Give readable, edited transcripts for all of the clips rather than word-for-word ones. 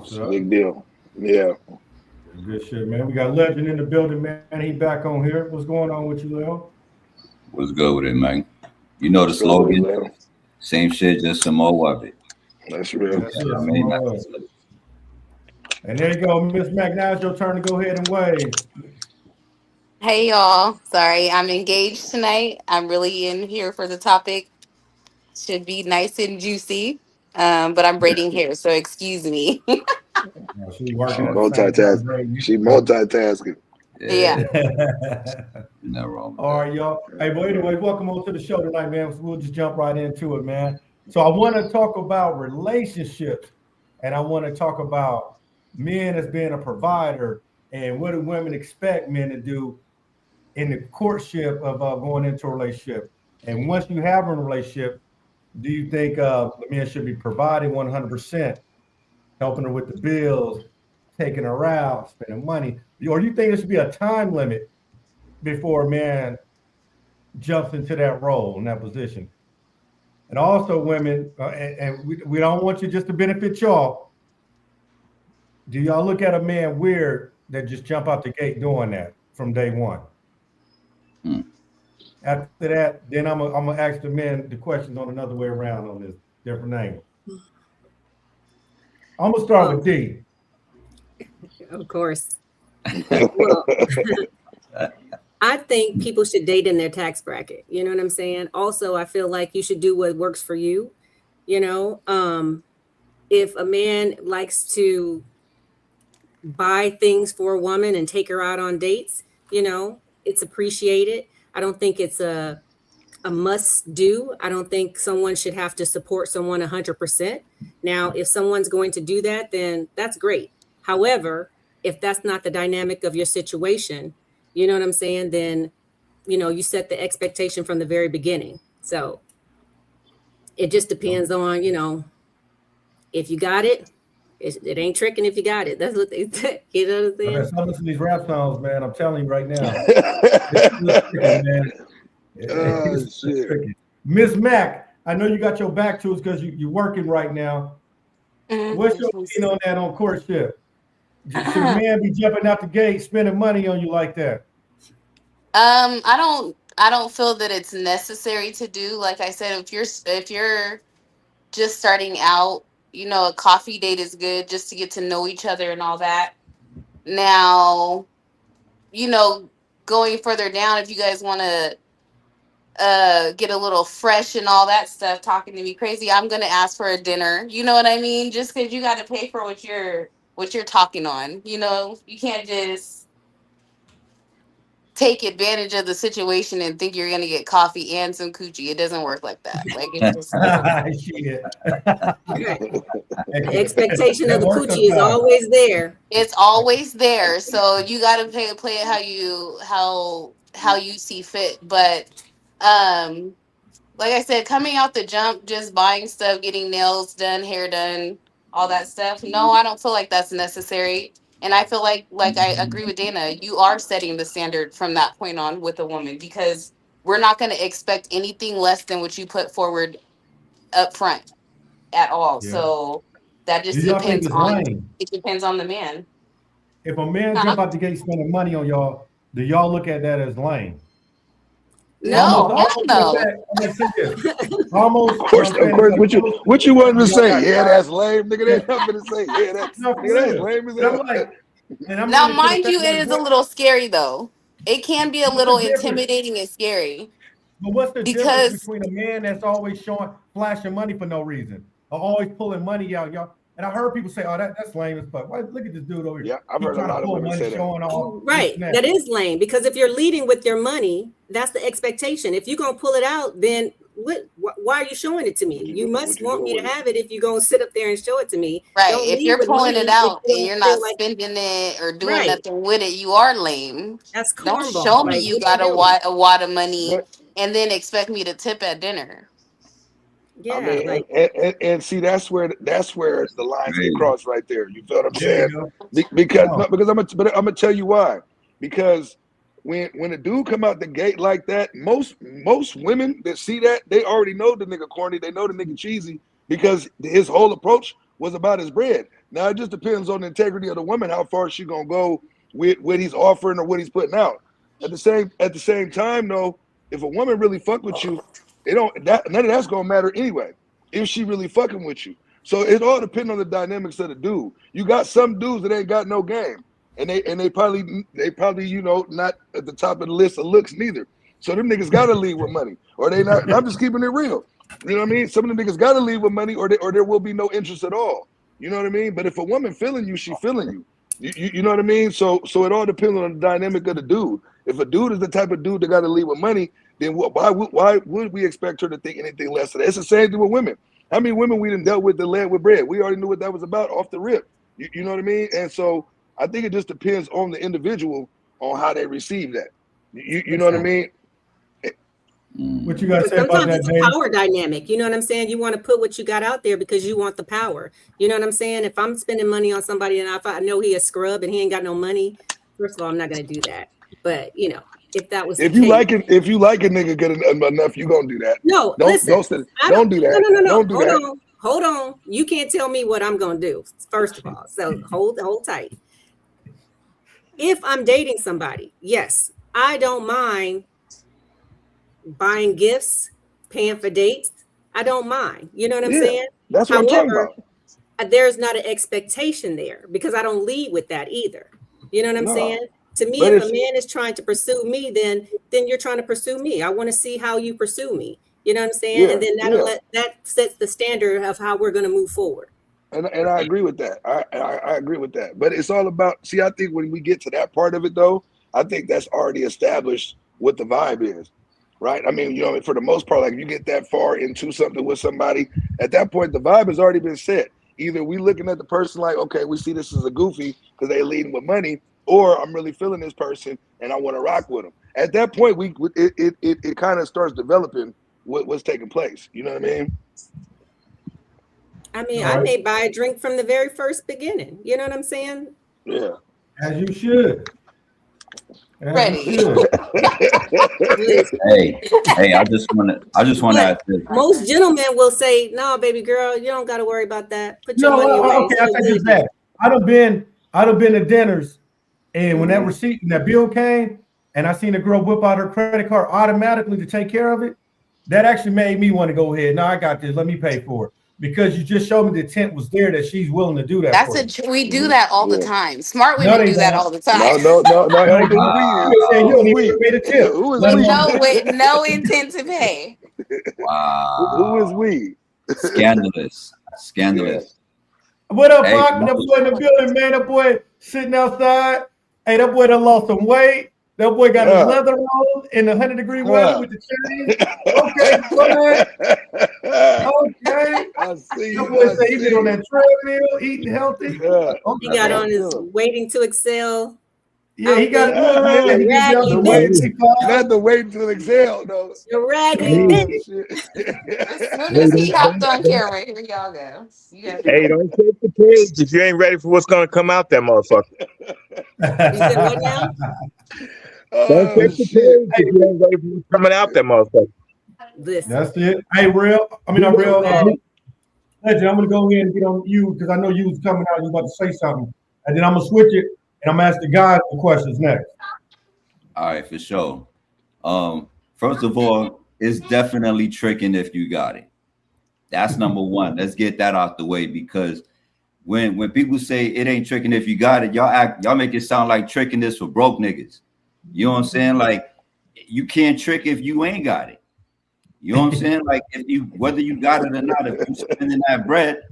It's a up? big deal. Yeah. Good shit, man. We got Legend in the building, man. He back on here. What's going on with you, Lil? What's good with it, man? You know the What's good with it, slogan, man? same shit, just some more of it. That's real. That's You know it. what I Some mean? more. And there you go, Miss Mac. Now it's your turn to go ahead and wave. Hey y'all. Sorry, I'm engaged tonight. I'm really in here for the topic. Should be nice and juicy. But I'm braiding hair, so excuse me. She working She at the same time, multitask. Brady. She multitasking. Yeah. Yeah, nothing wrong with All that. right, y'all. Hey, but anyway, welcome on to the show tonight, man. We'll just jump right into it, man. So I want to talk about relationships, and I want to talk about men as being a provider, and what do women expect men to do in the courtship of going into a relationship. And once you have a relationship, do you think the men should be providing 100%, helping her with the bills, taking her out, spending money, or do you think there should be a time limit before a man jumps into that role in that position? And also, women, and we don't want you just to benefit y'all. Do y'all look at a man weird that just jump out the gate doing that from day one? Hmm. After that, then I'm gonna ask the men the questions on another way around on this different angle. I'm gonna start with D. Of course. Well, I think people should date in their tax bracket. You know what I'm saying? Also, I feel like you should do what works for you. You know, if a man likes to buy things for a woman and take her out on dates, it's appreciated. I don't think it's a must do. I don't think someone should have to support someone 100%. Now, if someone's going to do that, then that's great. However, if that's not the dynamic of your situation, you know what I'm saying? Then, you set the expectation from the very beginning. So it just depends on, if you got it, it ain't tricking if you got it. That's what they say. You know what I'm saying? Some of these rap songs, man, I'm telling you right now, it's tricky, man. Oh It's shit. tricky. Miss Mac, I know you got your back to us because you're working right now. What's your opinion on that on courtship? Should a man be jumping out the gate, spending money on you like that? I don't feel that it's necessary to do. Like I said, if you're just starting out, a coffee date is good just to get to know each other and all that. Now, you know, going further down, if you guys want to get a little fresh and all that stuff, talking to me crazy, I'm gonna ask for a dinner. You know what I mean? Just because you got to pay for what you're talking on. You can't just take advantage of the situation and think you're gonna get coffee and some coochie. It doesn't work like that. Like it just doesn't. Shit. Right. The expectation of That the works coochie is sometimes. always there. It's always there, so you got to play it how you see fit. But um, like I said, coming out the jump, just buying stuff, getting nails done, hair done, all that stuff. No, I don't feel like that's necessary. And I feel like I agree with Dana. You are setting the standard from that point on with a woman because we're not going to expect anything less than what you put forward up front at all. Yeah. So that Do just y'all think depends it's on lame? it depends on the man. If a man Huh? jump out the gate spending money on y'all, do y'all look at that as lame? No. No, hell Matter of no. fact, I'm gonna say this. Almost, Of course, what I'm of saying is course. What you wanted to y'all say? got Yeah, guys. that's lame, nigga. Yeah, They nothing to say. Yeah, that's no, for nigga. That's real. lame as But I'm hell. like, and I'm Now, getting to the mind fact you, it like, is a little scary though. It can be a what's the little difference? intimidating and scary But what's the difference because between a man that's always showing flashing money for no reason, or always pulling money out, y'all? And I heard people say, "Oh, that's lame as fuck." Why, look at this dude over here. Yeah, I've He heard a trying to lot of pull women money, say that. showing off this Right. and that. That is lame because if you're leading with your money, that's the expectation. If you're going to pull it out, then why are you showing it to me? You What must you want doing me to with it? have it if you're going to sit up there and show it to me. right, Don't if lead you're with pulling it money if out you and don't you're not feel like, spending it or doing right. nothing with it, you are lame. That's Don't cornball. show me Like, you what are you got doing? a wad of money But and then expect me to tip at dinner. I Yeah. mean, Like, and see, that's where the lines get Crazy. crossed right there. You feel what I'm There you saying? go. Come Because on. no, because I'm gonna tell you why. Because when a dude come out the gate like that, most women that see that they already know the nigga corny. They know the nigga cheesy because his whole approach was about his bread. Now it just depends on the integrity of the woman, how far she gonna go with what he's offering or what he's putting out. At the same time, though, if a woman really fuck with you, none of that's gonna matter anyway. If she really fucking with you, so it all depends on the dynamics of the dude. You got some dudes that ain't got no game, and they probably not at the top of the list of looks neither. So them niggas gotta leave with money, or they not. I'm just keeping it real. You know what I mean? Some of the niggas gotta leave with money, or there will be no interest at all. You know what I mean? But if a woman feeling you, she feeling you. You know what I mean? So it all depends on the dynamic of the dude. If a dude is the type of dude that got to leave with money, then why would we expect her to think anything less of that? It's the same thing with women. How many women we done dealt with that led with bread? We already knew what that was about off the rip. You know what I mean? And so I think it just depends on the individual on how they receive that. You know what I mean? What you got to say about that, sometimes it's a power dynamic. You know what I'm saying? You want to put what you got out there because you want the power. You know what I'm saying? If I'm spending money on somebody and if I know he a scrub and he ain't got no money, first of all, I'm not going to do that. But if that was if you like a nigga good enough, you gonna do that. No, don't do that. No. Don't do that. Hold on. You can't tell me what I'm gonna do. First of all, so hold tight. If I'm dating somebody, yes, I don't mind buying gifts, paying for dates. I don't mind. You know what I'm saying? That's what I'm talking about. There's not an expectation there because I don't lead with that either. You know what I'm saying? To me, But if a man is trying to pursue me, then you're trying to pursue me. I want to see how you pursue me. You know what I'm saying? Yeah, and then that sets the standard of how we're going to move forward. And I agree with that. I agree with that. But it's all about, see, I think when we get to that part of it, though, I think that's already established what the vibe is, right? I mean, for the most part, like if you get that far into something with somebody, at that point, the vibe has already been set. Either we looking at the person like, okay, we see this as a goofy because they leading with money, or I'm really feeling this person and I want to rock with them. At that point, it kind of starts developing what's taking place. You know what I mean? I may buy a drink from the very first beginning. You know what I'm saying? Yeah. As you should. Ready. Hey, I just want to ask this. Most gentlemen will say, "No, baby girl, you don't got to worry about that. Put your money away." Okay, I think it's that. I'd have been to dinners, and when that receipt and that bill came, and I seen the girl whip out her credit card automatically to take care of it, that actually made me want to go ahead. No, I got this. Let me pay for it. Because you just showed me the intent was there that she's willing to do that. We do that all the time. Smart women do that all the time. No. With no intent to pay. Wow. Who is we? Scandalous. What up, Rock? That boy in the building, man. That boy sitting outside. Hey, that boy done lost some weight. That boy got his leather on in the 100-degree weather with the chain. Okay, boy. Okay. I see. That boy say he been on that treadmill, eating healthy. Yeah. He got on his waiting to excel. Yeah, he got not the waiting to exhale, though. You're raggedy. As soon as he hopped on camera, here y'all go. Hey, don't take the page if you ain't ready for what's gonna come out that motherfucker. You said what now? Don't take the page if you ain't ready for what's coming out that motherfucker. Listen. That's it. Hey, I'm real. Legend, I'm gonna go ahead and get on you because I know you was coming out. You about to say something, and then I'm gonna switch it and I'm gonna ask the guys the questions next. All right, for sure. First of all, it's definitely tricking if you got it. That's number one. Let's get that out the way, because when people say it ain't tricking if you got it, y'all make it sound like tricking this for broke niggas. You know what I'm saying? Like, you can't trick if you ain't got it. You know what I'm saying? Like, whether you got it or not, if you spending that bread,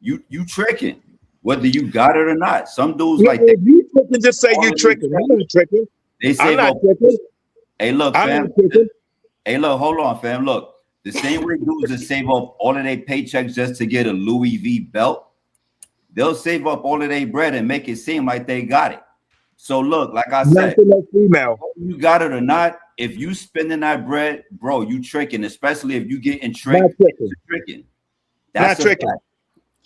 you tricking, whether you got it or not. Some dudes if you tricking, just say you tricking. I'm not tricking. They say, I'm not tricking. Hey, look, fam. Hey, look, hold on, fam. Look, the same way dudes that save up all of their paychecks just to get a Louis V belt, they'll save up all of their bread and make it seem like they got it. So look, like I said, you got it or not, if you spending that bread, bro, you tricking, especially if you getting tricked. Tricking. That's not tricking.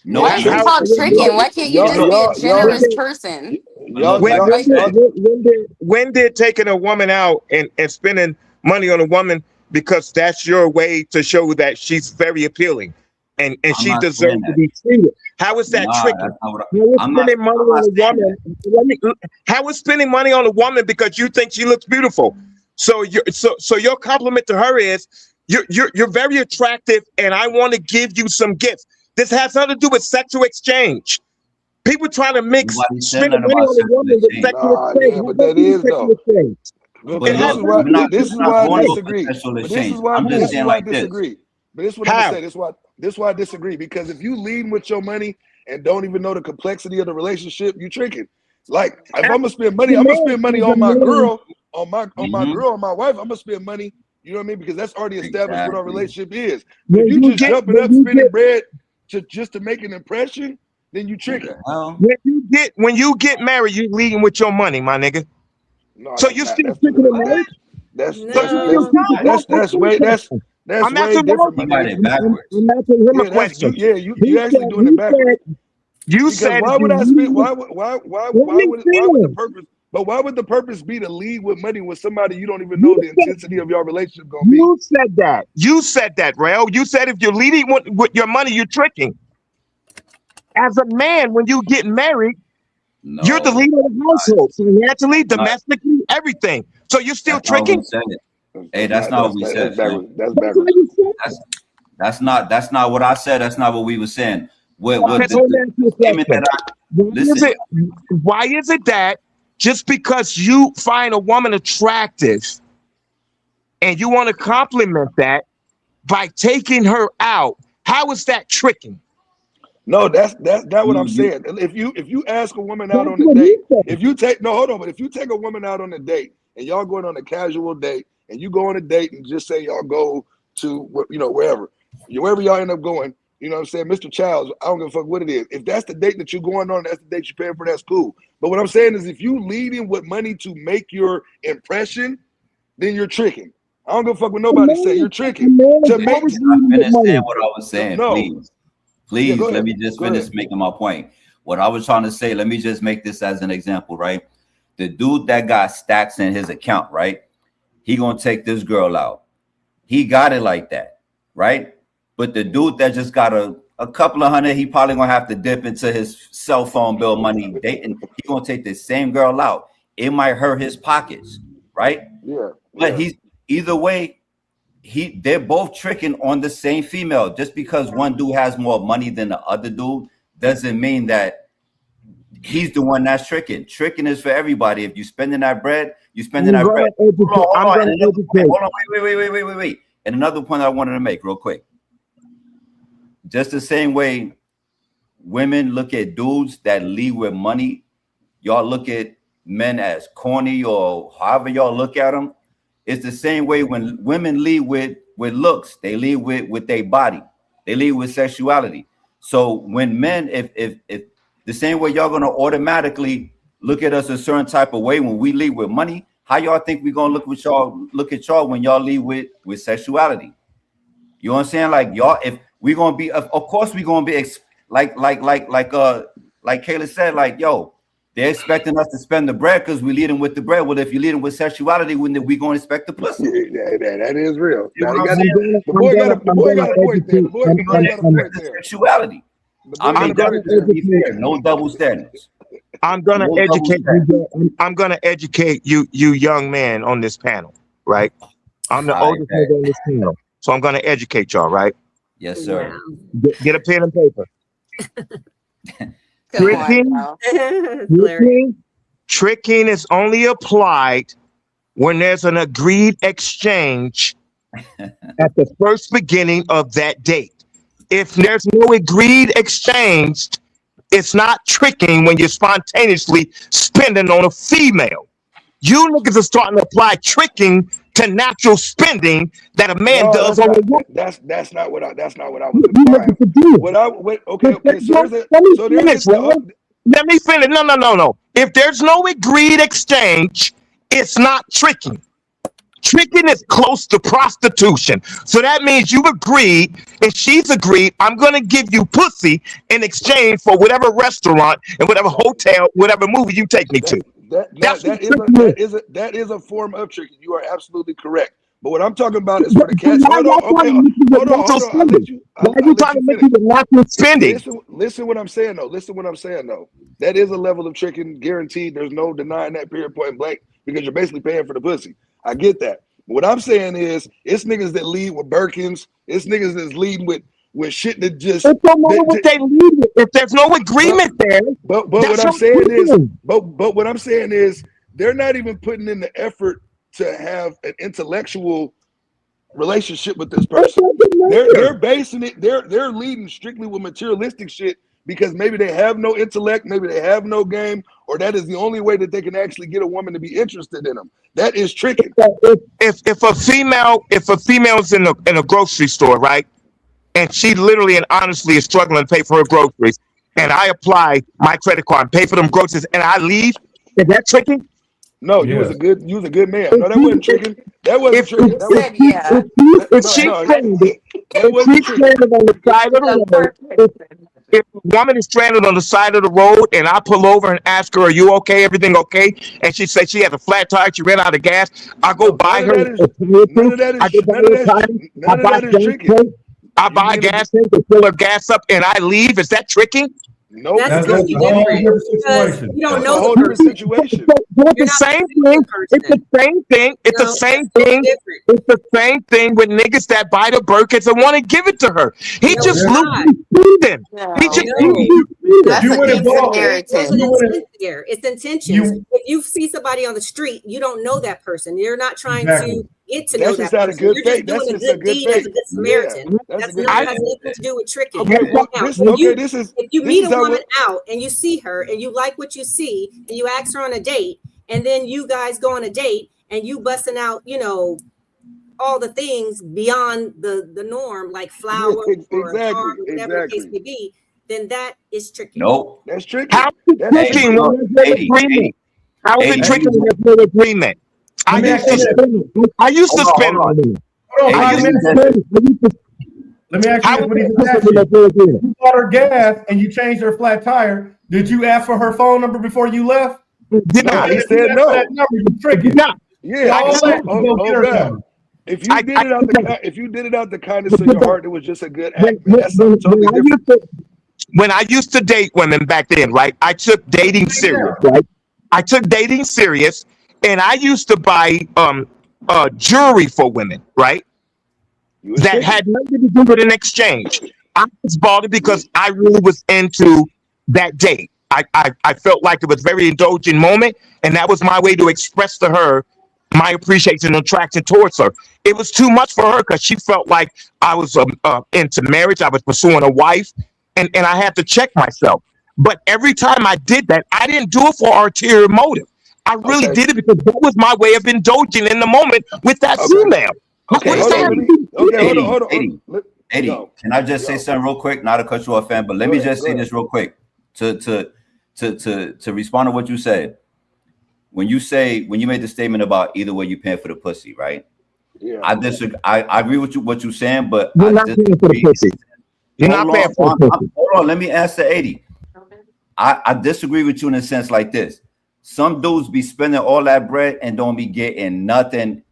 No, why is it called tricking? Why can't you just be a generous person? When did taking a woman out and spending money on a woman because that's your way to show that she's very appealing? and I'm she not deserves saying to that. be treated. How is that Nah, tricky? that's not what How is I'm not. spending money I'm not on a saying woman? that. How is spending money on a woman because you think she looks beautiful? So your compliment to her is you're very attractive, and I want to give you some gifts. This has nothing to do with sexual exchange. People trying to mix Nobody said spending nothing money about on a sexual woman with exchange. sexual Nah, exchange. yeah, It has but nothing that to do with is sexual though. exchange. But But It has this is look, why nothing to do with this is we're not why I going sexual off of disagree. sexual But this is exchange. why I'm this just is saying why I like this. disagree. But this is what I'm How? gonna say. This is why I disagree. Because if you lead with your money and don't even know the complexity of the relationship, you tricking. Like if I'm gonna spend money, The I'm gonna man spend money is a on my man. girl, on my Hmm. girl, on my wife. I'm gonna spend money. You know what I mean? Because that's already established what our Exactly. relationship is. But if you just jumping up, spending bread just to make an impression, then you What tricking. the hell? When you get married, you leading with your money, my nigga. No, So that's you're not. still That's tricking in What? marriage. that's So that's you No. still that's tricking. that's I'm way asking different, my You got nigga. it backwards. I'm asking him a Yeah, that's question. you actually doing it backwards. You Because said why if would you I spend? lead, Why would the purpose? But why would the purpose be to lead with money with somebody you don't even know the intensity of your relationship gonna be? you said that. You said that, Rail. You said if you're leading with your money, you're tricking. As a man, when you get married, you're the No, leader of the household, financially, not. domestically, everything. So you're still That's not what we tricking. said. Hey, that's not what we said, fam. That's That's what backwards. you said. That's not what I said. That's not what we were saying. What Okay, the let me ask you a statement question. that I listen. Why is it that just because you find a woman attractive and you want to compliment that by taking her out, how is that tricking? No, that's not what I'm You saying. If you ask a woman out That's on a what date, he said. if you take no, hold on, but if you take a woman out on a date and y'all going on a casual date and you go on a date and just say y'all go to wherever y'all end up going, you know what I'm saying, Mr. Childs, I don't give a fuck what it is. If that's the date that you're going on, that's the date you're paying for, that's cool. But what I'm saying is if you leading with money to make your impression, then you're tricking. I don't give a fuck what nobody say. You're tricking. To make can I finish saying what I was saying, no. please? Please, Yeah, go let ahead. me just Go finish ahead. making my point. What I was trying to say, let me just make this as an example, right? The dude that got stacks in his account, right? He gonna take this girl out. He got it like that, right? But the dude that just got a couple of hundred, he probably gonna have to dip into his cell phone bill money dating. He gonna take the same girl out. It might hurt his pockets, right? Yeah. But Yeah. he's either way, they're both tricking on the same female. Just because one dude has more money than the other dude doesn't mean that he's the one that's tricking. Tricking is for everybody. If you spending that bread, you spending that bread. Hold on. Wait. And another point I wanted to make real quick. Just the same way women look at dudes that lead with money, y'all look at men as corny or however y'all look at them. It's the same way when women lead with looks, they lead with their body, they lead with sexuality. So when men, if the same way y'all gonna automatically look at us a certain type of way when we lead with money, how y'all think we gonna look at y'all when y'all lead with sexuality? You know what I'm saying? Like y'all, if we gonna be, of course we gonna be like Kayla said, like yo. They're expecting us to spend the bread because we lead them with the bread. Well, if you lead them with sexuality, when we gonna expect the pussy? Yeah, that is real. You Now, know what I'm the boy got a point there. The boy got a point there. Sexuality. I mean, that's be fair. No double standards. I'm gonna No double educate standards. you. I'm gonna educate you young man on this panel, right? I'm the All right, oldest nigga on this panel, so I'm gonna educate y'all, right? Yes, sir. Wow. Get a pen and paper. Come on, y'all. Tricking is only applied when there's an agreed exchange at the first beginning of that date. If there's no agreed exchange, it's not tricking when you're spontaneously spending on a female. You niggas are starting to apply tricking to natural spending that a man does on a woman. That's not what I was implying. Okay. So Let me finish. No. If there's no agreed exchange, it's not tricking. Tricking is close to prostitution. So that means you've agreed and she's agreed, I'm going to give you pussy in exchange for whatever restaurant and whatever hotel, whatever movie you take me to. that is a form of tricking. You are absolutely correct. But what I'm talking about is for the cats. Why Hold on, are okay, you hold on. I'll let you. Why are you trying to make it with natural spending? Listen what I'm saying though. That is a level of tricking, guaranteed. There's no denying that, period, point blank, because you're basically paying for the pussy. I get that. But what I'm saying is, it's niggas that lead with Birkins. It's niggas that's leading with shit that just. It don't matter what they lead with. If there's no agreement there, but what I'm saying is, but what I'm saying is, they're not even putting in the effort to have an intellectual relationship with this person. They're basing it. They're leading strictly with materialistic shit because maybe they have no intellect, maybe they have no game, or that is the only way that they can actually get a woman to be interested in them. That is tricking. If a female's in a grocery store, right, and she literally and honestly is struggling to pay for her groceries, and I apply my credit card and pay for them groceries, and I leave, is that tricking? No, you was a good man. No, that wasn't tricking. That wasn't tricking. If she's stranded on the side of the road, if a woman is stranded on the side of the road and I pull over and ask her, "Are you okay? Everything okay?" and she says she has a flat tire, she ran out of gas, I go buy her. I buy a gas tank to fill her gas up, and I leave. Is that tricking? No, that's a whole different situation. You don't that's know a whole the different person. situation. It's the same thing. It's the same thing. It's the same thing. It's the same thing with niggas that buy the Birkins and want to give it to her. He just loses freedom. He just That's a good Samaritan. It's intentions. If you see somebody on the street, you don't know that person. You're not trying to get to know that person. You're just doing a good deed as a good Samaritan. That's not has anything to do with tricking. If you meet a woman out and you see her and you like what you see and you ask her on a date, and then you guys go on a date and you busting out, all the things beyond the norm, like flowers or a card, whatever the case may be, then that is tricky. Nope. That's tricky. How is it tricking when there's no agreement? How is it tricking when there's no agreement? I used to spend on it. Let me ask you what he's asking. You bought her gas and you changed her flat tire. Did you ask for her phone number before you left? Did not. He said no. Tricky. Yeah. If you did it out the kindness of your heart, it was just a good act. That's something totally different. When I used to date women back then, right? I took dating serious, right? I took dating serious, and I used to buy jewelry for women, right? That had nothing to do with an exchange. I just bought it because I really was into that date. I felt like it was a very indulgent moment, and that was my way to express to her my appreciation and attraction towards her. It was too much for her because she felt like I was into marriage. I was pursuing a wife, and I had to check myself. But every time I did that, I didn't do it for ulterior motive. I really did it because that was my way of indulging in the moment with that female. Okay, hold on. Eddie, can I just say something real quick? Not to cut you off, fan, but let me just say this real quick to respond to what you said. When you made the statement about either way you paying for the pussy, right? Yeah. I disagree. I agree with what you're saying, but you're not paying for the pussy. You're not paying for the pussy. Hold on, let me answer 80. I disagree with you in a sense like this. Some dudes be spending all that bread and don't be getting nothing.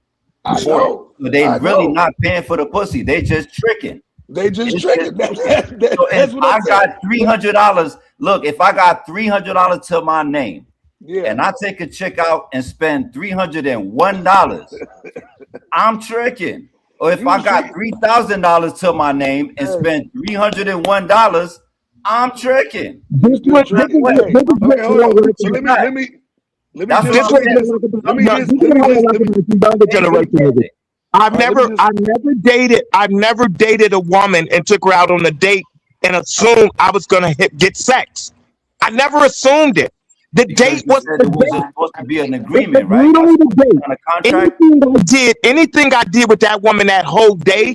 So they really not paying for the pussy. They just tricking. Tricking. So if I got $300, look, if I got $300 to my name, and I take a chick out and spend $301, I'm tricking. Or if I got $3,000 to my name and spend $301, I'm tricking. I've never dated a woman and took her out on a date and assumed I was gonna get sex. I never assumed it. The date was supposed to be an agreement, right? Anything I did with that woman that whole day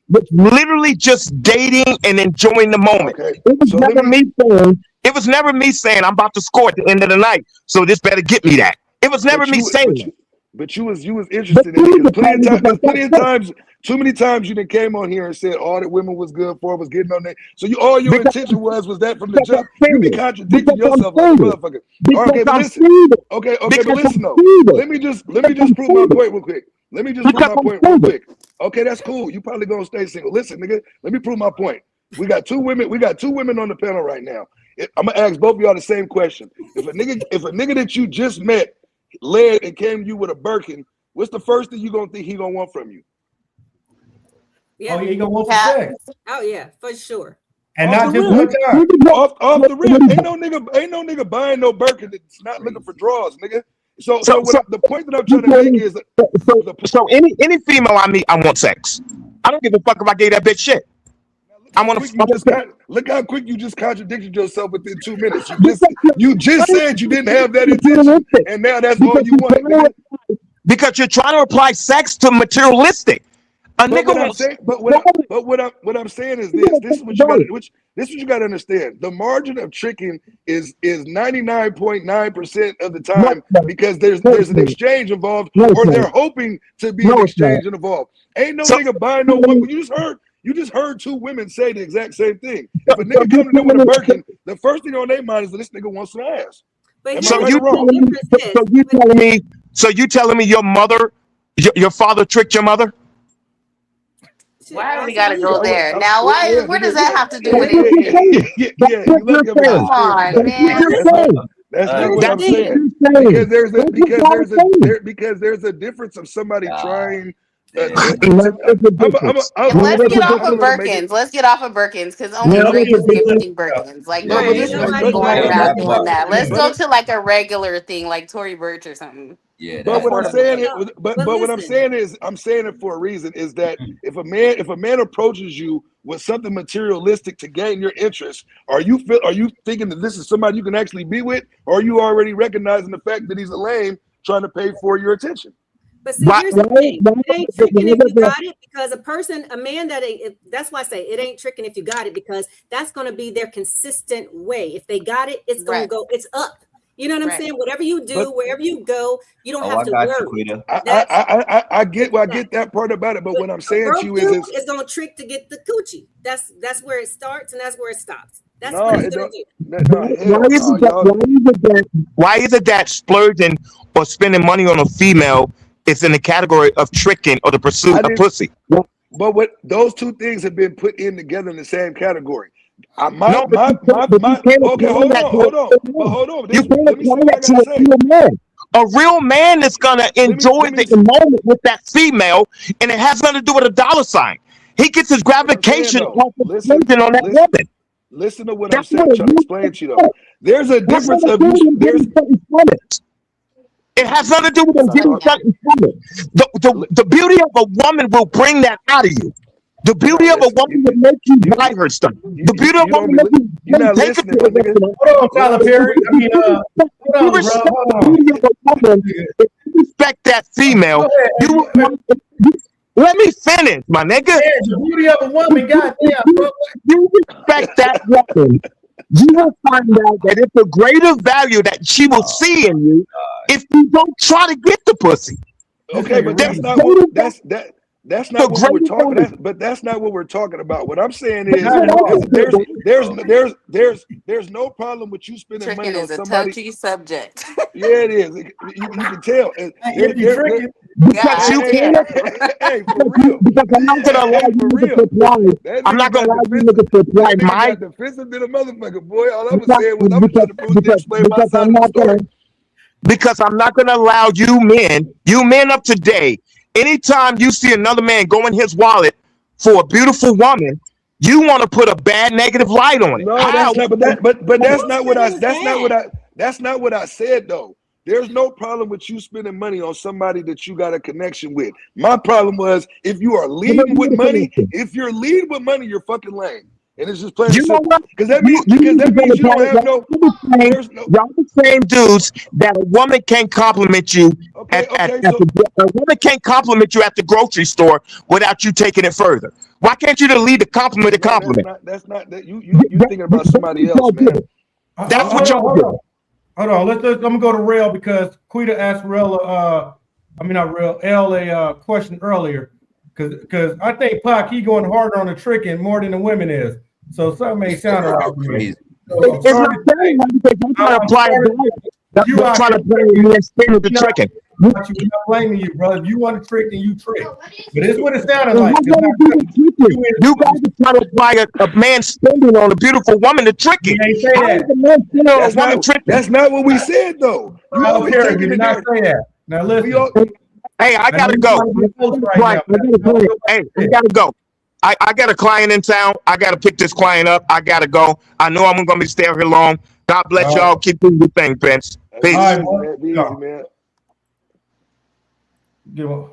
was literally just dating and enjoying the moment. It was never me saying I'm about to score at the end of the night, so this better get me that. It was never me saying. But you was interested in it. Plenty of times, too many times you done came on here and said all that women was good for was getting on there. So all your intention was that from the jump. You be contradicting yourself like a motherfucker. Okay, but listen. Okay, but listen though. Let me just prove my point real quick. Let me just prove Because my I'm point real single. quick. Okay, that's cool. You probably gonna stay single. Listen, nigga, let me prove my point. We got two women on the panel right now. I'm gonna ask both of y'all the same question. If a nigga that you just met led and came to you with a Birkin, what's the first thing you gonna think he gonna want from you? Oh, yeah, you gonna want Yeah. some sex. Oh yeah, for sure. And Off not the just rip. one time. Off the rip. Ain't no nigga buying no Birkin that's not looking for draws, nigga. So the point that I'm trying to make is So any female I meet, I want sex. I don't give a fuck if I gave that bitch shit. look how quick you just contradicted yourself within 2 minutes. You just said you didn't have that intention, and now that's all you want, nigga. Because you're trying to apply sex to materialistic. A But nigga what I'm wants. saying, what I'm saying is this. This is what you got to understand. The margin of tricking is 99.9% of the time because there's an exchange involved, or they're hoping to be an exchange involved. Ain't no nigga buying no one. You just heard two women say the exact same thing. If a nigga come to them with a Birkin, the first thing on their mind is that this nigga wants some ass. But Am here's I right you or wrong? the difference is, So you telling me your mother, your father tricked your mother? shit, Why do we gotta go absolutely. there? Now, where does that have to do with Yeah, anything? you lucky I'm Come on, man. That's not what I'm Here's the saying. Because there's a difference of somebody trying. Let's get off of Birkins. Let's get off of Birkins because only rich people think Birkins. Like No, but nobody's listen, really but- going but- around but- doing that. Let's but- go to like a regular thing, like Tory Burch or something. Yeah, But what I'm saying is, Affordable. but But what I'm listen. saying is, I'm saying it for a reason. Is that if a man approaches you with something materialistic to gain your interest, are you thinking that this is somebody you can actually be with, or are you already recognizing the fact that he's a lame trying to pay for your attention? But see, here's the thing. It ain't tricking if you got it, because a man that ain't, that's why I say it ain't tricking if you got it, because that's going to be their consistent way. If they got it, it's going to go, it's up. You know what I'm saying? Whatever you do, wherever you go, you don't have to worry. I get that part about it, but what I'm saying to you is it's going to trick to get the coochie. That's where it starts and that's where it stops. That's No, what it's it going to do. Why is it that splurging or spending money on a female is in the category of tricking or the pursuit of pussy? But what those two things have been put in together in the same category. Okay, hold on. Let me see what I gotta say. A real man is gonna enjoy the moment with that female, and it has nothing to do with a dollar sign. He gets his gratification off the spending on that woman. Listen to what I'm saying. I'm trying to explain to you though. There's a difference of you. It has nothing to do with them getting something from it. The beauty of a woman will bring that out of you. The beauty of a woman will make you buy her stuff. The beauty of a woman will make you're not listening, my nigga. Hold on, Tyler Perry. I mean, hold on. Respect that female. Let me finish, my nigga. The beauty of a woman, goddamn, bro. You respect that woman. You will find out that it's a greater value that she will see in you if you don't try to get the pussy. Okay, but that's not what that's not what we're talking about. But that's not what we're talking about. What I'm saying is there's no problem with you spending money Tricking on is a somebody. touchy subject. Yeah, it is. You can tell. Because you can't. Hey, for real. Because I'm not gonna allow you to supply. I'm not gonna allow you to supply my. Defensive to the motherfucker, boy. All I was saying was I'm trying to explain my side of the story. Because I'm not gonna allow you men of today. Anytime you see another man go in his wallet for a beautiful woman, you want to put a bad negative light on it. No, that's not. But that's not what I said though. There's no problem with you spending money on somebody that you got a connection with. My problem was if you are leading with money. If you're leading with money, you're fucking lame. And it's just plain simple. Because that means you don't have no. Y'all the same dudes that a woman can't compliment you. A woman can't compliment you at the grocery store without you taking it further. Why can't you lead the compliment to compliment? That's not that you thinking about somebody else, man. That's what y'all do. Hold on, I'm gonna go to Rail because Quita asked Rail L a question earlier. Cause I think Pac he going harder on the tricking more than the women is. So something may sound right. Crazy. It's not saying that because I'm trying to apply it. That's trying to play me and spin with the tricking. We're not blaming you, brother. If you want to trick, then you trick. But it's what it sounded And like. what gotta be the tricking? You guys are trying to apply a man spending on a beautiful woman to trick You it. ain't say How is that. a man spending on a That's woman not, tricking? that's not what we said though. You No, always Terry, taking you it did not there. say that. Now listen. We all, Hey, I gotta go. Hey, I gotta go. I got a client in town. I gotta pick this client up. I gotta go. I know I'm gonna be staying here long. God bless All right. y'all. Keep doing your thing, Vince. Peace. All right, man, be boy. easy, man. Give him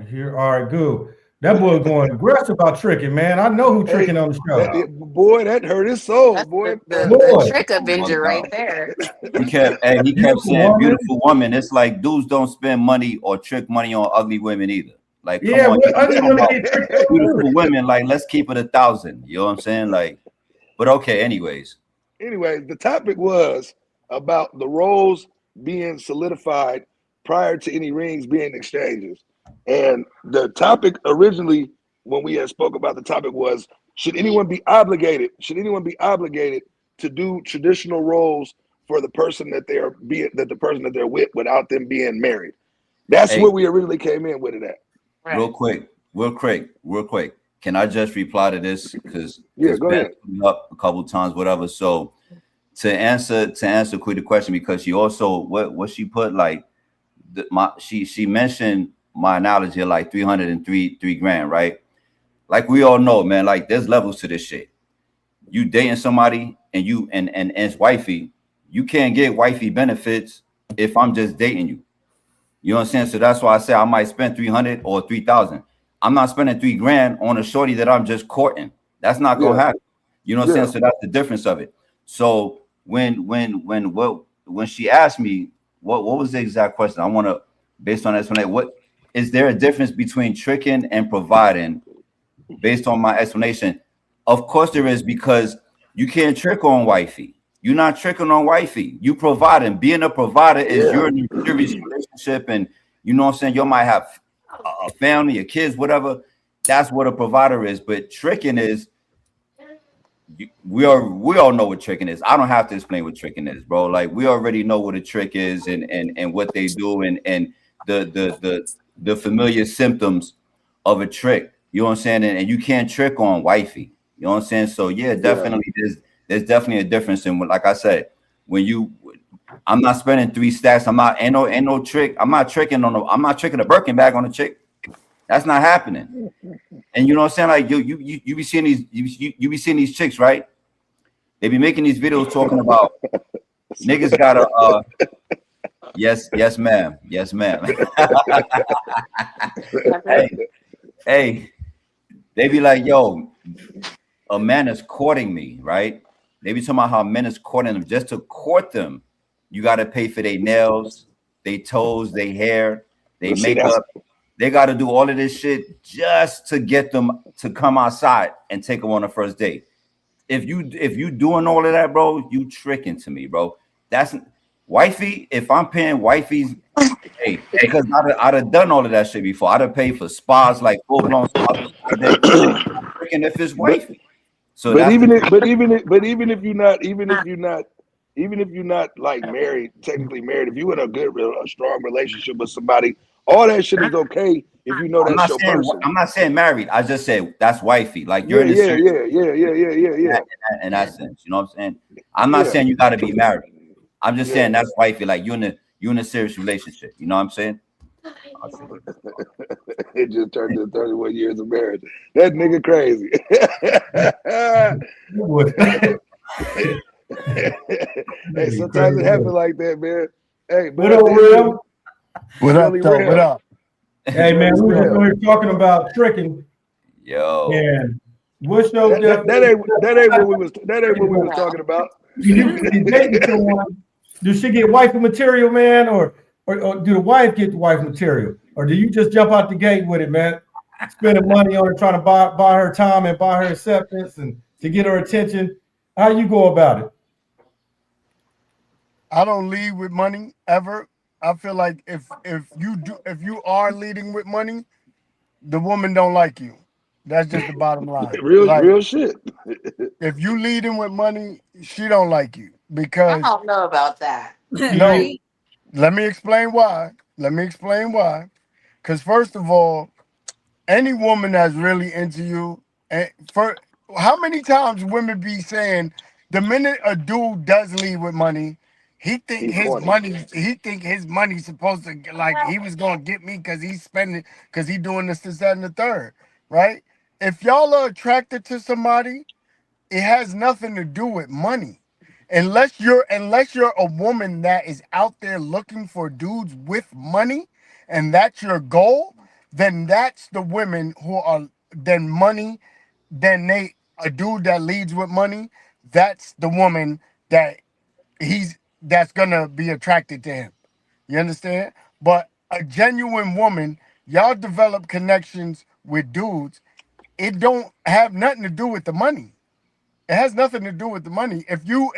here. All right, good. That boy going aggressive about tricking, man. I know who tricking on the show. Boy, that hurt his soul, That's boy. Boy. the trick avenger right there. He kept saying, beautiful woman. It's like dudes don't spend money or trick money on ugly women either. Like, come Yeah, on, well, ugly women get tricked on beautiful too. women, like, let's keep it 1,000. You know what I'm saying? Like, but okay, anyways. Anyway, the topic was about the roles being solidified prior to any rings being exchanged. And the topic originally, when we had spoke about the topic, was should anyone be obligated? Should anyone be obligated to do traditional roles for the person that they're with without them being married? That's Hey. where we originally came in with it at. Right. Real quick. Can I just reply to this? Because Yeah, go ahead. up a couple times, whatever. So to answer quick the question, because she also what she put like she mentioned my analogy of like 303 grand, right? Like we all know, man, like there's levels to this shit. You dating somebody and you and it's wifey, you can't get wifey benefits if I'm just dating you. You know what I'm saying? So that's why I say I might spend 300 or 3,000. I'm not spending 3 grand on a shorty that I'm just courting. That's not gonna happen. You know what I'm saying? So that's the difference of it. So when she asked me what was the exact question, I want to, based on explanation, what is there a difference between tricking and providing? Based on my explanation, of course there is, because you can't trick on wifey. You're not tricking on wifey. You providing. Being a provider is you're in a serious relationship, and you know what I'm saying. You might have a family, your kids, whatever. That's what a provider is. But tricking is, we all know what tricking is. I don't have to explain what tricking is, bro. Like we already know what a trick is and what they do and the familiar symptoms of a trick. You know what I'm saying? And you can't trick on wifey. You know what I'm saying? So yeah, definitely there's definitely a difference in what, like I said, I'm not spending 3 stacks. Ain't no trick. I'm not tricking a Birkin bag on a chick. That's not happening. And you know what I'm saying? Like you be seeing these chicks, right? They be making these videos talking about niggas gotta yes, ma'am. hey, they be like, yo, a man is courting me, right? They be talking about how men is courting them. Just to court them, you got to pay for their nails, their toes, their hair, their makeup. They got to do all of this shit just to get them to come outside and take them on the first date. If you doing all of that, bro, you tricking to me, bro. That's wifey. If I'm paying wifey's, hey, because I'd have done all of that shit before. I'd have paid for spas, like full blown spas. Tricking if it's wifey. So even if you're not like married, technically married, if you in a strong relationship with somebody, all that shit is okay if you know that's your person. I'm not saying married. I just said that's wifey. Like you're in that sense. You know what I'm saying? I'm not saying you got to be married. I'm just saying that's wifey. Like you're in a serious relationship. You know what I'm saying? It just turned to 31 years of marriage. That nigga crazy. Hey, sometimes it happens like that, man. Hey, what up, Real? What up, though? What up? Hey, man, we're talking about tricking. Yo. And what's your that ain't what we was talking about. You dating someone, does she get wifey material, man, or do the wife get the wife material, or do you just jump out the gate with it, man? Spending money on her, trying to buy her time and buy her acceptance and to get her attention. How you go about it? I don't lead with money ever. I feel like if you are leading with money, the woman don't like you. That's just the bottom line. Real shit. If you leading with money, she don't like you because I don't know about that. no. Let me explain why. Let me explain why. Because first of all, any woman that's really into you, and for how many times women be saying the minute a dude does leave with money, He's horny. he think his money's supposed to like he was gonna get me because he's spending because he doing this, that, and the third, right? If y'all are attracted to somebody, it has nothing to do with money. Unless you're a woman that is out there looking for dudes with money and that's your goal, then that's the women who are then money, then they a dude that leads with money, that's the woman that that's gonna be attracted to him. You understand? But a genuine woman, y'all develop connections with dudes. It don't have nothing to do with the money. It has nothing to do with the money. If you're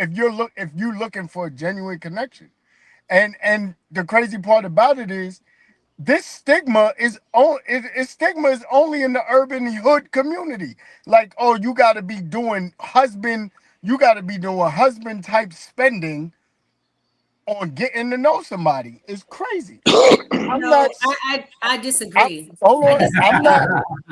looking for a genuine connection, and the crazy part about it is this stigma is only in the urban hood community. Like, oh, you got to be doing husband type spending on getting to know somebody. It's crazy. I'm No, not. I disagree. Hold on. I'm not.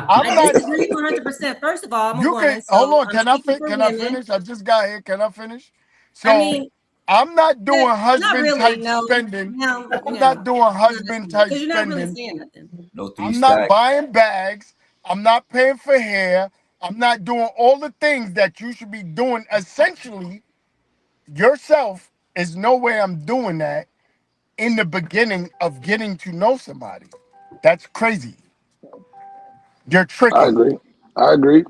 I'm I not. disagree 100%. First of all, I'm a You woman, can so hold on. I'm Can I speaking for can I women. finish? I just got here. Can I finish? So I mean, I'm not doing not husband really. type No, spending. no, I'm not doing husband type because you're not really spending. saying nothing. No three I'm not stack. buying bags. I'm not paying for hair. I'm not doing all the things that you should be doing. Essentially, yourself is no way I'm doing that in the beginning of getting to know somebody. That's crazy. You're I tricking. agree. I agree.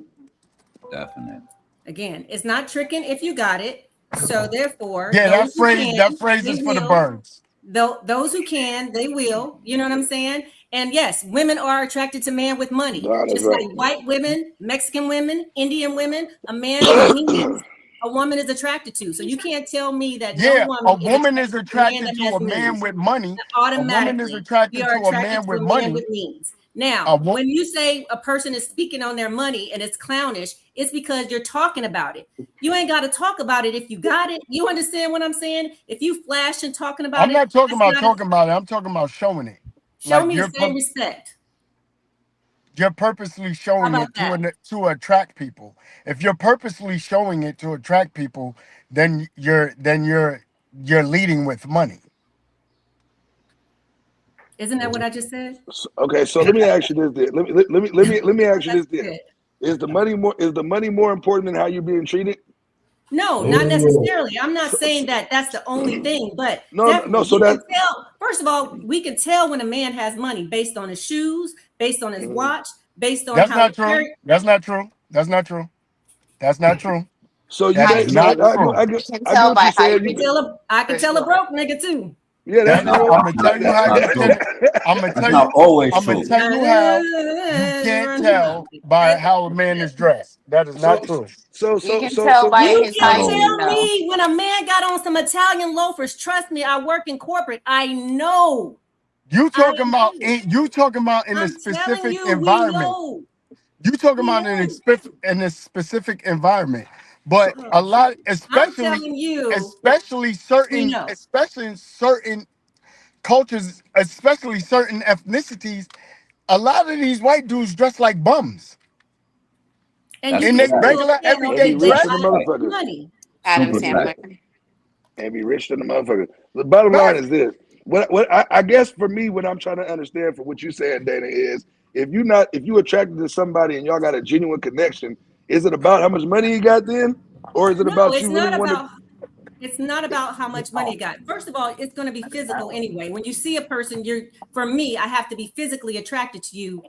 Definite. Again, it's not tricking if you got it. So therefore, Yeah, those who that can, phrase they is for the will. birds. Those who can, they will. You know what I'm saying? And yes, women are attracted to men with money, Nah, that's just right. like white women, Mexican women, Indian women. A man with means, a woman is attracted to. So you can't tell me that no Yeah, a woman is woman is attracted to a man attracted that to has a man means. with money. A woman is Automatically, we attracted are to a attracted man to with a man money. with means. A Now, wo- when you say a person is speaking on their money and it's clownish, it's because you're talking about it. You ain't got to talk about it if you got it. You understand what I'm saying? If you flash and talking about I'm it, not talking that's about not talking about it. I'm talking about showing it. show Like me the same respect. you're purposely How showing about it that? to attract people. If you're purposely showing it to attract people, then you're leading with money. Isn't that what I just said? Okay, so let me ask you this. Then. Let me ask you That's this. Then. good. Is the money more important than how you're being treated? No, not necessarily. I'm not saying that that's the only thing, but No. definitely So you that can tell. First of all, we can tell when a man has money based on his shoes, based on his mhm. watch, based on That's how not he true. carries. That's not true. That's not true. That's not true. So you That I is think so? not can. true. I You can I get tell what you're by how saying. you I can tell a broke nigga too. Yeah, That you know I'm what? gonna tell you That's how not you true. can. I'm gonna That's tell not you. always I'm gonna true. tell you how you can't tell by how a man is dressed. That is not So true. You can tell by you You his Not can hygiene, always. tell though. me when a man got on some Italian loafers. Trust me, I work in corporate. I know. I know. You talking about in a I'm telling specific you, we environment. know. You talking We about know. in a specific environment. But a lot, I'm telling you, we know. especially in certain cultures, especially certain ethnicities, a lot of these white dudes dress like bums And you That's in a can their fact. still regular tell and everyday be they rich than a dress. got motherfucker. money. Adam Super fact. Sandler. And be rich than a motherfucker. The bottom line Right. is this. I guess for me, what I'm trying to understand from what you said, Dana, is if you attracted to somebody and y'all got a genuine connection, is it about how much money you got then? Or is it No, about you really want to it's not about how much money you got. First of all, it's going to be physical anyway. When you see a person, for me, I have to be physically attracted to you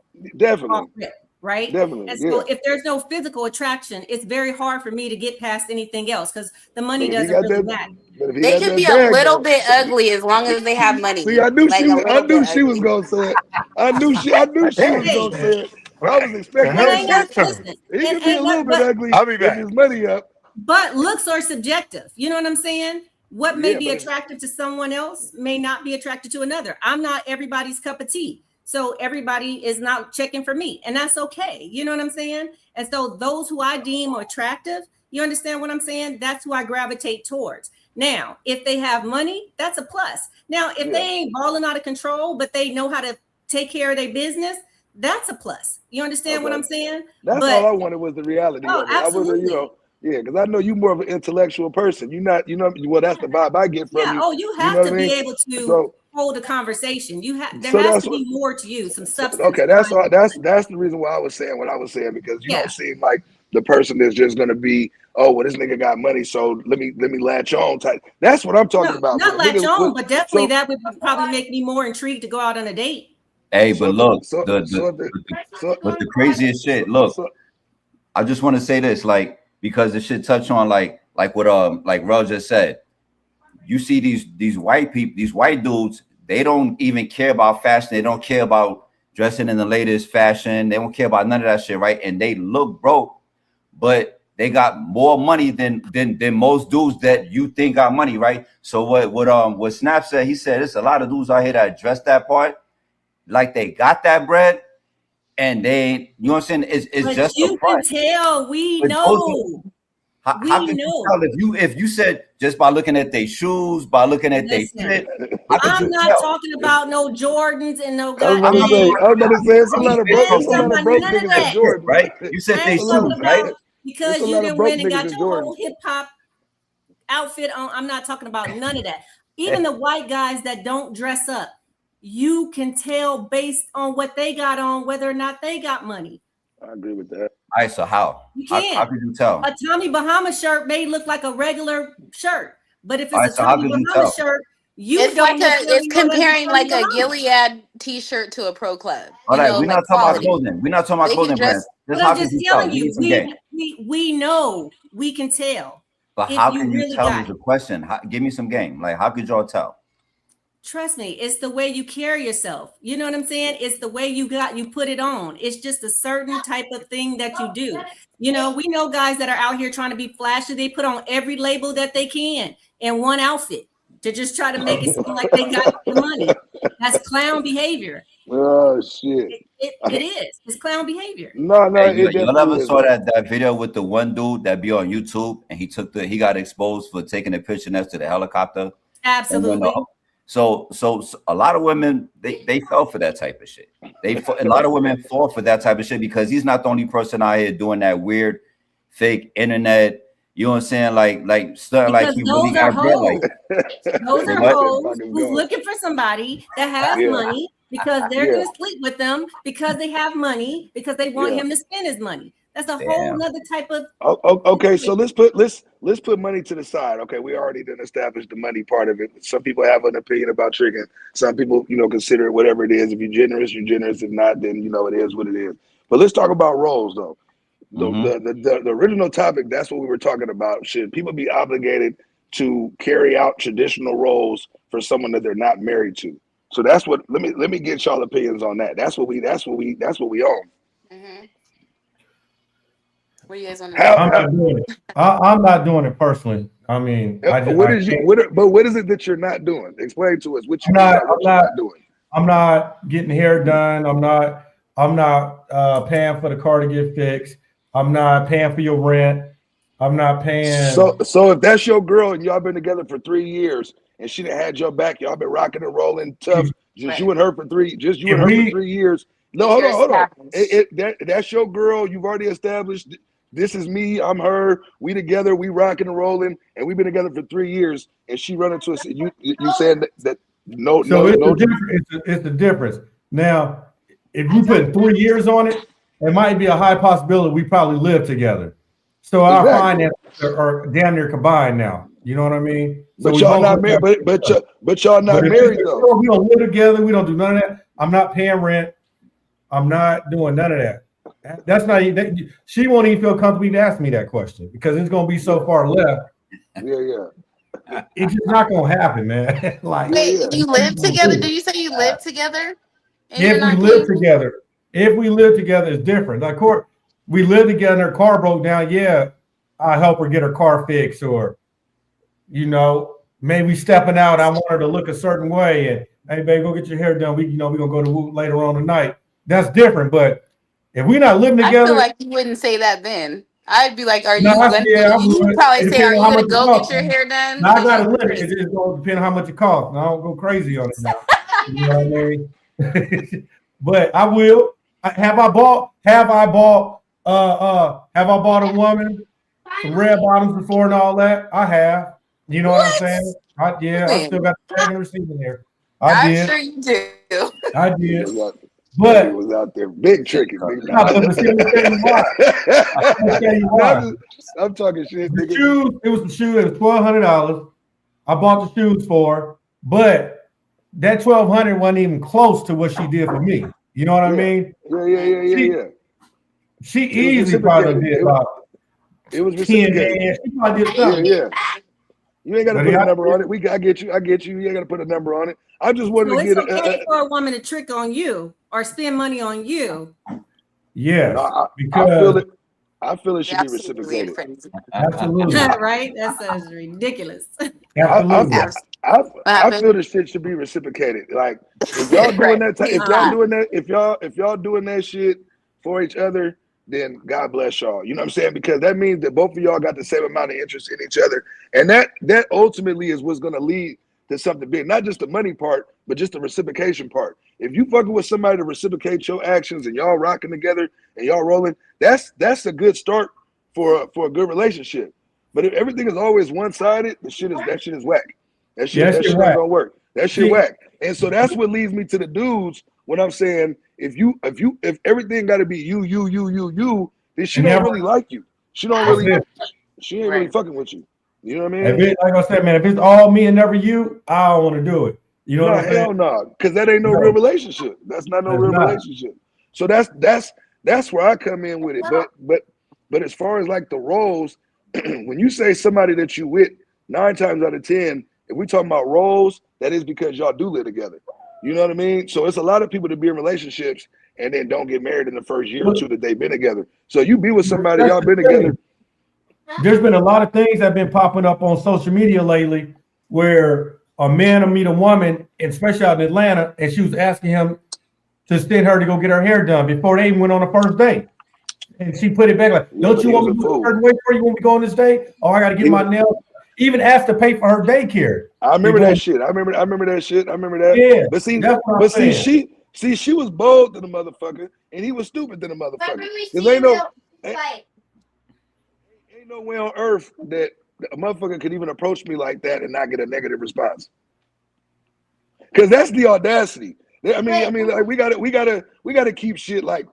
off definitely, rip, right? definitely, And so yeah. if there's no physical attraction, it's very hard for me to get past anything else because the money But if he doesn't got really that matter. but if he They got could that be a bag little though. bit ugly as long as they have See, money. I knew Like a little bit she was ugly. gonna say it. I knew she was Hey, gonna say it. I was Right. The expecting it her hell's ain't to got say your it. turn? listen, He and could be a little bit ugly I'll be if back. his money up. but looks are subjective. You know what I'm saying? What may Yeah, be but if, attractive to someone else may not be attracted to another. I'm not everybody's cup of tea. So everybody is not checking for me, and that's okay. You know what I'm saying? And so those who I deem attractive, you understand what I'm saying? That's who I gravitate towards. Now, if they have money, that's a plus. Now, if they ain't balling out of control, but they know how to take care of their business, that's a plus. You understand what I'm saying? That's all I wanted was the reality Oh, of it. I wasn't, absolutely. because I know you more of an intellectual person. You're not, well, that's the vibe I get from you. Oh, you have know to what I be mean? able to So, hold a conversation. There so has that's to be more to you, some substance. okay, that's all. That's the reason why I was saying what I was saying, because you don't seem like the person that's just gonna be, oh, well, this nigga got money, so let me latch on type. That's what I'm talking about. Not latch Niggas on, but definitely that would probably make me more intrigued to go out on a date. Hey, but look, the craziest shit. Look, I just want to say this, like, because this shit touch on like what like Rel just said. You see these white people, these white dudes, they don't even care about fashion. They don't care about dressing in the latest fashion. They don't care about none of that shit, right? And they look broke, but they got more money than most dudes that you think got money, right? So what Snap said, he said there's a lot of dudes out here that dress that part like they got that bread, and they, you know what I'm saying? It's just you can tell. We know. How can you tell if you said just by looking at their shoes, by looking at their fit? I'm not talking about no Jordans and no goddamn. I'm gonna say it's a lot of broke niggas in Jordan, right? You said they shoes, right? Because you didn't win and got your whole hip hop outfit on. I'm not talking about none of that. Even the white guys that don't dress up, you can tell based on what they got on whether or not they got money. I agree with that. All right, so how? You can. How could you tell? A Tommy Bahama shirt may look like a regular shirt, but if it's a Tommy Bahama shirt, it's comparing like a Gilead t-shirt to a Pro Club. All right, we're not talking about clothing. We're not talking about clothing brands. I'm just telling you, we know, we can tell. But how can you tell is the question. Give me some game. Like, how could y'all tell? Trust me, it's the way you carry yourself. You know what I'm saying? It's the way you put it on. It's just a certain type of thing that you do. You know, we know guys that are out here trying to be flashy. They put on every label that they can in one outfit to just try to make it seem like they got the money. That's clown behavior. Oh shit! It is. It's clown behavior. No. Hey, you never saw that video with the one dude that be on YouTube and he got exposed for taking a picture next to the helicopter? Absolutely. So a lot of women they fell for that type of shit. A lot of women fall for that type of shit because he's not the only person out here doing that weird fake internet. You know what I'm saying? Like stuff like he really got bread. Like those are hoes who's looking for somebody that has money because they're gonna sleep with them because they have money because they want him to spend his money. That's a whole nother type of. Okay, so let's put money to the side. Okay, we already done established the money part of it. Some people have an opinion about tricking. Some people, consider it whatever it is. If you're generous, you're generous. If not, then it is what it is. But let's talk about roles, though. The original topic, that's what we were talking about. Should people be obligated to carry out traditional roles for someone that they're not married to? So that's what. Let me get y'all opinions on that. That's what we own. Mm-hmm. What are you guys on? I'm not doing it. I'm not doing it personally. I mean, what is it that you're not doing? Explain to us what you're not doing. I'm not getting hair done. I'm not paying for the car to get fixed. I'm not paying for your rent. I'm not paying. So if that's your girl and y'all been together for 3 years and she done had your back, y'all been rocking and rolling tough, you and her for 3 years. No, hold on. That's your girl. You've already established. This is me. I'm her. We together. We rocking and rolling, and we've been together for 3 years. And she run into us. You saying that no? So it's the difference. Now, if you put 3 years on it, it might be a high possibility we probably live together. So our finances are damn near combined now. You know what I mean? So but y'all not married. But y'all not married though. We don't live together. We don't do none of that. I'm not paying rent. I'm not doing none of that. That's not. She won't even feel comfortable even asking me that question because it's gonna be so far left. Yeah. It's just not gonna happen, man. Wait, you live together? Did you say you live together? If we live together, it's different. Like, we live together. Her car broke down. Yeah, I help her get her car fixed, or maybe stepping out. I want her to look a certain way, and hey, babe, go get your hair done. We gonna go to Woot later on tonight. That's different, but if we're not living together, I feel like you wouldn't say that then. I'd be like, are you No, gonna? yeah, I You would. probably It say, are depends you on how gonna much it go costs. get your hair done? Now I got a Because limit. It just gonna depend on how much it costs. Now I don't go crazy on it now. You know what I mean? But I will. Have I bought a woman some red bottoms before and all that? I have. You know what I'm saying? I still got the tag and receipt in there. I I'm did. sure you do. I That did. nigga was But was out there big tricking. Nigga. but see, let me tell you why. Let me tell you No, why. I'm talking shit, The nigga. shoes, it was some shoes, it was $1,200. I bought the shoes for her, but that $1,200 wasn't even close to what she did for me. You know what I mean? Yeah. She It was easily probably reciprocated. did about It was 10 reciprocated. bands. She probably did Yeah, something. yeah. You ain't got to But put yeah, a number on it. I get you. You ain't got to put a number on it. I just wanted So to it's get okay for a woman to trick on you or spend money on you. yes, I because feel it. I feel it should be Absolutely reciprocated. crazy. absolutely, Right? That sounds ridiculous. absolutely. What I happened? feel the shit should be reciprocated. Like if y'all doing Right. that, if Please y'all not. doing that, if y'all doing that shit for each other, then God bless y'all. You know what I'm saying? Because that means that both of y'all got the same amount of interest in each other, and that ultimately is what's going to lead to something big. Not just the money part, but just the reciprocation part. If you fucking with somebody to reciprocate your actions and y'all rocking together and y'all rolling, that's a good start for a good relationship. But if everything is always one sided, that shit is whack. That shit Yes, you're ain't right. gonna work. That shit See, whack. And so that's what leads me to the dudes when I'm saying if everything got to be you, then she and don't never, really like you. She don't that's really. it. She ain't really Right. fucking with you. You know what I If mean? it, like I said, man, if it's all me and never you, I don't want to do it. You know No, what I'm saying? hell no, because that ain't no No, real relationship. That's not no that's real not. relationship. So that's where I come in with it. But as far as like the roles, when you say somebody that you with, 9 times out of 10, if we talking about roles, that is because y'all do live together. You know what I mean? So it's a lot of people that be in relationships and then don't get married in the first year or two that they've been together. So you be with somebody, That's y'all the been thing. together. There's been a lot of things that have been popping up on social media lately where a man will meet a woman, especially out in Atlanta, and she was asking him to send her to go get her hair done before they even went on a first date. And she put it back like, Yeah, don't but you he was want a me to go a fool. certain way for you? Want me to go on this date? Oh, I got to get He my was, nails. Even asked to pay for her daycare. I remember Before, that shit. I remember that shit. I remember that. yeah, But that's what I'm saying. she was bold than a motherfucker, and he was stupid than a motherfucker. Because ain't no way on earth that a motherfucker could even approach me like that and not get a negative response. Because that's the audacity. I mean, like we gotta keep shit like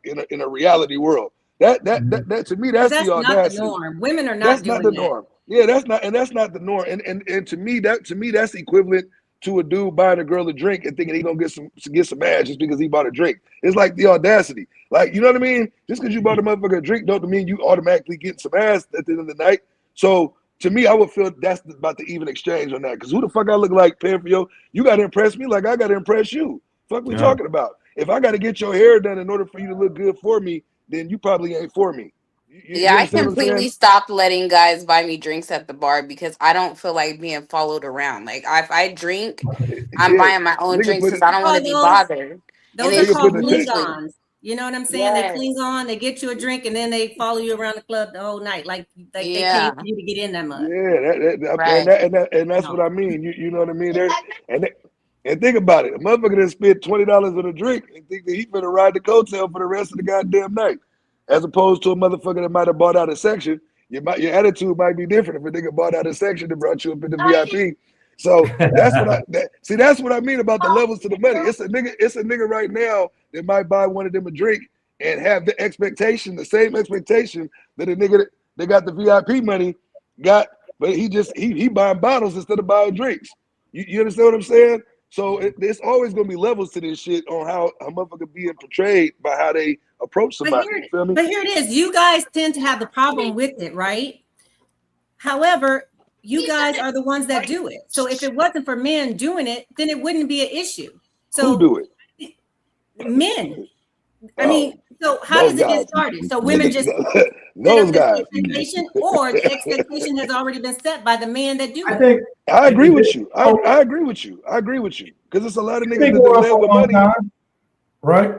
in a reality world. That to me, that's That's the not the audacity. norm. Women are That's not not doing the that. norm. Yeah, that's not the norm. And to me that's equivalent to a dude buying a girl a drink and thinking he gonna get some ass just because he bought a drink. It's like the audacity. Like, you know what I mean? Just because you bought a motherfucker a drink don't mean you automatically get some ass at the end of the night. So to me, I would feel that's about the even exchange on that. Because who the fuck I look like paying for you got to impress me like I got to impress you. Fuck we talking about? If I got to get your hair done in order for you to look good for me, then you probably ain't for me. Yeah, You I understand what I'm completely saying? stopped letting guys buy me drinks at the bar because I don't feel like being followed around. Like if I drink, I'm Yeah, buying my own nigga drinks put because I don't want Oh, to be bothered. And those are it's nigga called put the cling tank. usually ons. You know what I'm saying? They yes, cling on, they get you a drink, and then they follow you around the club the whole night. Like they pay yeah, for you to get in that mud. Yeah, right. and that's what No. I mean. You know what I mean? And think about it. A motherfucker that spent $20 on a drink and think that he finna ride the coattail for the rest of the goddamn night. As opposed to a motherfucker that might have bought out a section. Your attitude might be different if a nigga bought out a section and brought you up in the VIP. So that's what I mean about the levels to the money. It's a nigga right now that might buy one of them a drink and have the same expectation that a nigga that got the VIP money got, but he buying bottles instead of buying drinks. You understand what I'm saying? So it's always gonna be levels to this shit on how a motherfucker being portrayed by how they approach somebody. You feel me? But here it is. You guys tend to have the problem with it, right? However, you guys are the ones that do it. So if it wasn't for men doing it, then it wouldn't be an issue. Who So do it? men, I Oh, mean, so how those does it get guys. started? So women just set Those up this guys. expectation, or the expectation has already been set by the man that do I it. think I agree with you. I so agree with you. I agree with you. Because it's a lot of it's niggas been that going on led for with a long money. time, right?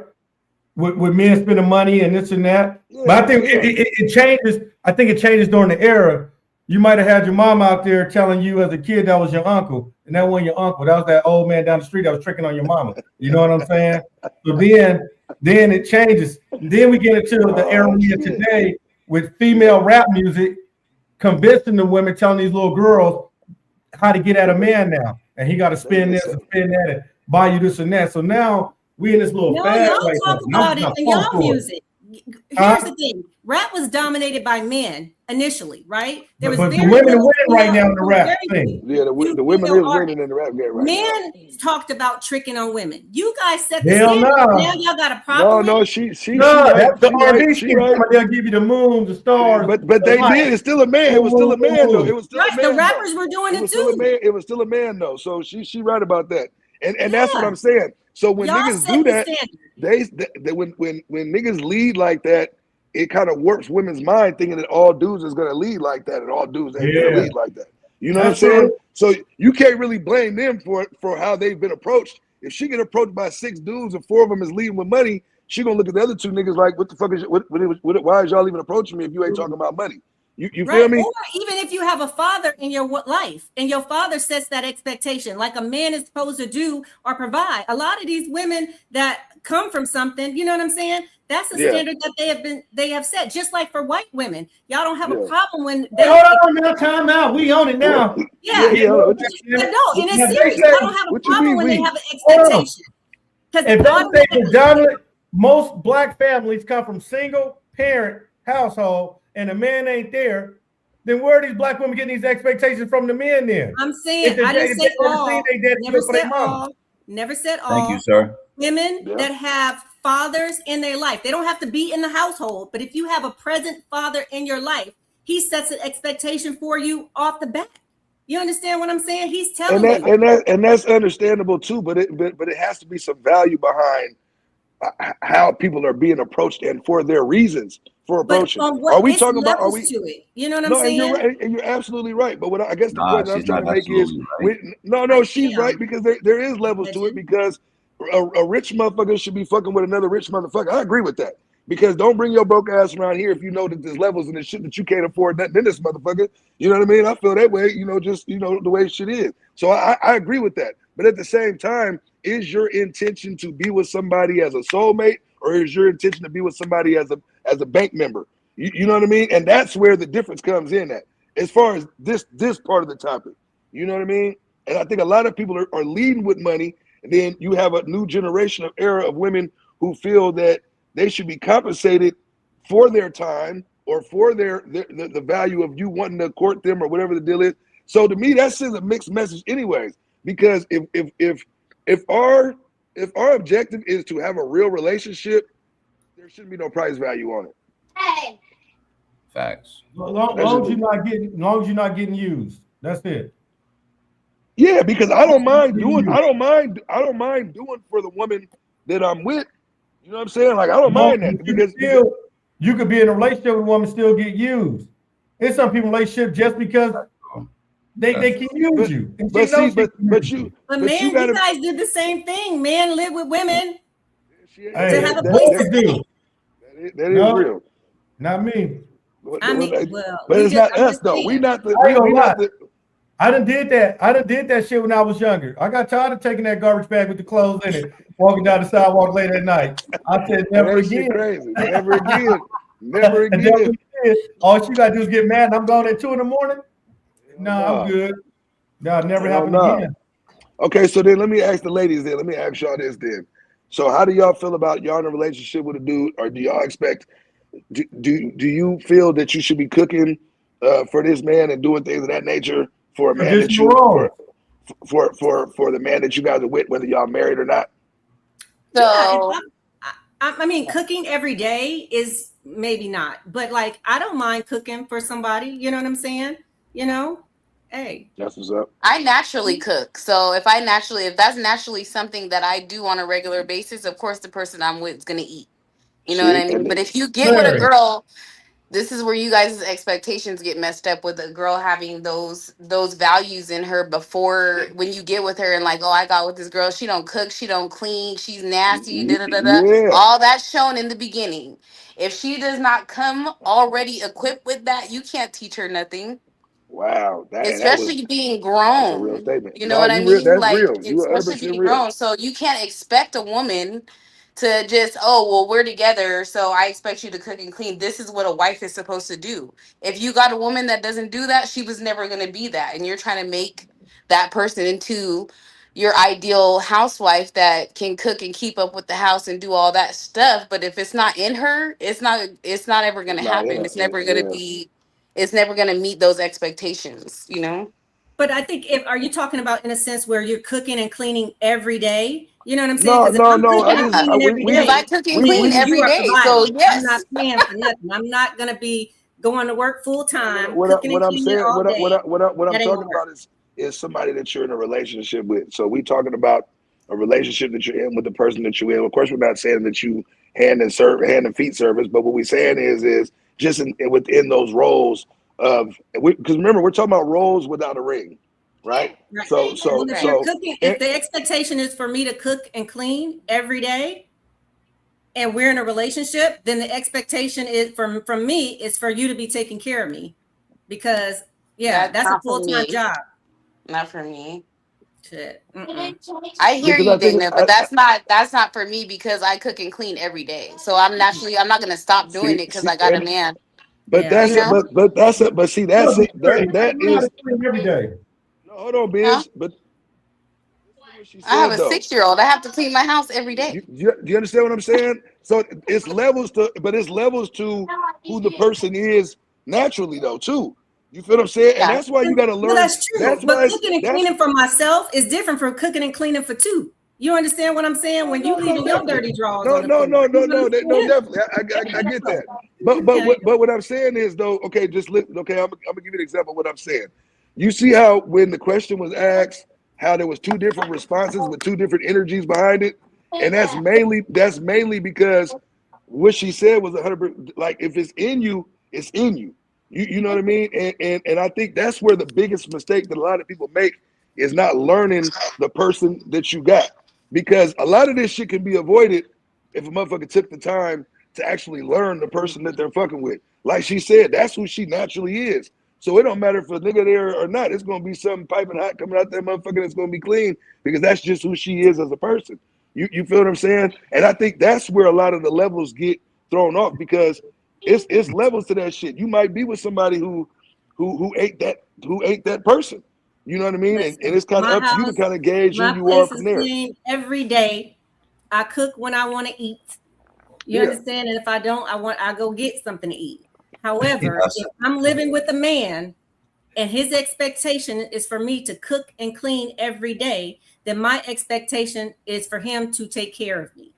with men spending money and this and that. Yeah, But I think yeah. it changes. I think it changes during the era. You might have had your mom out there telling you as a kid that was your uncle, and that wasn't your uncle. That was that old man down the street that was tricking on your mama. You know what I'm saying? So then it changes. Then we get into the era we in today with female rap music, convincing the women, telling these little girls how to get at a man now, and he got to spend this and spend that and buy you this and that. So now we in this little No, fad y'all right talk now. about it in y'all music. Here's the thing: rap was dominated by men initially, right? There was But the very women are little winning right female- now in the rap very thing. Yeah, the women is winning in the rap game right now. Men talked about tricking on women. You guys set the Hell standard. no. Now y'all got a problem. No, with she No, right, that's the she right, R&B she scheme. right. They'll give you the moon, the stars. But the they light. did. It's still a man. It was still a man though. It was still Right, a man. the rappers though. were doing It it was still a too. man. It was still a man though. So she right about that. And that's what Yeah. I'm saying. So when Y'all niggas set do the that, standard. they when niggas lead like that, it kind of warps women's mind thinking that all dudes is gonna lead like that, and all dudes ain't gonna Yeah. lead like that. You know That's what I'm saying? true. So you can't really blame them for how they've been approached. If she get approached by 6 dudes and 4 of them is leading with money, she gonna look at the other 2 niggas like, what the fuck is why is y'all even approaching me if you ain't talking about money? You feel Right. me? Or even if you have a father in your life and your father sets that expectation, like a man is supposed to do or provide. A lot of these women that come from something, you know what I'm saying? That's a Yeah. standard that they have set, just like for white women. Y'all don't have Yeah. a problem when Hey, they hold on now, time out. We on it now. yeah. Yeah. But no, and Now, it's they serious. say- I don't have a What you problem mean when they we? have an Hold on. expectation. If they say predominant, most black families come from single parent household and the man ain't there, then where are these black women getting these expectations from the men then? I'm saying I didn't say all. Never said all. Never said all. Thank you, sir. Women Yeah. that have fathers in their life, they don't have to be in the household, but if you have a present father in your life, he sets an expectation for you off the bat. You understand what I'm saying? He's telling And that's understandable too, but it has to be some value behind how people are being approached and for their reasons for but approaching. on what Are we it's talking about? Are levels we? to it? You know what I'm No, and saying? you're right, and you're absolutely right. But what I guess the Nah, point that I'm she's trying not to make is, absolutely right. no, she's am. right because there is levels to it, because a rich motherfucker should be fucking with another rich motherfucker. I agree with that. Because don't bring your broke ass around here if you know that there's levels and there's shit that you can't afford nothing in this motherfucker. You know what I mean? I feel that way, just the way shit is. So I agree with that. But at the same time, is your intention to be with somebody as a soulmate, or is your intention to be with somebody as a bank member? You know what I mean? And that's where the difference comes in at, as far as this part of the topic. You know what I mean? And I think a lot of people are leading with money, and then you have a new generation of era of women who feel that they should be compensated for their time or for the value of you wanting to court them or whatever the deal is. So to me, that sends a mixed message anyways, because if our objective is to have a real relationship, there shouldn't be no price value on it. Facts. Long as you're not getting used. That's it. Yeah, because I don't mind doing for the woman that I'm with. You know what I'm saying? Like, I don't mind that, because you could be in a relationship with a woman, still get used. There's some people in relationship just because they can use you. But you guys did the same thing. Men live with women Hey, to have a place to stay. That is real. Not me. I mean, but it's not us though. We not the. I done did that. I done did that shit when I was younger. I got tired of taking that garbage bag with the clothes in it, walking down the sidewalk late at night. I said, never again. Crazy. Never again. Never again. All you gotta do is get mad and I'm gone at 2 a.m. No, I'm good. No, never happened again. Okay, so then let me ask the ladies then. Let me ask y'all this then. So how do y'all feel about y'all in a relationship with a dude, or do y'all expect, do you feel that you should be cooking for this man and doing things of that nature for a man that you for the man that you guys are with, whether y'all married or not? So I mean, cooking every day is maybe not, but like I don't mind cooking for somebody. You know what I'm saying? Hey, that's what's up. I naturally cook, so if that's naturally something that I do on a regular basis, of course the person I'm with is gonna eat. You know what I mean? But if you get with a girl this is where you guys' expectations get messed up with a girl having those values in her before when you get with her and like, oh, I got with this girl, she don't cook, she don't clean, she's nasty, da da da da. Yeah. All that's shown in the beginning. If she does not come already equipped with that, you can't teach her nothing. Wow. That was Especially being that's a real grown. statement. You know No, what I you real. mean? That's Like, real. You especially 100% being real. grown. So you can't expect a woman to just, oh, well, we're together, so I expect you to cook and clean. This is what a wife is supposed to do. If you got a woman that doesn't do that, she was never going to be that. And you're trying to make that person into your ideal housewife that can cook and keep up with the house and do all that stuff. But if it's not in her, it's not ever going It's to not in happen. her. It's never going to be, it's never going to meet those expectations, you know? But I think are you talking about in a sense where you're cooking and cleaning every day? You know what I'm saying? No, Because if no, I'm no. cooking and Yeah, cleaning every because I day, cook and clean then you every are day. So providing. I'm not yes, paying for nothing. I'm not gonna be going to work full time, What cooking and I'm cleaning saying, all day. what I'm That ain't talking gonna work. about is somebody that you're in a relationship with. So we talking about a relationship that you're in with the person that you're in. Of course, we're not saying that you hand and feet service, but what we're saying is just within those roles of, because remember, we're talking about roles without a ring, right? Right. So Well, if you're cooking, and- if the expectation is for me to cook and clean every day, and we're in a relationship, then the expectation is from me is for you to be taking care of me, because that's a not for full-time me. job. Not for me. Shit. I hear Because you, I think Dana, but that's not for me because I cook and clean every day. So I'm not gonna stop doing it because I got a man. But that's Yeah. it. But that's it. But see, that's it. That is. every day. No, hold on, Biz. Huh? But what she I have said a though. 6-year-old. I have to clean my house every day. Do you understand what I'm saying? So it's levels to, but it's levels to who the person is naturally though too. You feel what I'm saying? And Yeah. that's why you got to Well, learn. that's true. That's But why. cooking and That's cleaning for myself is different from cooking and cleaning for two. You understand what I'm saying? When you leaving your dirty drawers on the floor. No, You definitely. I get that. But what I'm saying is though, okay, just listen. Okay, I'm gonna give you an example of what I'm saying. You see how when the question was asked, how there was two different responses with two different energies behind it, and that's mainly because what she said was 100%. Like if it's in you, it's in you. You know what I mean? And I think that's where the biggest mistake that a lot of people make is not learning the person that you got. Because a lot of this shit can be avoided if a motherfucker took the time to actually learn the person that they're fucking with. Like she said, that's who she naturally is. So it don't matter if a nigga there or not. It's gonna be something piping hot coming out that motherfucker that's gonna be clean because that's just who she is as a person. You feel what I'm saying? And I think that's where a lot of the levels get thrown off because it's levels to that shit. You might be with somebody who ate that person. You know what I mean? And it's kind of up to you to kind of gauge who you are from there. My place is clean every day. I cook when I want to eat. You understand? And if I don't, I go get something to eat. However, if I'm living with a man and his expectation is for me to cook and clean every day, then my expectation is for him to take care of me.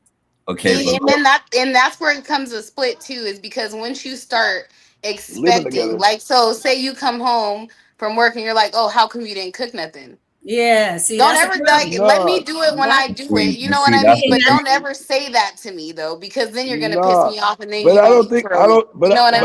Okay, And then that's where it comes a split too, is because once you start expecting, like, so say you come home from work and you're like, oh, how come you didn't cook nothing? Yeah, see, don't ever like let me do it when I do it. You know what I mean? But don't ever say that to me though, because then you're gonna piss me off, and then you know what I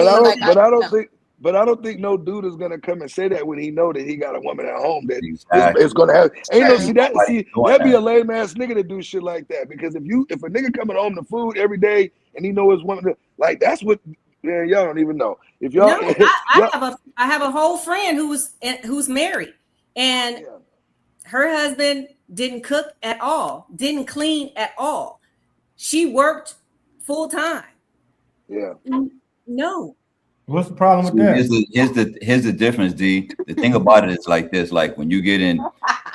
mean? But I don't think no dude is gonna come and say that when he know that he got a woman at home that Exactly. is gonna have. That'd be a lame ass nigga to do shit like that. Because if a nigga coming home to food every day and he know his woman, like that's what. Man, y'all don't even know. If y'all, no, I have a whole friend who's married, and her husband didn't cook at all, didn't clean at all. She worked full time. Yeah. No. What's the problem with that? Here's the difference, D. The thing about it is like this: like when you get in,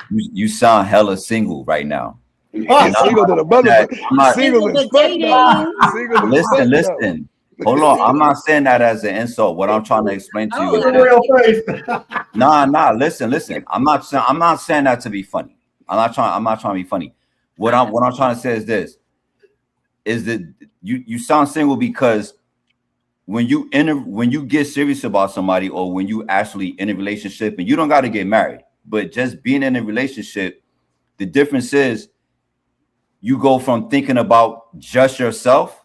you sound hella single right now. Single to the mother. Single as fuck now. Listen. Hold on. I'm not saying that as an insult. What I'm trying to explain to you is nah. Listen. I'm not saying that to be funny. I'm not trying to be funny. What I'm trying to say is this: is that you sound single because when you get serious about somebody, or when you actually in a relationship, and you don't got to get married, but just being in a relationship, the difference is you go from thinking about just yourself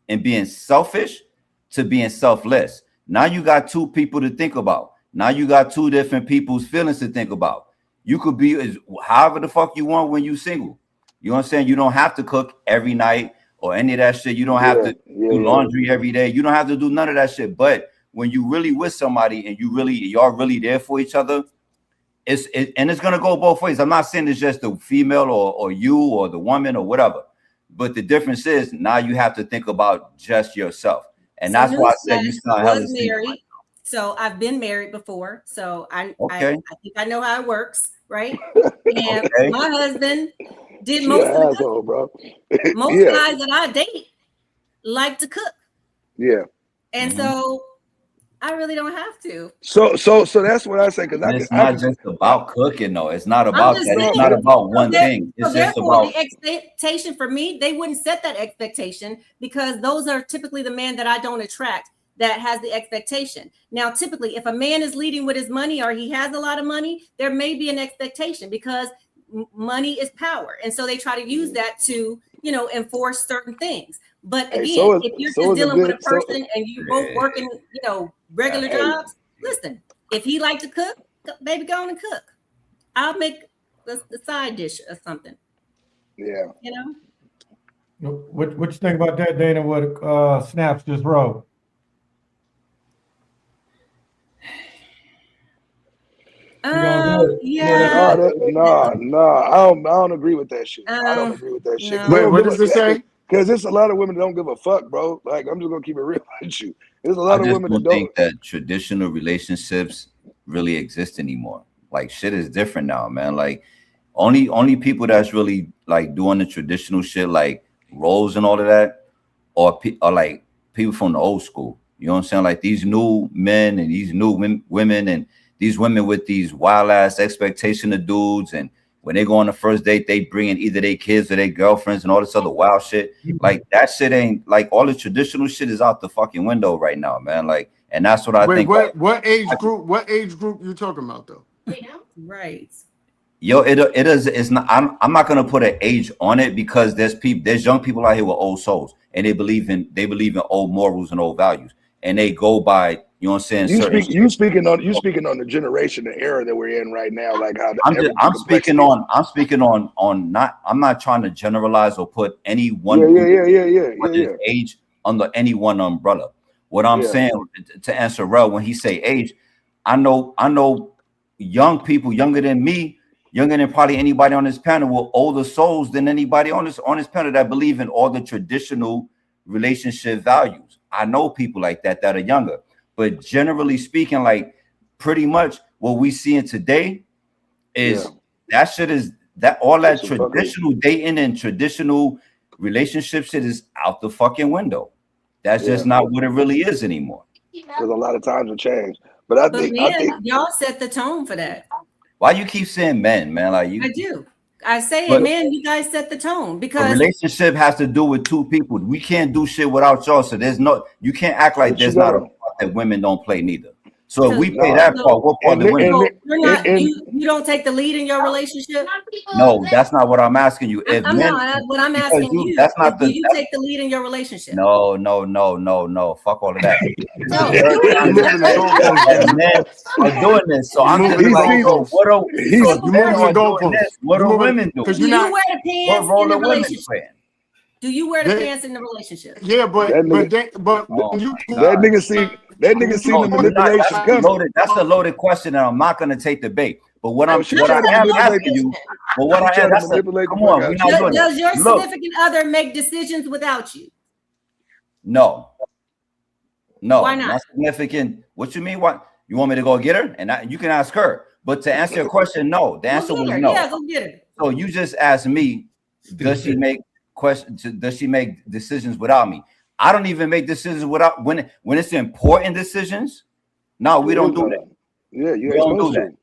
and being selfish to being selfless. Now you got two people to think about. Now you got two different people's feelings to think about. You could be as however the fuck you want when you single. You know what I'm saying? You don't have to cook every night or any of that shit. You don't have to do laundry every day. You don't have to do none of that shit. But when you really with somebody and y'all really there for each other, and it's gonna go both ways. I'm not saying it's just the female or you or the woman or whatever. But the difference is now you have to think about just yourself. And that's why I said you sound hella married. So I've been married before. So I think I know how it works, right? And my husband did most of the cooking, bro. Most guys that I date like to cook. Yeah. And so I really don't have to. So that's what I say. Because it's not just about cooking, though. It's not about that. It's not about one thing. It's just about the expectation for me. They wouldn't set that expectation because those are typically the men that I don't attract that has the expectation. Now, typically, if a man is leading with his money or he has a lot of money, there may be an expectation because money is power. And so they try to use that to, enforce certain things. But again, if you're just dealing with a person and you both working, regular jobs, listen, if he like to cook, baby, go on and cook. I'll make the side dish or something. Yeah. What you think about that, Dana? What Snaps just wrote? Yeah. I don't agree with that shit. I don't agree with that shit. No. Wait, what does it say? Because there's a lot of women that don't give a fuck, bro. Like, I'm just gonna keep it real with you. There's a lot of women that don't think that traditional relationships really exist anymore. Like, shit is different now, man. Like, only people that's really like doing the traditional shit, like roles and all of that, are like people from the old school. You know what I'm saying? Like these new men and these new women and these women with these wild ass expectation of dudes, and when they go on the first date, they bring in either their kids or their girlfriends and all this other wild shit. Like that shit ain't like all the traditional shit is out the fucking window right now, man. Like, and that's what I think. What age group? What age group you talking about though? Right. Yo, it is. It's not. I'm not gonna put an age on it because there's young people out here with old souls, and they believe in old morals and old values, and they go by. You know what I'm saying? You speaking on the generation, the era that we're in right now. Like how I'm speaking on not. I'm not trying to generalize or put any one age under any one umbrella. What I'm saying to answer Rel when he say age, I know young people younger than me, younger than probably anybody on this panel, with older souls than anybody on this panel that believe in all the traditional relationship values. I know people like that are younger. But generally speaking, like pretty much what we seeing today is that shit is that all that traditional dating and traditional relationship shit is out the fucking window. That's just not what it really is anymore. Because a lot of times have changed. But I think y'all set the tone for that. Why you keep saying men, man? Like you, I do. I say it, man. You guys set the tone because a relationship has to do with two people. We can't do shit without y'all. So you can't act like there's not a part that women don't play neither. So if we play that part, what part the women? You don't take the lead in your relationship. No, that's not what I'm asking you. If I'm men, not. What I'm asking you. That's not do you take the lead in your relationship? No. Fuck all of that. Men are doing this, so I'm just like, what are women doing? Do you wear the pants in the relationship? Do you wear the pants in the relationship? Yeah, but that nigga seen the manipulation coming. That's a loaded question, and I'm not gonna take the bait. But what I am asking you, come on, we're not doing does your significant other make decisions without you? No. Why not? Significant. What you mean? What you want me to go get her? And you can ask her. But to answer your question, no. The answer was no. Yeah, go get her. So you just asked me, does she make decisions without me? I don't even make decisions without when it's important decisions. No, we don't do that. Yeah, we don't do that.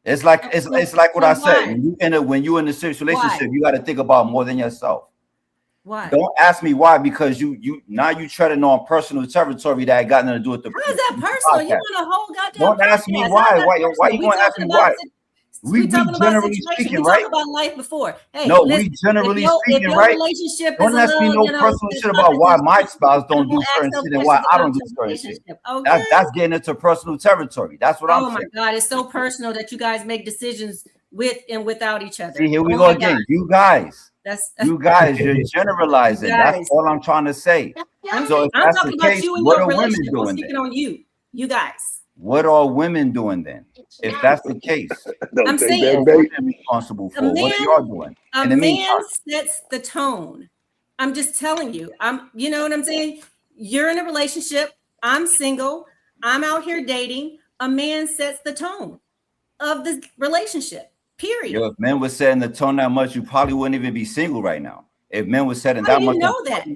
It's like what I said. When you're in a serious relationship, you got to think about more than yourself. Why? Don't ask me why, because you treading on personal territory that got nothing to do with the. How is that personal? You want a whole goddamn. Don't ask me why. Why you want to ask me why? We talking about generally situation. speaking, We right? talked about life before. Hey, No, listen, we generally if speaking, your right? relationship Don't is a ask me little, no personal shit about something why to my spouse don't do don't ask certain no shit and why questions I about don't do your certain shit. relationship. Okay. That's getting into personal territory. That's what I'm Oh my saying. God, it's so personal that you guys make decisions with and without each other. See, here we Oh go my again. God. You guys, That's you're generalizing. That's guys. all I'm trying to say. I'm So if talking that's the about case, you and what your are women relationship. I'm doing speaking then? on you guys. What are women doing then? If that's the case, Don't I'm take saying that what bait. are women responsible a for? What are y'all doing a in the man meantime? sets the tone. I'm just telling you. You know what I'm saying? You're in a relationship. I'm single. I'm out here dating. A man sets the tone of the relationship. Period. Yo, if men were setting the tone that much, you probably wouldn't even be single right now. If men were setting How that do much, you know that?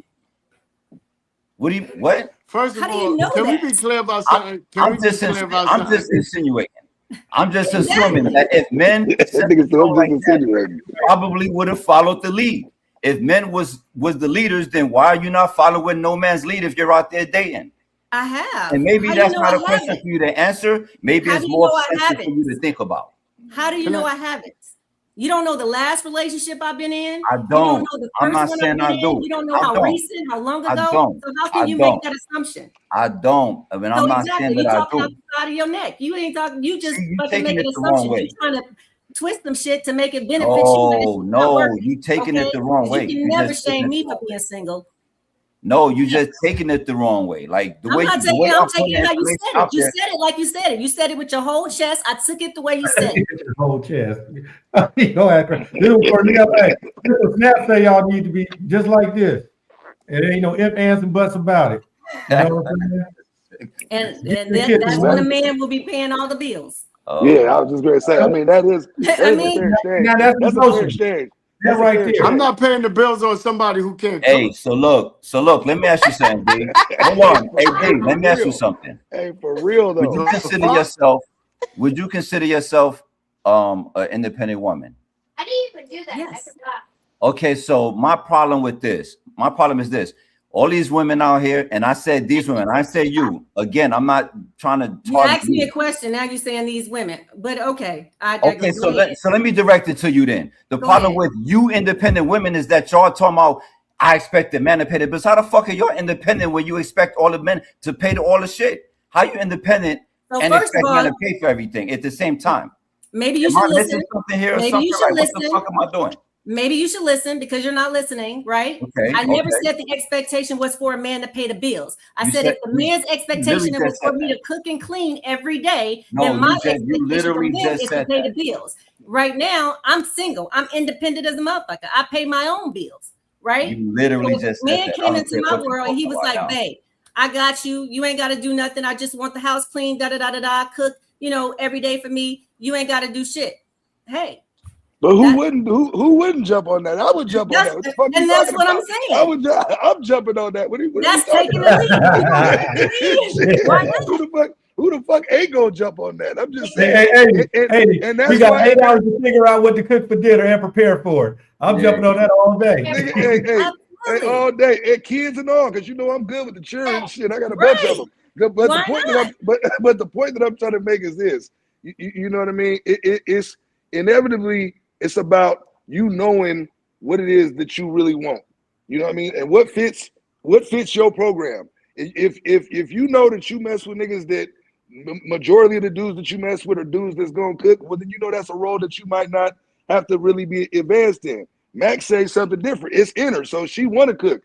what? First of How do you all, know can we that? be clear about something? Can we I'm be just clear about I'm something? just insinuating. I'm just Exactly. assuming that if men That set nigga the said, tone I'm like just that, insinuating. probably would have followed the lead. If men was the leaders, then why are you not following no man's lead if you're out there dating? I have. And maybe How do you that's know not I a question haven't? for you to answer. Maybe How it's do you more know I question for haven't? you to think about. How do you Can know I? I haven't? You don't know the last relationship I've been in. I You don't don't. know the I'm first not one saying I've been I in. do. You don't know I how don't. recent, how long I ago. don't. So how I can you make don't. that assumption? I don't. I mean, I'm So not exactly, saying you that I talking out do. the side of your neck. You ain't talking. You just See, you fucking taking making it the wrong assumptions. You way. trying to twist some shit to make it benefit you, and it's No, just not no, working. you taking Okay, it the wrong because you way. can You never just taking shame it me the for wrong way. being single. No, you Yeah. just taking it the wrong way. Like the I'm way not the taking way it. I'm I'm putting taking it the how you information said it. out You there. said it like you said it. You said it with your whole chest. I took it the way you said it. His whole chest. Go after this was for hey, this was Snap say y'all need to be just like this. It ain't no ifs, ands, and buts about it. You know what I'm saying? And Get the kid that's to when a run. man will be paying all the bills. Yeah, I Oh, was just going to say. I mean, that is I a mean, fair exchange. Now that's That's a fair emotion. exchange. That That's a right fair there. I'm exchange. not paying the bills on somebody who can't hey, cook. so look, let me ask you something, D. Hold on. Hey, D, let me ask you something. Hey, for real Would you though. The consider fuck? yourself an independent woman? I didn't even do that. yes. Okay, so my problem is this. All these women out here, and I said these women, I say you. Again, I'm not trying to You target asked me you. a question. Now you're saying these women. But okay, I Okay, digress. so Go ahead. let me direct it to you then. The Go problem ahead. with you independent women is that y'all talking about I expect the man to pay the bills. How the fuck are you independent when you expect all the men to pay all the shit? How you independent So and first of expect men all, to pay for everything at the same time? maybe you Am I should missing listen. something here or Maybe something? you should Like what the listen. fuck am I doing? Maybe you should listen because you're not listening, right? Okay, I never okay. said the expectation was for a man to pay the bills. I You said said if the man's you literally expectation it was just for said me that. to cook and clean every day, No, then my you expectation literally from him just is to said pay that. the bills. Right now, I'm single. I'm independent as a motherfucker. I pay my own bills, right? You literally So if just a said man that. I came don't into care my what you're world and he talking was about like, now. babe, I got you. You ain't got to do nothing. I just want the house clean, da-da-da-da-da, cook, every day for me. You ain't got to do shit. Hey, But who that, wouldn't? Who wouldn't jump on that? I would jump on that. What the fuck you and that's talking what I'm about? saying. I'm jumping on that. What are we That's talking taking about? the lead. Why not? Who the fuck ain't gonna jump on that? I'm just saying. Hey, And we that's got why 8 hours to figure out what to cook for dinner and prepare for it. I'm Yeah. jumping on that all day. nigga, hey, Absolutely. all day, and kids and all, because I'm good with the children shit. I got a bunch of Right. them. But Why the point not? but the point that I'm trying to make is this. You know what I mean? It's inevitably it's about you knowing what it is that you really want. You know what I mean? And what fits your program. If you know that you mess with niggas that majority of the dudes that you mess with are dudes that's gonna cook, well then that's a role that you might not have to really be advanced in. Max says something different. It's in her, so she want to cook.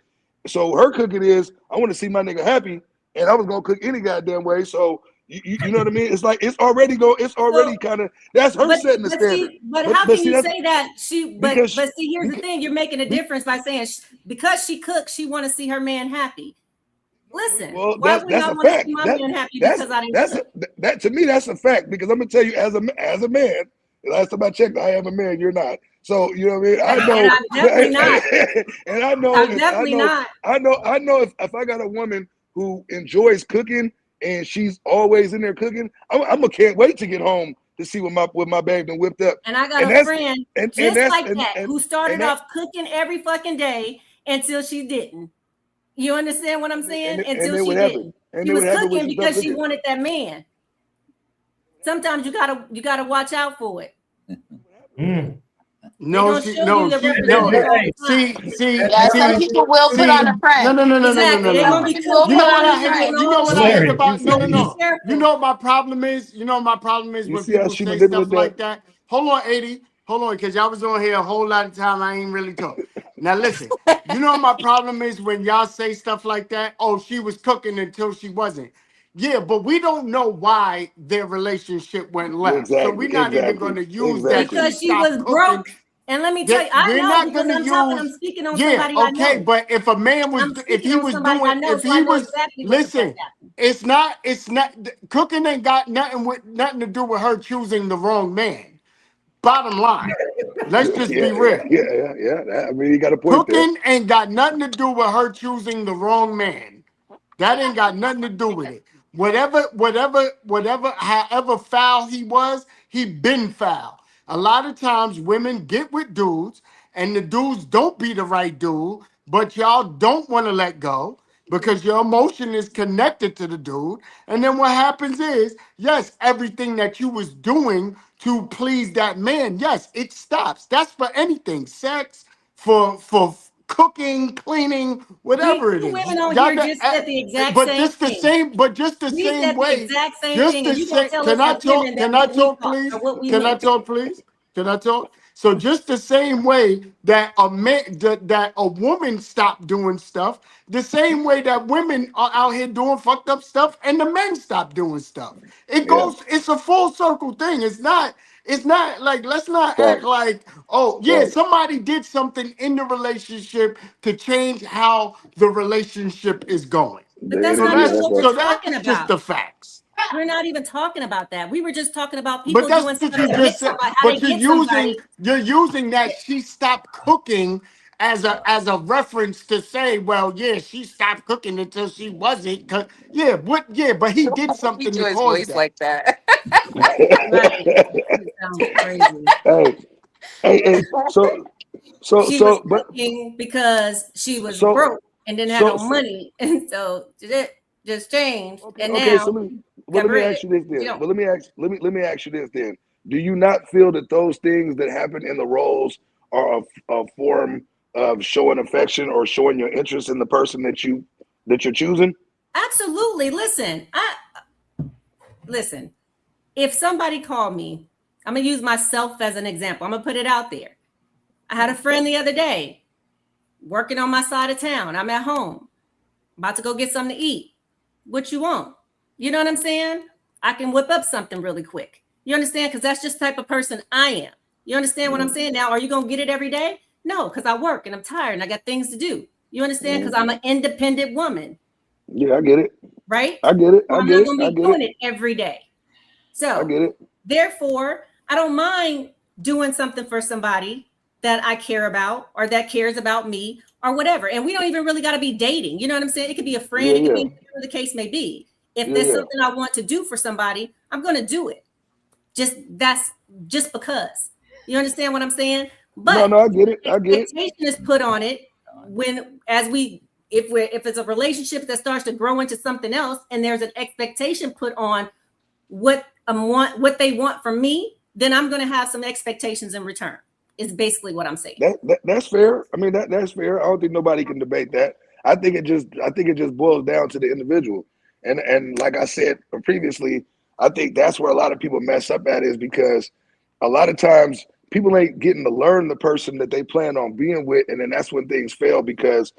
So her cooking is, I want to see my nigga happy, and I was gonna cook any goddamn way. So you know what I mean? It's like it's already kind of that's her setting the standard. But how But can see you that's say that because but see, here's the thing: you're making a difference by saying because she cooks, she want to see her man happy. Listen, well, why would that's I a want to fact. see my man happy because I didn't cook? That to me that's a fact because I'm gonna tell you as a man. Last time I checked, I am a man. You're not. So you know what I mean. I And know, I'm definitely not. and I know. I'm definitely not. I know if I got a woman who enjoys cooking and she's always in there cooking, I'm a can't wait to get home to see what my babe done whipped up. And I got And a that's friend and just that's like and, that and, who started and that, off cooking every fucking day until she didn't. You understand what I'm saying? Until then she what happened? didn't. And She then was what happened when cooking she stopped because she cooking? wanted that man. Sometimes you gotta watch out for it. Mm. No, gonna she, show no, you the she, no. representation. See, Yeah, some see, people will put on a front. Exactly. They're gonna be You We'll cooking know put what on I a hate? front. You know what I hate Larry, about? No, no, Be no. careful. You know what my problem is? You know what my problem is You when see how people she say manipulated stuff like that? that? Hold on, 80. Hold on, because y'all was on here a whole lot of time. I ain't really talk. Now listen, you know what my problem is when y'all say stuff like that? Oh, she was cooking until she wasn't. Yeah, but we don't know why their relationship went left. So Exactly, we're not even going exactly, to use that exactly. she Because she was stopped cooking. broke. And let me tell you, I We're know not because gonna I'm use. speaking on Yeah, somebody I okay, know. but if a man was, I'm if speaking he on was somebody I doing, know, if so I he know was, exactly what the fuck listen, happened. it's not. Cooking ain't got nothing to do with her choosing the wrong man. Bottom line, let's just be real. I mean, you got a point there. Cooking ain't got nothing to do with her choosing the wrong man. That ain't got nothing to do with it. Whatever, however foul he was, he been foul. A lot of times women get with dudes and the dudes don't be the right dude, but y'all don't want to let go because your emotion is connected to the dude. And then what happens is, yes, everything that you was doing to please that man, yes, it stops. That's for anything, sex, for cooking, cleaning, whatever it You is. women on Y'all, here just said the exact but same just the thing. same, but just the We same said the way, exact same just thing, the and you gonna same. tell Can us I as women talk? that Can I what we talk, thought please? or what we Can I knew. talk, please? Can I talk? So just the same way that a man, that a woman stopped doing stuff, the same way that women are out here doing fucked up stuff, and the men stop doing stuff. It Yeah, goes. It's a full circle thing. It's not. It's not like, let's not act facts, like, oh yeah, facts. somebody did something in the relationship to change how the relationship is going. But The that's So not energy even that's what aspect. we're so talking that's just about. the facts. We're not even talking about that. We were just talking about But people that's doing what stuff you to get just said. somebody, how they But get somebody. you're using that she stopped cooking as a reference to say, well, yeah, she stopped cooking until she wasn't. Yeah, what? Yeah, but he did We something do to his cause voice that. like that. Right. It sounds crazy. Hey, hey. She was But cooking because she was so, broke and didn't have so, no money. And so it just changed. okay, And okay. now So got let me bread. ask you this You then. don't. Well, let me ask you this then. Do you not feel that those things that happen in the roles are a form of showing affection or showing your interest in the person that you're choosing? Absolutely. Listen. If somebody called me, I'm gonna use myself as an example. I'm gonna put it out there. I had a friend the other day working on my side of town. I'm at home, about to go get something to eat. What you want? You know what I'm saying? I can whip up something really quick. You understand? Because that's just the type of person I am. You understand what I'm saying? Now, are you gonna get it every day? No, because I work and I'm tired and I got things to do. You understand? Because I'm an independent woman, Yeah, I get it. right? I get it. So I I'm get not it. gonna I be get it. doing it every day. I So get it. therefore, I don't mind doing something for somebody that I care about or that cares about me or whatever. And we don't even really got to be dating. You know what I'm saying? It could be a Yeah, friend, it could yeah, be whatever the case may be. If yeah, there's yeah. something I want to do for somebody, I'm going to do it. That's just because. You understand what I'm saying? No, But no, I get it. I get it. expectation is put on it when if it's a relationship that starts to grow into something else and there's an expectation put on what what they want from me, then I'm going to have some expectations in return. Is basically what I'm saying. That's fair. I mean that's fair. I don't think nobody can debate that. I think it just boils down to the individual. And like I said previously, I think that's where a lot of people mess up at is because a lot of times people ain't getting to learn the person that they plan on being with, and then that's when things fail because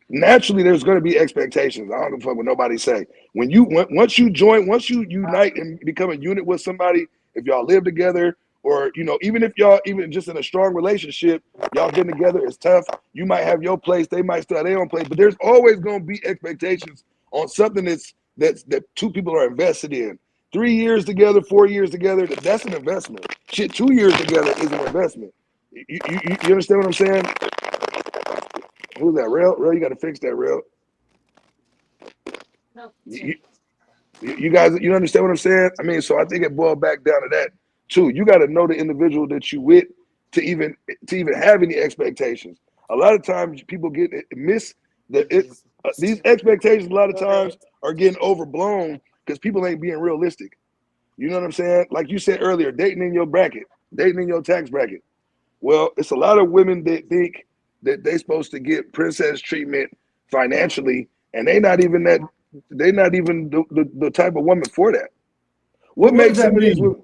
naturally there's going to be expectations. I don't give a fuck what nobody say. Once you join, once you unite and become a unit with somebody, if y'all live together or even if y'all even just in a strong relationship, y'all getting together, it's tough. You might have your place, they might still have their own place, but there's always going to be expectations on something that two people are invested in. 3 years together, 4 years together, that's an investment. Shit, 2 years together is an investment. You understand what I'm saying? Who's that? Rail? You got to fix that, Rail. You, you guys, you understand what I'm saying? I mean, so I think it boiled back down to that too. You got to know the individual that you with to even have any expectations. A lot of times people miss these expectations. A lot of times are getting overblown because people ain't being realistic. You know what I'm saying? Like you said earlier, dating in your bracket. dating in your tax bracket. Well, it's a lot of women that think that they're supposed to get princess treatment financially, and they're not even the type of woman for that. What What makes does that some of these mean? women?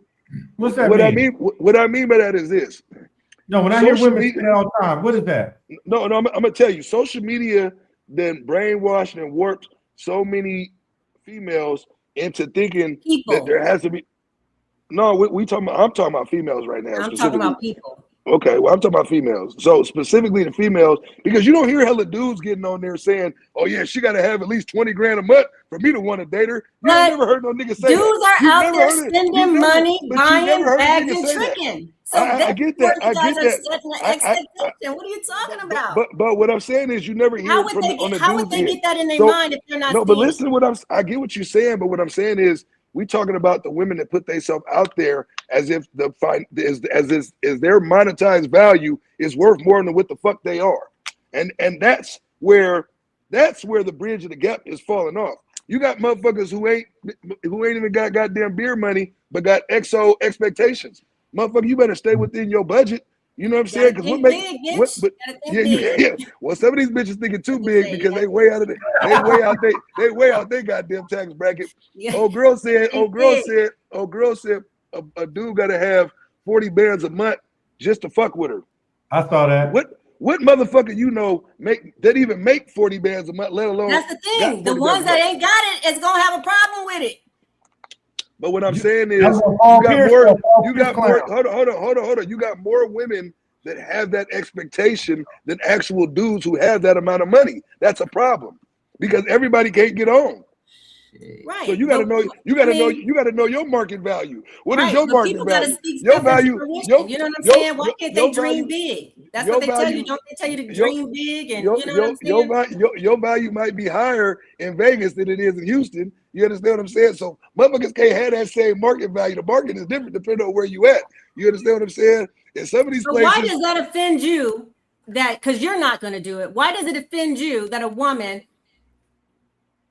What's that What mean? what I mean by that is this. No, when I hear Social women media- say that all the time, what is that? No, I'm gonna tell you, social media then brainwashed and warped so many females into thinking that People. there has to be. No, I'm talking about females right now. I'm talking specifically. about people. Okay, well, I'm talking about females. So specifically the females, because you don't hear hella dudes getting on there saying, "Oh yeah, she got to have at least 20 grand a month for me to want to date her." You ain't But never heard no nigga say Dudes that. are You've out never there heard it. spending You've never- money, but you never buying heard a bags, nigga and say that. tricking. So I get that. therefore, I you guys get are that. setting an I- expectation. What are you talking about? But what I'm saying is you never hear How it would from they on the get? How would dudes they end. get that in their So- mind if they're not? No, but seeing it? listen to what I get what you're saying, but what I'm saying is we talking about the women that put themselves out there as if the is their monetized value is worth more than what the fuck they are. And that's where the bridge of the gap is falling off. You got motherfuckers who ain't even got goddamn beer money, but got XO expectations. Motherfucker, you better stay within your budget. You know what I'm saying? Gotta Because think big, bitch. Gotta think big. yeah. Well, some of these bitches thinking too Let me big say, because yeah. they way out of they way out their goddamn tax bracket. Yeah. Old girl said Think a dude gotta have 40 bands a month just to fuck with her. I saw that. What motherfucker you know that even make 40 bands a month, let alone That's the thing. got The 40 ones bands a that month? ain't got it is gonna have a problem with it. But what I'm saying is That's you what Paul got Pierce more said, Paul you Pierce got more clown. hold on. You got more women that have that expectation than actual dudes who have that amount of money. That's a problem because everybody can't get on. Right. So you gotta But, know you gotta know your market value. What is right, your but market people gotta value? speak Your stuff into value, fruition. You know what I'm saying? Why can't they dream big? That's what they tell you. Don't they tell you to dream big? And you know what I'm saying? Your value might be higher in Vegas than it is in Houston. You understand what I'm saying? So motherfuckers can't have that same market value. The market is different depending on where you at. You understand what I'm saying? In some of these But places, why does that offend you? That because you're not going to do it. Why does it offend you that a woman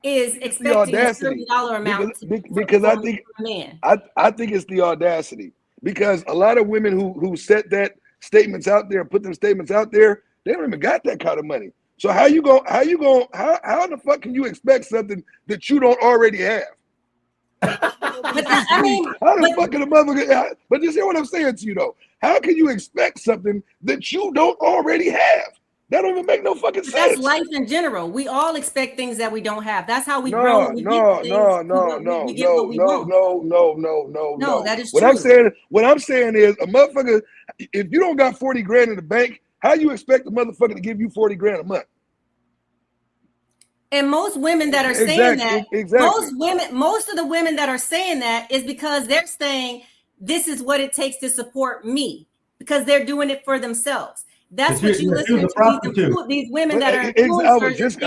is expecting a certain dollar amount because I from think a man? I think it's the audacity because a lot of women who set that statements out there and put them statements out there, they don't even got that kind of money. So how the fuck can you expect something that you don't already have? I mean, How the fuck can a motherfucker? But you see what I'm saying to you though? How can you expect something that you don't already have? That don't even make no fucking sense. That's life in general. We all expect things that we don't have. That's how we grow. We No. get what we want. No, that is what true. What I'm saying is a motherfucker, if you don't got 40 grand in the bank, how you expect a motherfucker to give you 40 grand a month? And most women that are saying that, most of the women that are saying that is because they're saying this is what it takes to support me because they're doing it for themselves. That's what you listen to these women that are influencers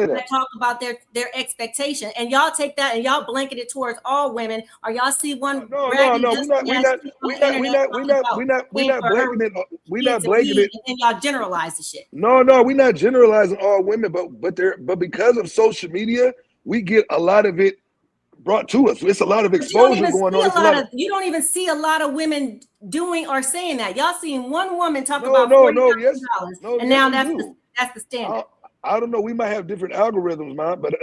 that talk about their expectation, and y'all take that and y'all blanket it towards all women, or y'all see one. We're not blanketing it, and y'all generalize the shit. No, we're not generalizing all women, but because of social media, we get a lot of it brought to us. It's a lot of exposure going on. You don't even see a lot of women doing or saying that. Y'all seen one woman talk about $40,000, and now that's the standard. I don't know. We might have different algorithms, man, but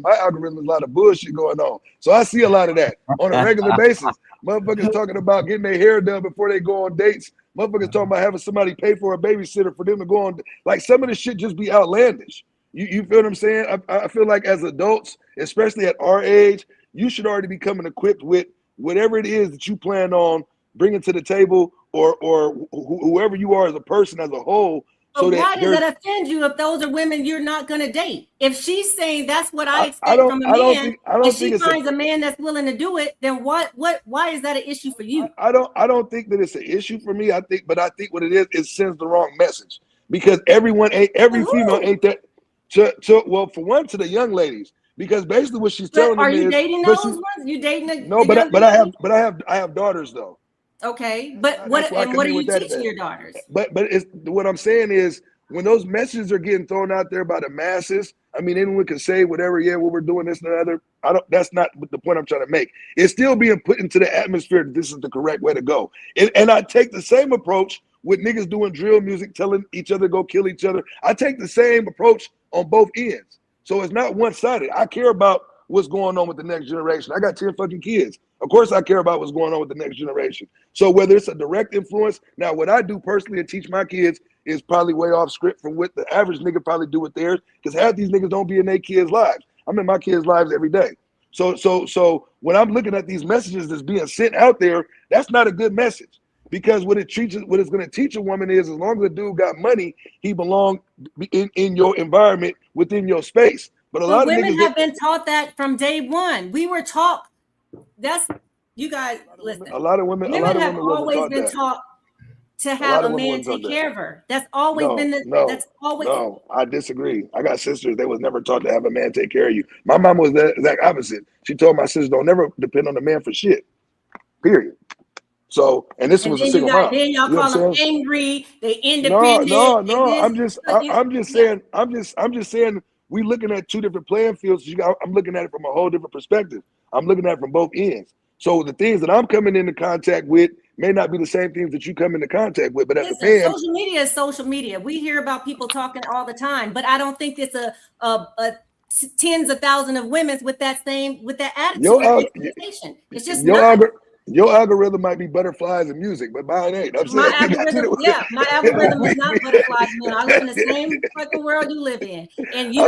my algorithm is a lot of bullshit going on. So I see a lot of that on a regular basis. Motherfuckers talking about getting their hair done before they go on dates. Motherfuckers talking about having somebody pay for a babysitter for them to go on. Like some of this shit just be outlandish. You feel what I'm saying? I feel like as adults, especially at our age, you should already be coming equipped with whatever it is that you plan on bringing to the table, or whoever you are as a person as a whole. But why does that offend you if those are women you're not going to date? If she's saying that's what I expect from a man, if she finds a man that's willing to do it, then why is that an issue for you? I don't think that it's an issue for me. I think what it is, it sends the wrong message because every female ain't that. Well, for one, to the young ladies, because basically what she's telling them is, are you dating those ones? You dating? But I have daughters though. Okay, but what are you teaching your daughters? But what I'm saying is when those messages are getting thrown out there by the masses, I mean, anyone can say whatever. Yeah, well, we're doing this and the other. I don't. That's not the point I'm trying to make. It's still being put into the atmosphere that this is the correct way to go. And I take the same approach with niggas doing drill music, telling each other to go kill each other. I take the same approach on both ends. So it's not one-sided. I care about what's going on with the next generation. I got 10 fucking kids. Of course I care about what's going on with the next generation. So whether it's a direct influence, now what I do personally and teach my kids is probably way off script from what the average nigga probably do with theirs, because half these niggas don't be in their kids' lives. I'm in my kids' lives every day. So when I'm looking at these messages that's being sent out there, that's not a good message. Because what it's going to teach a woman is, as long as a dude got money, he belongs in your environment, within your space. But a lot of women niggas have been taught that from day one. We were taught. That's you guys listen. A lot of women. Women a lot of have women wasn't always taught been that. taught to lot have of a women man wasn't taught take that. care of her. That's always been the. That's always. No, I disagree. I got sisters. They was never taught to have a man take care of you. My mom was the exact opposite. She told my sisters, don't never depend on the man for shit. Period. So, and this And was a then single mom. then y'all You know call what I'm them saying? angry. They independent. No. I'm just saying. I'm just saying. We looking at two different playing fields. I'm looking at it from a whole different perspective. I'm looking at it from both ends. So the things that I'm coming into contact with may not be the same things that you come into contact with. But as a man, social media is social media. We hear about people talking all the time, but I don't think it's a tens of thousands of women with that attitude or expectation. It's just not. Your algorithm might be butterflies and music, but mine ain't. My algorithm is not butterflies. Man, I live in the same fucking world you live in, and I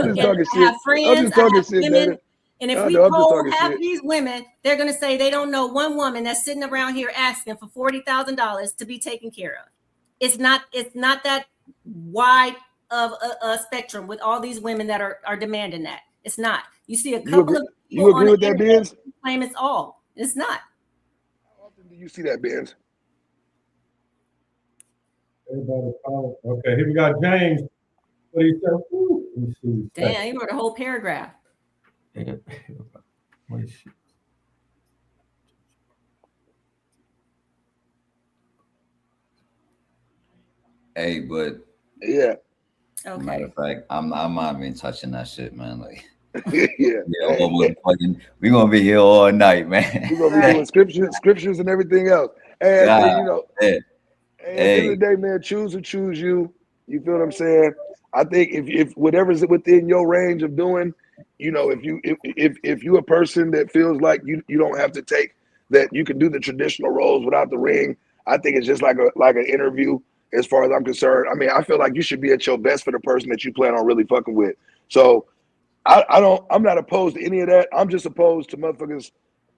have friends, I have women. And if we poll half these women, they're gonna say they don't know one woman that's sitting around here asking for $40,000 to be taken care of. It's not that wide of a spectrum with all these women that are demanding that. It's not. You see a couple of people. You agree with that, Benz? Claim it's all. It's not. How often do you see that, Benz? Okay, here we got James. What do you say? Let me see. Damn, you wrote a whole paragraph. Hey, but yeah. Okay. Matter of fact, I'm not even touching that shit, man. Like, yeah, we're gonna be here all night, man. We're gonna be doing scriptures and everything else. And you know, at the end of the day, man, choose who choose you. You feel what I'm saying? I think if whatever's within your range of doing, you know, if you're a person that feels like you don't have to take that, you can do the traditional roles without the ring. I think it's just like an interview. As far as I'm concerned, I mean, I feel like you should be at your best for the person that you plan on really fucking with. So I'm not opposed to any of that. I'm just opposed to motherfuckers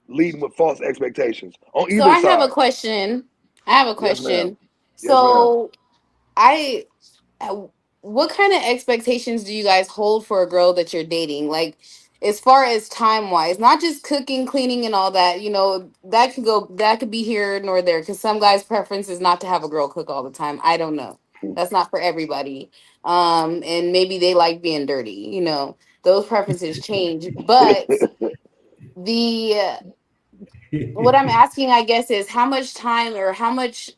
leading with false expectations on either side. So I have a question. Yes, ma'am. So what kind of expectations do you guys hold for a girl that you're dating? Like, as far as time wise, not just cooking, cleaning, and all that, you know, that could be here nor there, because some guys' preference is not to have a girl cook all the time. I don't know. That's not for everybody. And maybe they like being dirty, you know, those preferences change. But what I'm asking, I guess, is how much time or how much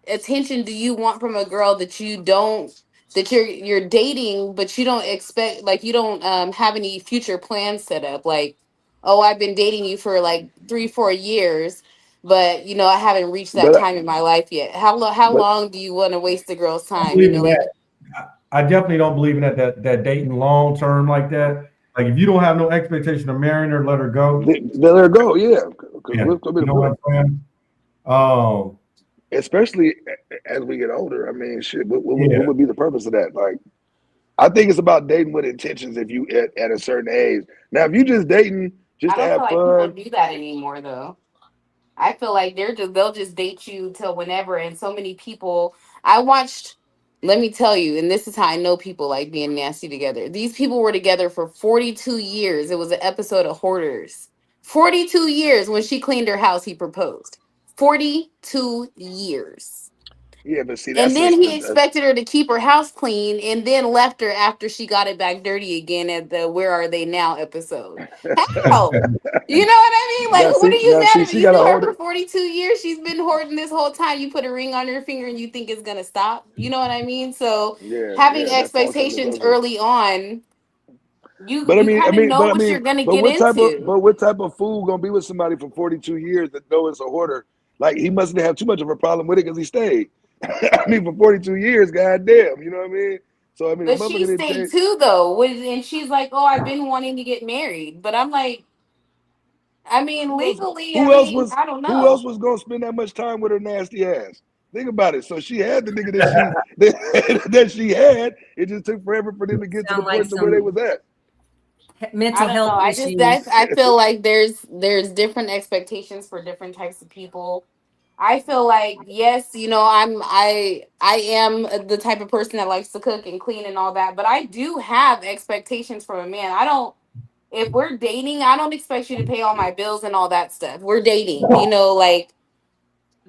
attention do you want from a girl that you're dating, but you don't expect, like, you don't have any future plans set up, like, oh, I've been dating you for like 3-4 years, but you know, I haven't reached that time in my life yet. How long do you want to waste the girl's time? You know, like, I definitely don't believe in that dating long term like that. Like, if you don't have no expectation of marrying her, let her go. Let her go, yeah. You know what I'm saying? Especially as we get older. I mean, shit. What would be the purpose of that? Like, I think it's about dating with intentions. If you at a certain age. Now, if you just dating just to have fun, I don't feel like people do that anymore, though. I feel like they'll just date you till whenever, and so many people I watched. Let me tell you, and this is how I know people like being nasty together. These people were together for 42 years. It was an episode of Hoarders. 42 years. When she cleaned her house, he proposed. 42 years. Yeah, but see, and then he expected her to keep her house clean, and then left her after she got it back dirty again at the "Where Are They Now" episode. How? You know what I mean? Like, what are you mad at? You know her for 42 years. She's been hoarding this whole time. You put a ring on her finger, and you think it's gonna stop. You know what I mean? So having expectations early on You But you kind of know what you're gonna get into. what type of fool gonna be with somebody for 42 years that know it's a hoarder? Like he mustn't have too much of a problem with it because he stayed. I mean, for 42 years, goddamn, you know what I mean? So I mean, But she stayed too, though, and she's like, "Oh, I've been wanting to get married," but I'm like, I mean, legally, I don't know. Who else was gonna spend that much time with her nasty ass? Think about it. So she had the nigga that she had. It just took forever for them to get to the point to where they was at. Mental health issues. I feel like there's different expectations for different types of people. I feel like, yes, you know, I am the type of person that likes to cook and clean and all that, but I do have expectations from a man. If we're dating, I don't expect you to pay all my bills and all that stuff. We're dating, you know, like,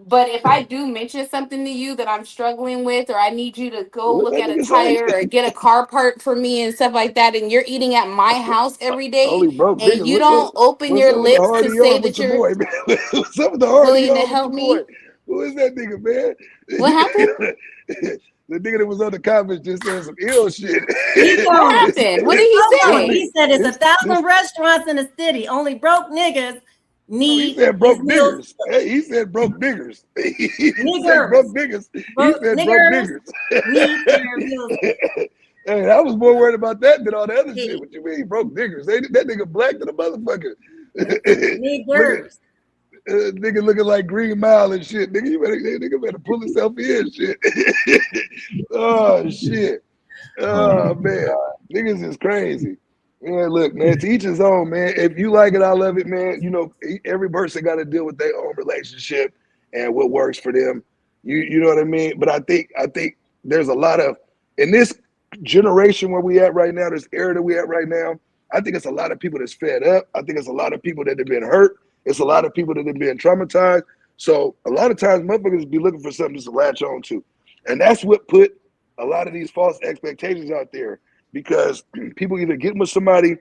but if I do mention something to you that I'm struggling with, or I need you to go look at a tire or get a car part for me and stuff like that, and you're eating at my house every day, and you don't open your lips to say that you're willing to help me. Who is that nigga, man? What happened? The nigga that was on the comments just saying some ill shit. What happened? What did he say? He said it's 1,000 restaurants in the city. Only broke niggas need. He said broke niggers. Hey, he said broke niggers. He said broke niggas. He said broke niggers. Hey, I was more worried about that than all the other shit. What you mean, broke niggers? That nigga black to the motherfucker. Niggers. Nigga looking like Green Mile and shit. Nigga better pull himself in shit. Oh shit. Oh man. Niggas is crazy. Man, look, man, to each his own, man. If you like it, I love it, man. You know, every person got to deal with their own relationship and what works for them. You know what I mean? But I think there's a lot of, in this generation where we at right now, this era that we at right now, I think it's a lot of people that's fed up. I think it's a lot of people that have been hurt. It's a lot of people that have been traumatized. So a lot of times motherfuckers be looking for something just to latch on to. And that's what put a lot of these false expectations out there, because people either get with somebody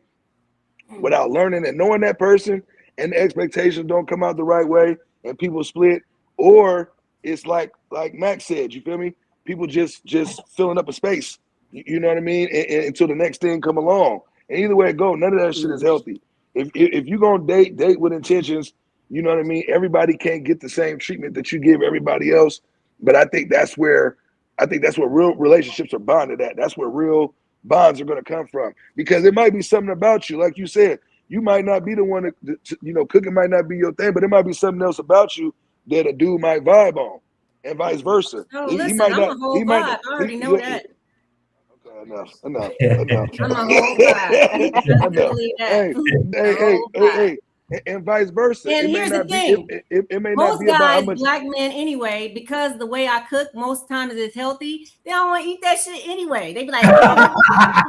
without learning and knowing that person, and the expectations don't come out the right way and people split, or it's like Max said, you feel me? People just filling up a space, you know what I mean? And until the next thing come along. And either way it go, none of that shit is healthy. If you're gonna date with intentions, you know what I mean? Everybody can't get the same treatment that you give everybody else. But I think that's where real relationships are bonded at. That's where real bonds are gonna come from. Because it might be something about you, like you said, you might not be the one to you know, cooking might not be your thing, but it might be something else about you that a dude might vibe on, and vice versa. Oh, listen, I'm a whole vibe. I already know that. Enough. I'm a whole vibe. Hey, and vice versa. And here's the thing: it may most not be guys, about how much. black men anyway, because the way I cook most times is healthy. They don't want to eat that shit anyway. They be like,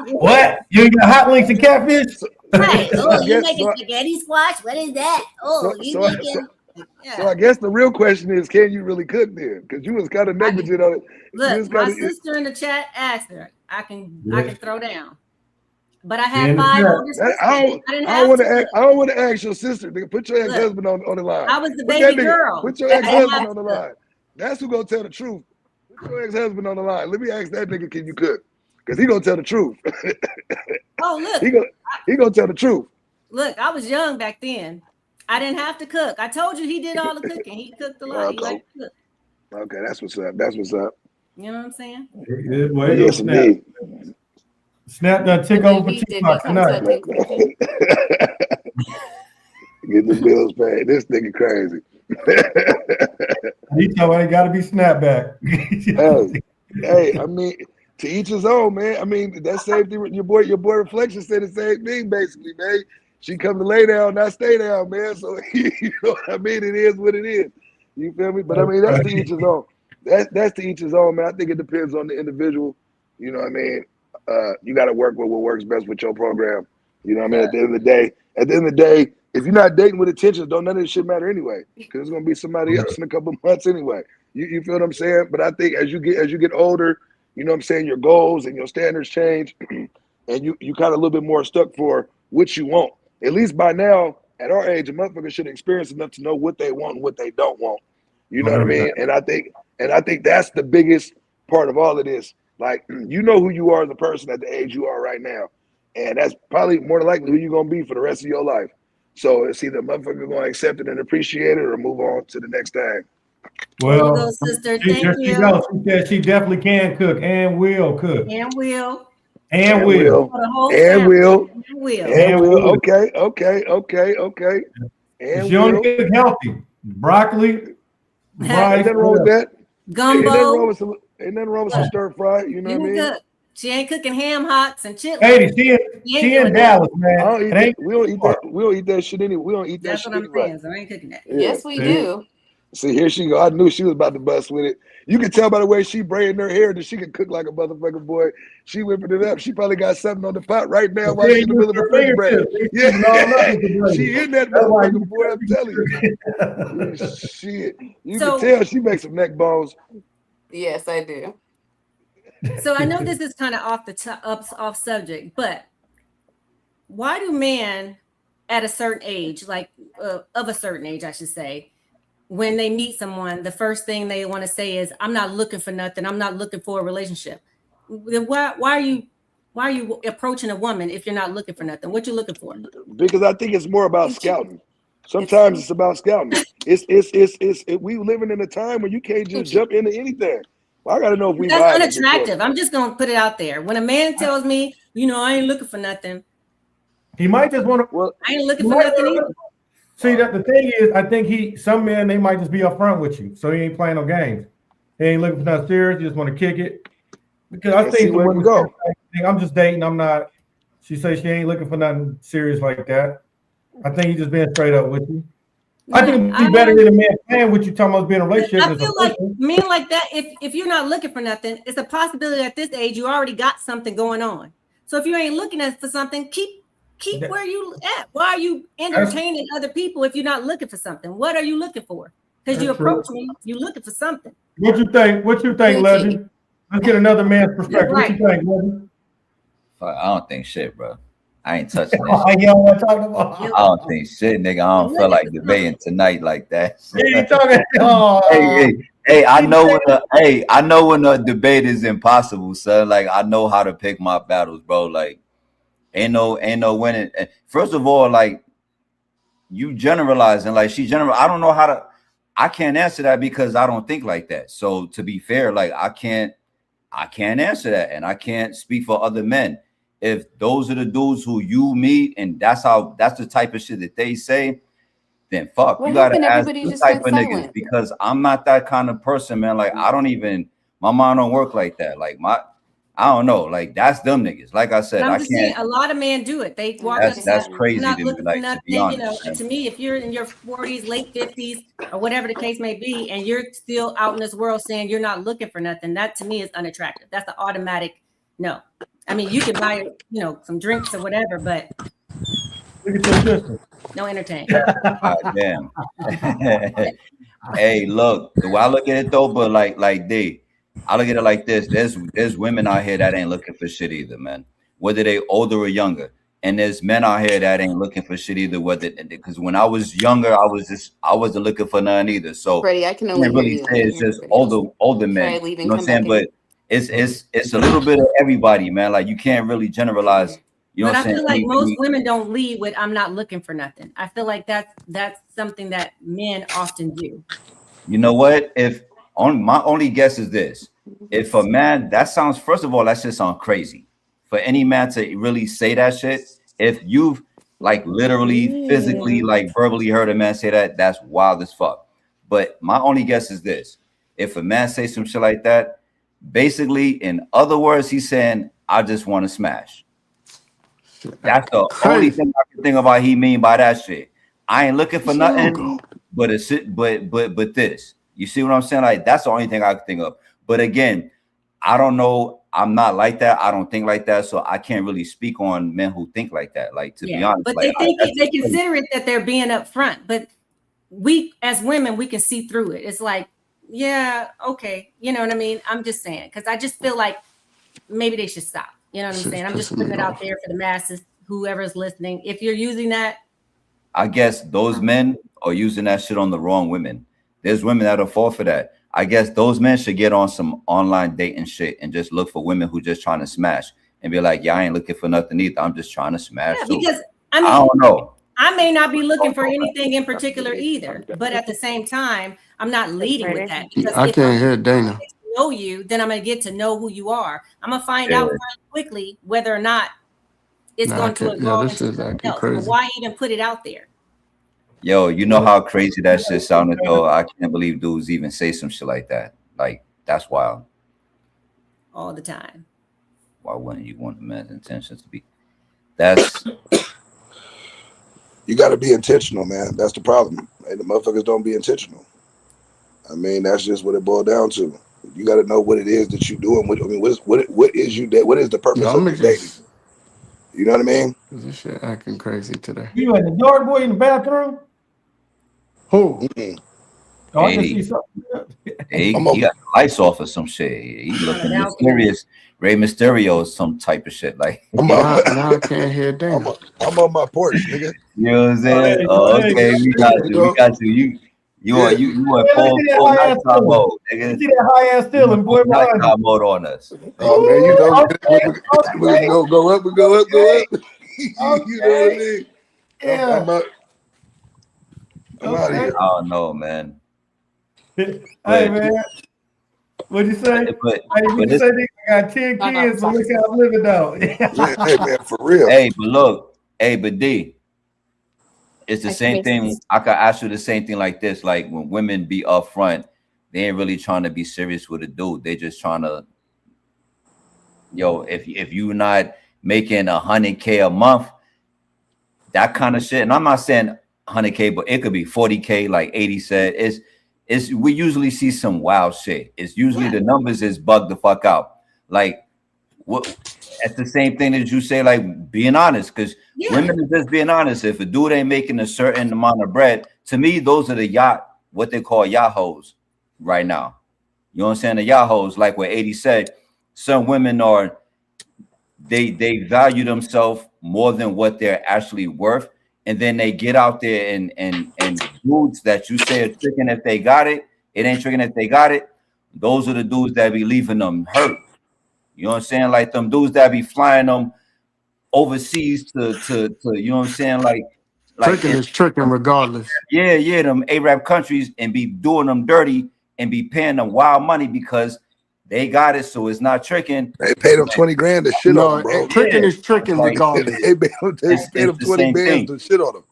"What? You ain't got hot links and catfish?" Right? Oh, you making spaghetti squash? What is that? Oh, you making. Yeah. So I guess the real question is, can you really cook then? Because you was kind of negligent on it. Look, my sister in the chat asked her. I can throw down. But I had 5 older sisters. I don't want to ask your sister. Put your ex-husband on the line. I was the baby girl. Put your ex-husband on the line. That's who gonna tell the truth. Put your ex-husband on the line. Let me ask that nigga, can you cook? Because he gonna tell the truth. Oh, look. He gonna tell the truth. Look, I was young back then. I didn't have to cook. I told you he did all the cooking. He cooked a lot. He liked to cook. Okay, that's what's up. That's what's up. You know what I'm saying? Yes, indeed. Snap that tick over for TikTok tonight. Get the bills paid. This nigga crazy. He told me it got to be snapback. hey, I mean, to each his own, man. I mean, that same thing. Your boy Reflection said the same thing, basically, man. She come to lay down, not stay down, man. So you know what I mean? It is what it is. You feel me? But I mean, that's to each his own. That's to each his own, man. I think it depends on the individual. You know what I mean? You got to work with what works best with your program. You know what I mean? At the end of the day, if you're not dating with intentions, none of this shit matter anyway. Because it's gonna be somebody else in a couple months anyway. You feel what I'm saying? But I think as you get older, you know what I'm saying, your goals and your standards change, and you kind of a little bit more stuck for what you want. At least by now, at our age, a motherfucker should experience enough to know what they want and what they don't want. You know what I mean? And I think that's the biggest part of all of this. Like, you know who you are as a person at the age you are right now. and that's probably more than likely who you're gonna be for the rest of your life. So it's either motherfucker gonna accept it and appreciate it or move on to the next thing. Well, there you go, sister. She Thank you. goes. She said she definitely can cook and will cook. And will. And will. For the whole And family. will. And will. And will. Okay. And She only cook healthy. Broccoli, ain't rice. nothing wrong with that. Gumbo. Ain't nothing wrong with some stir fry. You know what I mean? Cook. She ain't cooking ham hocks and chitlins. Hey, she in Dallas, man. I don't eat that. We don't eat that shit anyway. We don't eat that That's shit what I'm anyway. saying. So I ain't cooking that. Yeah. Yes, we do. See, here she go. I knew she was about to bust with it. You can tell by the way she braiding her hair that she can cook like a motherfucker, boy. She whipping it up. She probably got something on the pot right now while she's in the middle of the French braid. Yeah, she in that motherfucker, boy. I'm telling you. Shit, you can tell she makes some neck bones. Yes, I do. So I know this is kind of off subject, but why do men at a certain age, like of a certain age, I should say, when they meet someone, the first thing they want to say is, "I'm not looking for nothing. I'm not looking for a relationship." Why are you approaching a woman if you're not looking for nothing? What you looking for? Because I think it's more about scouting. Sometimes it's about scouting. We living in a time where you can't just jump into anything. Well, I gotta know if we. That's unattractive. I'm just gonna put it out there. When a man tells me, I ain't looking for nothing, he might just want to. Well, I ain't looking for nothing either. See, that the thing is, I think some men, they might just be upfront with you, so he ain't playing no games. He ain't looking for nothing serious. He just want to kick it. Because I think where we go. I'm just dating. I'm not. She says she ain't looking for nothing serious like that. I think he's just being straight up with you. I think it'd be better than a man playing with you talking about being in a relationship. I feel like men like that, if you're not looking for nothing, it's a possibility at this age you already got something going on. So if you ain't looking for something, keep where you at. Why are you entertaining other people if you're not looking for something? What are you looking for? Because you approach me, you looking for something. What you think, Legend? Let's get another man's perspective. What you think, Legend? I don't think shit, bro. I ain't touching this. I don't think shit, nigga. I don't feel like debating tonight like that. Hey, I know when a debate is impossible, son. Like, I know how to pick my battles, bro. Like, ain't no winning. First of all, like, you generalizing, like she I don't know how to. I can't answer that because I don't think like that. So to be fair, like I can't answer that, and I can't speak for other men. If those are the dudes who you meet and that's the type of shit that they say, then fuck, you gotta ask this type of niggas, because I'm not that kind of person, man. Like my mind don't work like that. Like I don't know, like that's them niggas. Like I said, I can't. Saying, a lot of men do it. They walk up. That's crazy to me. Like, nothing, to be honest, to me, if you're in your 40s, late 50s, or whatever the case may be, and you're still out in this world saying you're not looking for nothing, that to me is unattractive. That's an automatic no. I mean, you can buy, some drinks or whatever, but no entertain. Damn. Hey, look, the way I look at it though, but like I look at it like this. There's women out here that ain't looking for shit either, man. Whether they older or younger. And there's men out here that ain't looking for shit either. Because when I was younger, I wasn't looking for none either. So Freddie, I can only really say it's just older men. You know what I'm saying? But it's a little bit of everybody, man. Like you can't really generalize. You know what I'm saying? But I feel like most women don't lead with "I'm not looking for nothing." I feel like that's something that men often do. You know what? My only guess is this: if a man, first of all, that shit sounds crazy. For any man to really say that shit, if you've like literally, physically, like verbally heard a man say that, that's wild as fuck. But my only guess is this: if a man say some shit like that, basically, in other words, he's saying, I just want to smash. That's the only thing I can think about he mean by that shit. I ain't looking for nothing, but this. You see what I'm saying? Like, that's the only thing I can think of. But again, I don't know. I'm not like that. I don't think like that. So I can't really speak on men who think like that. Like, to be honest. But like, they consider it that they're being upfront. But we, as women, we can see through it. It's like, yeah, okay. You know what I mean? I'm just saying, because I just feel like maybe they should stop. You know what I'm saying? I'm just putting it out there for the masses, whoever's listening. If you're using that, I guess those men are using that shit on the wrong women. There's women that'll fall for that. I guess those men should get on some online dating shit and just look for women who just trying to smash. and be like, yeah, I ain't looking for nothing either. I'm just trying to smash. Yeah, too. because I don't know. I may not be looking for anything in particular either, but at the same time, I'm not leading with that. Because I if can't hear I'm Dana. get to know you, then I'm gonna get to know who you are. I'm gonna find out really quickly whether or not it's going to evolve this into is something acting else. crazy. Why even put it out there? Yo, you know how crazy that shit sounded though? I can't believe dudes even say some shit like that. Like, that's wild. All the time. Why wouldn't you want the man's intentions to be? That's you got to be intentional, man. That's the problem. Like, the motherfuckers don't be intentional. I mean, that's just what it boiled down to. You got to know what it is that you're doing. What is you? What is the purpose of your dating? You know what I mean? This shit acting crazy today. You in the dark, boy, in the bathroom? Who? Oh, I can see something. He got the lights off or some shit. He looking mysterious. Rey Mysterio or some type of shit. Like now I can't hear Dana. I'm on my porch, nigga. You know what I'm saying? Okay, we got you. We got you. You are full nighttime mode, nigga. See that high ass ceiling, boy. Nighttime mode on us. Oh man, you know, we go up. You know what I mean? Yeah. I'm out of here. I don't know, man. Hey man, what'd you say? But you say I got 10 kids, but look how I'm living though. Hey man, for real. Hey, but look, but D, it's the same thing. I could ask you the same thing like this. Like when women be upfront, they ain't really trying to be serious with a dude. They just trying to, if you're not making $100K a month, that kind of shit. And I'm not saying 100K, but it could be 40K, like 80 said. We usually see some wild shit. It's usually the numbers is bug the fuck out. Like what? That's the same thing as you say, like being honest, because women are just being honest. If a dude ain't making a certain amount of bread, to me, those are the what they call yahoos right now. You know what I'm saying? The yahoos, like what 80 said, some women are they value themselves more than what they're actually worth. And then they get out there and dudes that you say are tricking if they got it, it ain't tricking if they got it. Those are the dudes that be leaving them hurt. You know what I'm saying? Like them dudes that be flying them overseas to you know what I'm saying? Like tricking is tricking regardless. Yeah, them Arab countries and be doing them dirty and be paying them wild money because they got it, so it's not tricking. They paid them 20 grand to shit on them, bro. Tricking is tricking regardless. They paid them 20 bands to shit on them.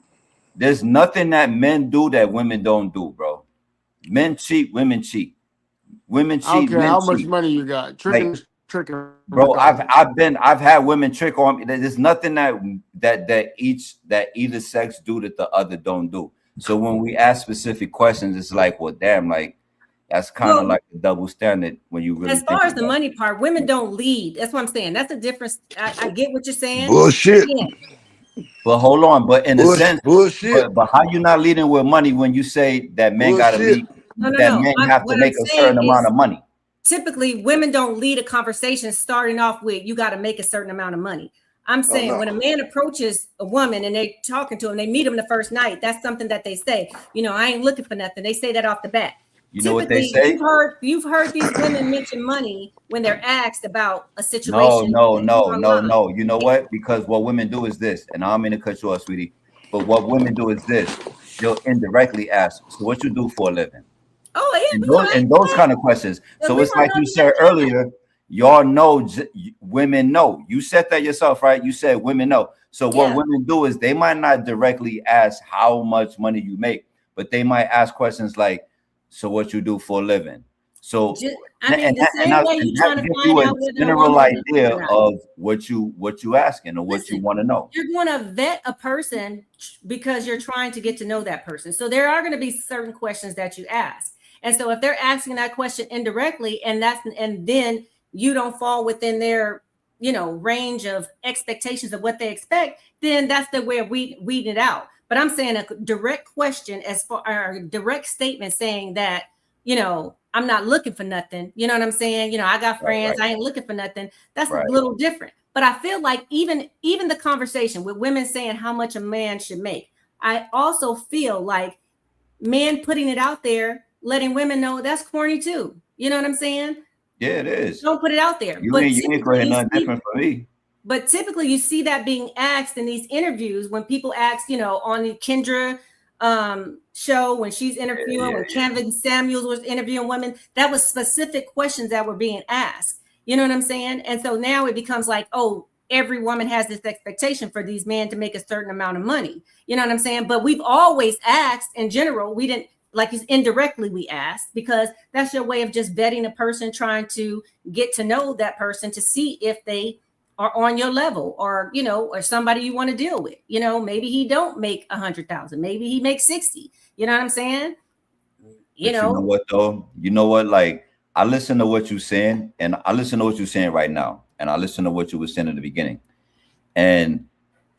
There's nothing that men do that women don't do, bro. Men cheat, women cheat. Women cheat. I don't care how much money you got. Tricking is tricking. Bro, I've had women trick on me. There's nothing that either sex do that the other don't do. So when we ask specific questions, it's like, well, damn, like that's kind of like a double standard when you really. As far as the money part, women don't lead. That's what I'm saying. That's the difference. I get what you're saying. Bullshit. But hold on, but in a sense, bullshit. But how you not leading with money when you say that men gotta lead? No. Men have to make a certain amount of money. Typically, women don't lead a conversation starting off with "you got to make a certain amount of money." I'm saying when a man approaches a woman and they talking to him, they meet him the first night. That's something that they say. I ain't looking for nothing. They say that off the bat. You know what they say? You've heard these women mention money when they're asked about a situation. No. You know what? Because what women do is this, and I don't mean to cut you off, sweetie, but what women do is this. They'll indirectly ask, so what you do for a living? Oh, yeah. And those kind of questions. So it's like you said earlier, y'all know, women know. You said that yourself, right? You said women know. So what women do is they might not directly ask how much money you make, but they might ask questions like, so what you do for a living? So I mean, the same way you're trying to find out a general idea of what you asking or what you want to know. You're going to vet a person because you're trying to get to know that person. So there are going to be certain questions that you ask. And so if they're asking that question indirectly and then you don't fall within their, range of expectations of what they expect, then that's the way of weeding it out. But I'm saying a direct question a direct statement saying that, I'm not looking for nothing. You know what I'm saying? I got friends. Right. I ain't looking for nothing. That's a little different. But I feel like even the conversation with women saying how much a man should make, I also feel like men putting it out there, letting women know that's corny too. You know what I'm saying? Yeah, it is. Don't put it out there. You ain't going nothing different for me. But typically you see that being asked in these interviews when people ask, on the Kendra show, when she's interviewing, when Kevin Samuels was interviewing women, that was specific questions that were being asked. You know what I'm saying? And so now it becomes like, oh, every woman has this expectation for these men to make a certain amount of money. You know what I'm saying? But we've always asked in general, we didn't, like, indirectly we asked, because that's your way of just vetting a person, trying to get to know that person to see if they are on your level, or, or somebody you want to deal with. Maybe he don't make 100,000, maybe he makes 60. You know what I'm saying? You know what though? You know what? Like, I listen to what you're saying, and I listen to what you're saying right now, and I listen to what you were saying in the beginning, and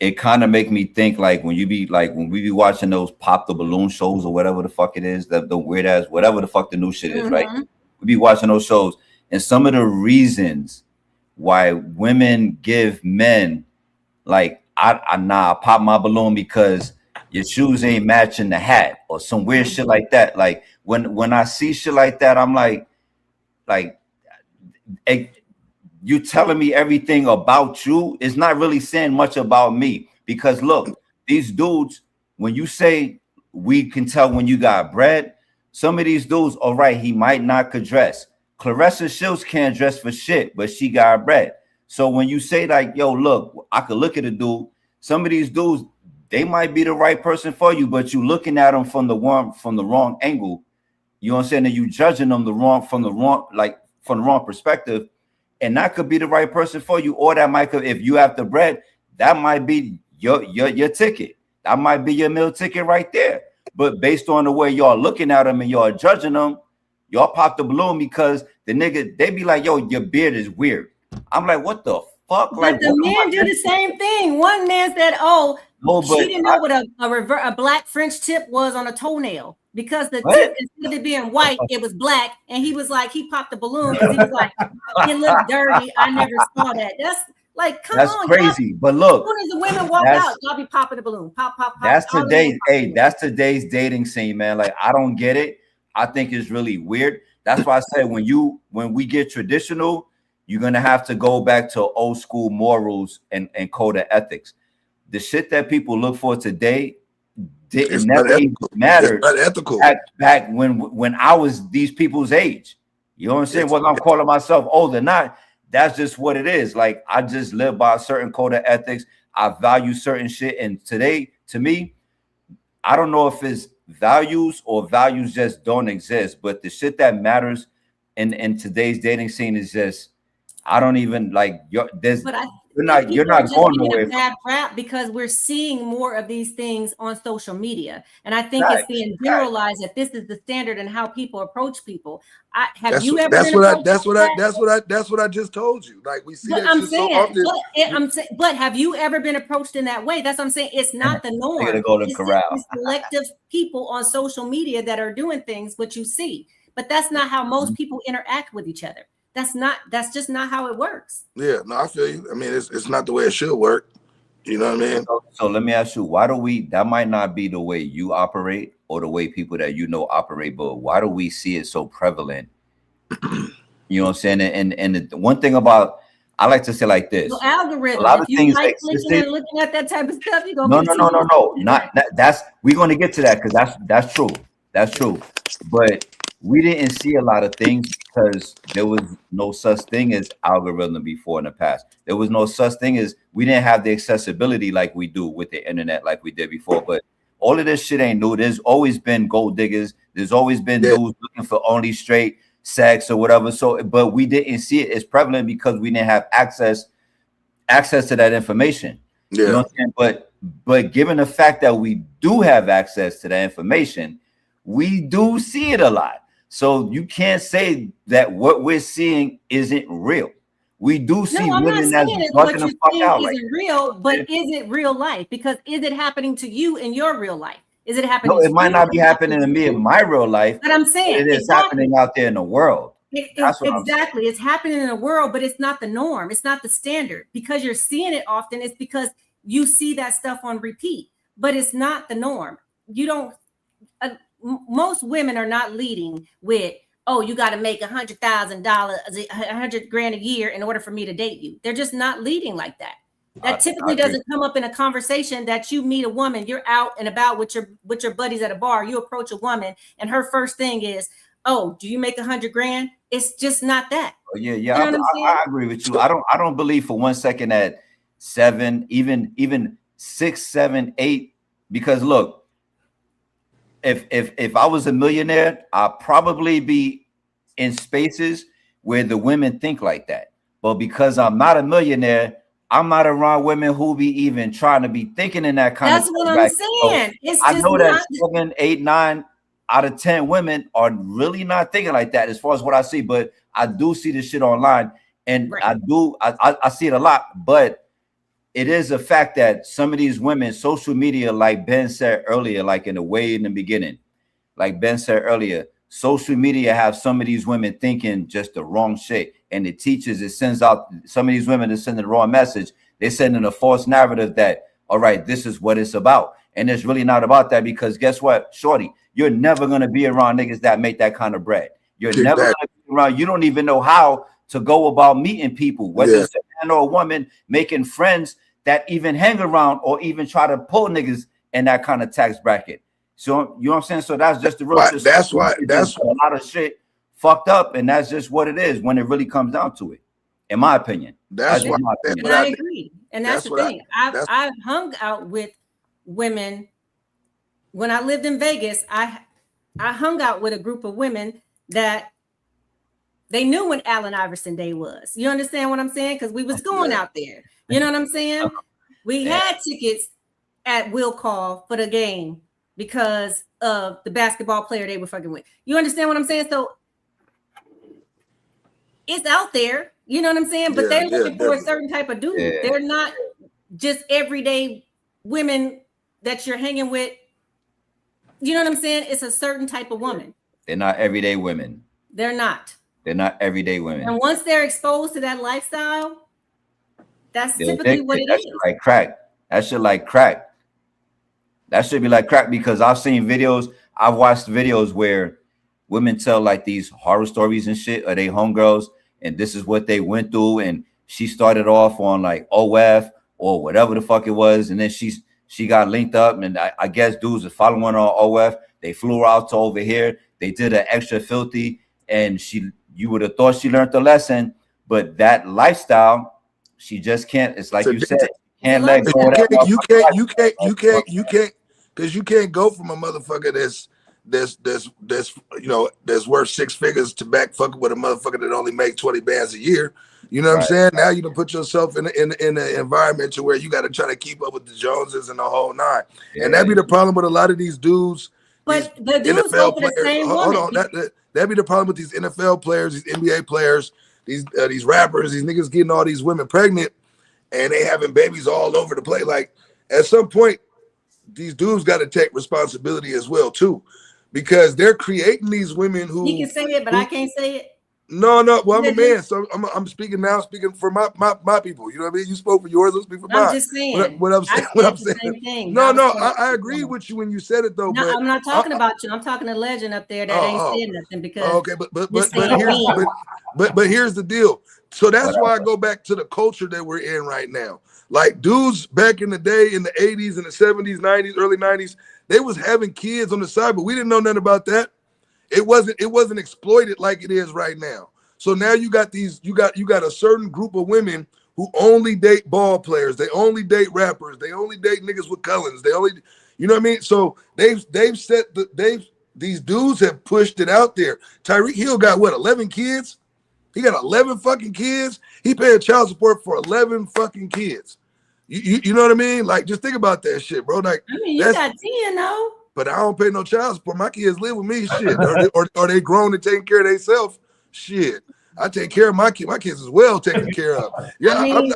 it kind of make me think, like, when we be watching those pop the balloon shows or whatever the fuck it is, the weird ass, whatever the fuck the new shit is, right? We be watching those shows, and some of the reasons why women give men, like, I pop my balloon because your shoes ain't matching the hat or some weird shit like that. Like, when I see shit like that, I'm like, you telling me everything about you is not really saying much about me. Because look, these dudes, when you say we can tell when you got bread, some of these dudes, all right, he might not could dress. Clarissa Shields can't dress for shit, but she got bread. So when you say, like, yo, look, I could look at a dude, some of these dudes, they might be the right person for you, but you looking at them from the wrong angle. You know what I'm saying? And you judging them from the wrong perspective. And that could be the right person for you. Or that might, if you have the bread, that might be your ticket. That might be your meal ticket right there. But based on the way y'all looking at them and y'all judging them, y'all pop the balloon because the nigga, they be like, yo, your beard is weird. I'm like, what the fuck? But like, the men do the same thing. One man said, she didn't know what a black French tip was on a toenail, because the tip, instead of it being white, it was black. And he was like, he popped the balloon because he was like, it looked dirty. I never saw that. That's like, come on. That's crazy. But look, as soon as the women walk out, y'all be popping the balloon. Pop. That's today's dating scene, man. Like, I don't get it. I think it's really weird. That's why I said when we get traditional, you're gonna have to go back to old school morals and code of ethics. The shit that people look for today didn't never even matter. It's not ethical. Back when I was these people's age. You know what I'm saying? Whether I'm calling myself old or not, that's just what it is. Like, I just live by a certain code of ethics. I value certain shit. And today, to me, I don't know if it's values or values just don't exist, but the shit that matters in today's dating scene is just, I don't even like you're not going nowhere. Bad rap because we're seeing more of these things on social media, and I think it's being generalized that this is the standard and how people approach people. That's what I just told you. Like, we see but that I'm shit saying, so often. But have you ever been approached in that way? That's what I'm saying. It's not the norm. You're gonna go to it's corral. Selective people on social media that are doing things, what you see, but that's not how most people interact with each other. That's just not how it works. Yeah, no, I feel you. I mean, it's not the way it should work. You know what I mean? So let me ask you, that might not be the way you operate or the way people that you know operate, but why do we see it so prevalent? You know what I'm saying? And the one thing about, I like to say like this. So algorithm, a lot of if you things like clicking and looking at that type of stuff, you're gonna No. Not that, we're gonna get to that because that's true. That's true. But we didn't see a lot of things because there was no such thing as algorithm before in the past. There was no such thing as, we didn't have the accessibility like we do with the internet like we did before. But all of this shit ain't new. There's always been gold diggers. There's always been dudes looking for only straight sex or whatever. So, but we didn't see it as prevalent because we didn't have access to that information. Yeah. You know what I'm saying? But given the fact that we do have access to that information, we do see it a lot. So you can't say that what we're seeing isn't real. We do see women that's bucking the fuck out. Isn't real, but is it real life? Because is it happening to you in your real life? Is it happening? No, it might not be happening to me in my real life. But I'm saying it is happening out there in the world. Exactly. It's happening in the world, but it's not the norm. It's not the standard. Because you're seeing it often, it's because you see that stuff on repeat, but it's not the norm. You don't. Most women are not leading with, oh, you got to make $100,000, $100,000 a year in order for me to date you. They're just not leading like that. That typically doesn't come up in a conversation that you meet a woman, you're out and about with your buddies at a bar, you approach a woman and her first thing is, oh, do you make $100,000? It's just not that. Oh, yeah. You know I agree with you. I don't believe for 1 second that 7, even 6, 7, 8, because look, if I was a millionaire, I'd probably be in spaces where the women think like that. But because I'm not a millionaire, I'm not around women who be even trying to be thinking in that kind of. That's what I'm saying. So I know that 7, 8, 9 out of 10 women are really not thinking like that as far as what I see. But I do see this shit online, and I see it a lot. But it is a fact that some of these women, social media, like Ben said earlier, like in the beginning, like Ben said earlier, social media have some of these women thinking just the wrong shit. And it teaches, it sends out some of these women are sending the wrong message. They're sending a false narrative that, all right, this is what it's about. And it's really not about that, because guess what, shorty, you're never going to be around niggas that make that kind of bread. You're never going to be around. You don't even know how to go about meeting people, whether it's a man or a woman, making friends that even hang around or even try to pull niggas in that kind of tax bracket. So, you know what I'm saying? So that's just the real. That's why a lot of shit fucked up, and that's just what it is when it really comes down to it, in my opinion. That's why. And I agree. And that's the thing. I've hung out with women when I lived in Vegas. I hung out with a group of women that they knew when Allen Iverson Day was. You understand what I'm saying? Because we was going out there. You know what I'm saying? We had tickets at will call for the game because of the basketball player they were fucking with. You understand what I'm saying? So it's out there, you know what I'm saying? But they're looking for a certain type of dude. They're not just everyday women that you're hanging with. You know what I'm saying? It's a certain type of woman. They're not everyday women. They're not. They're not everyday women. And once they're exposed to that lifestyle, that's typically what it is. Like crack. That shit like crack. That should be like crack, because I've seen videos. I've watched videos where women tell like these horror stories and shit, or they homegirls, and this is what they went through. And she started off on like OF or whatever the fuck it was, and then she got linked up, and I guess dudes are following her on OF. They flew her out to over here. They did an extra filthy, and you would have thought she learned the lesson, but that lifestyle, she just can't. It's like you said, can't let go. You can't, because you can't go from a motherfucker that's worth 6 figures to back fucking with a motherfucker that only make 20 bands a year. You know what I'm saying? Now you can put yourself in an environment to where you got to try to keep up with the Joneses and the whole nine. And that'd be the problem with a lot of these dudes. But the dudes go for the same woman. Hold on, that'd be the problem with these NFL players, these NBA players, these rappers, these niggas getting all these women pregnant, and they having babies all over the place. Like at some point, these dudes got to take responsibility as well too, because they're creating these women who. You can say it, but I can't say it. No. Well, I'm a man, so I'm speaking now. Speaking for my people. You know what I mean? You spoke for yours. I'm speaking for mine. I'm just saying. What I'm saying. No. I agree with you when you said it though. No, but I'm not talking about you. I'm talking to Legend up there that ain't saying nothing because. Okay, but here's the deal. So that's why I go back to the culture that we're in right now. Like dudes back in the day, in the 80s and the 70s, 90s, early 90s, they was having kids on the side, but we didn't know nothing about that. It wasn't exploited like it is right now. So now you got a certain group of women who only date ball players. They only date rappers. They only date niggas with Cullens. They only, you know what I mean? So these dudes have pushed it out there. Tyreek Hill got what, 11 kids? He got 11 fucking kids. He paying child support for 11 fucking kids. You know what I mean? Like, just think about that shit, bro. Like, I mean, you got 10, though. But I don't pay no child support. My kids live with me, shit. Or they grown and taking care of themselves. Shit. I take care of my kids. My kids is well taken care of. Yeah, I mean,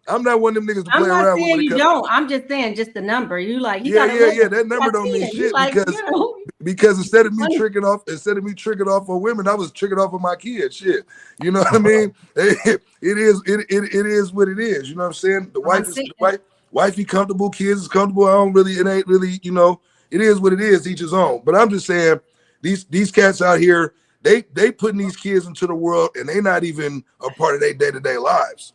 I'm not one of them niggas to play around with. I'm not saying you don't. I'm just saying just the number. You like, that number don't mean shit because instead of me tricking off on women, I was tricking off on my kids. Shit. You know what I mean? It is what it is. You know what I'm saying? The wifey comfortable, kids is comfortable. It ain't really, you know. It is what it is, each his own. But I'm just saying, these cats out here they putting these kids into the world and they not even a part of their day-to-day lives.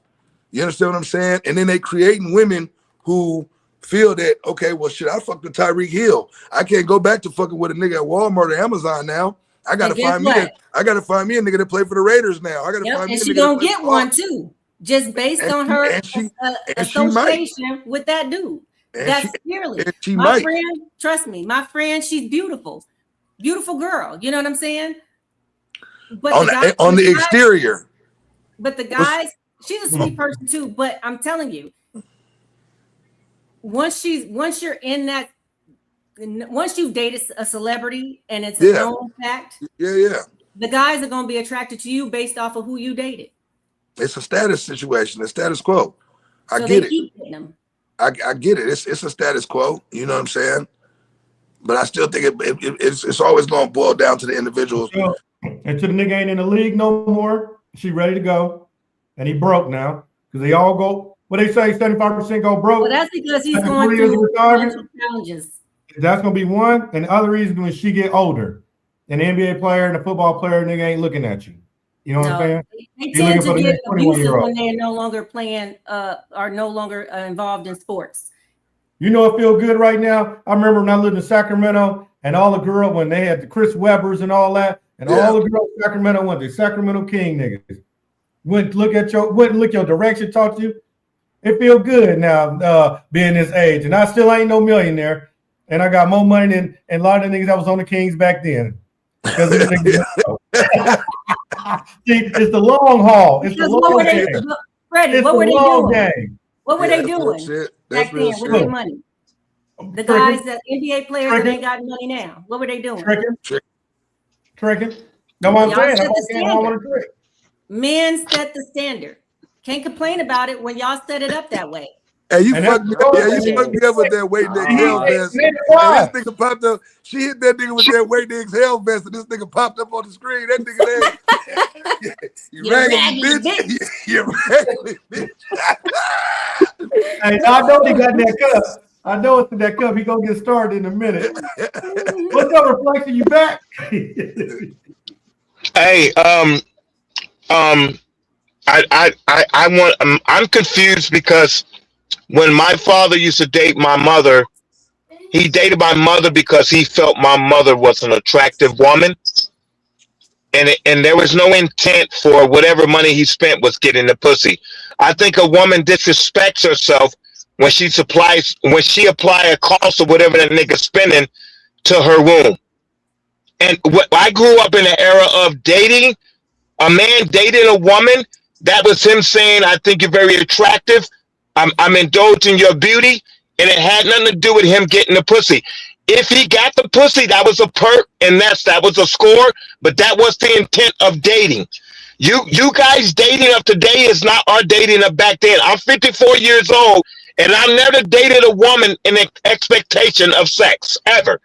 You understand what I'm saying? And then they creating women who feel that, okay, well, shit, I fucked with Tyreek Hill. I can't go back to fucking with a nigga at Walmart or Amazon now. I gotta find me a nigga that play for the Raiders now. I gotta find me a nigga. And she gonna get one too, just based on her association with that dude. That's clearly my friend. Trust me, my friend. She's beautiful, beautiful girl. You know what I'm saying? But on the exterior. But the guys, she's a sweet person too. But I'm telling you, once you're in that, once you've dated a celebrity and it's a known fact, the guys are gonna be attracted to you based off of who you dated. It's a status situation, a status quo. I get it. I get it. It's a status quo. You know what I'm saying? But I still think it's always going to boil down to the individuals. Until the nigga ain't in the league no more, she ready to go, and he broke now because they all go. What they say, 75% go broke. Well, that's because he's going through financial challenges. That's gonna be one, and the other reason when she get older, an NBA player and a football player, nigga ain't looking at you. You know what I'm saying? They tend to get abusive when they're no longer playing, are no longer involved in sports. You know, it feel good right now. I remember when I lived in Sacramento, and all the girls, when they had the Chris Webbers and all that, and all the girls in Sacramento went the Sacramento King niggas. Wouldn't look your direction, talk to you. It feel good now, being this age, and I still ain't no millionaire, and I got more money than a lot of the niggas that was on the Kings back then. Because see, it's the long haul. It's the long game. Freddie, what were they doing? Game. What were they doing back then with their money? The guys, the NBA players that ain't got money now. What were they doing? Tricking. No, what I'm saying. Men set the standard. Can't complain about it when y'all set it up that way. Hey, you fucked me up. Yeah, you fucked me up with that weight to exhale vest. And this nigga popped up. She hit that nigga with that weight to exhale vest, and this nigga popped up on the screen. That nigga there. You raggedy bitch. You raggedy bitch. Hey, I know he got that cup. I know it's in that cup. He gonna get started in a minute. What's up, Reflection? You back? Hey, I'm confused because when my father used to date my mother, he dated my mother because he felt my mother was an attractive woman, and there was no intent for whatever money he spent was getting the pussy. I think a woman disrespects herself when she apply a cost of whatever that nigga spending to her womb. And I grew up in an era of dating. A man dated a woman. That was him saying, I think you're very attractive. I'm indulging your beauty. And it had nothing to do with him getting the pussy. If he got the pussy, that was a perk, and that was a score. But that was the intent of dating. You guys dating of today is not our dating of back then. I'm 54 years old, and I never dated a woman in expectation of sex, ever.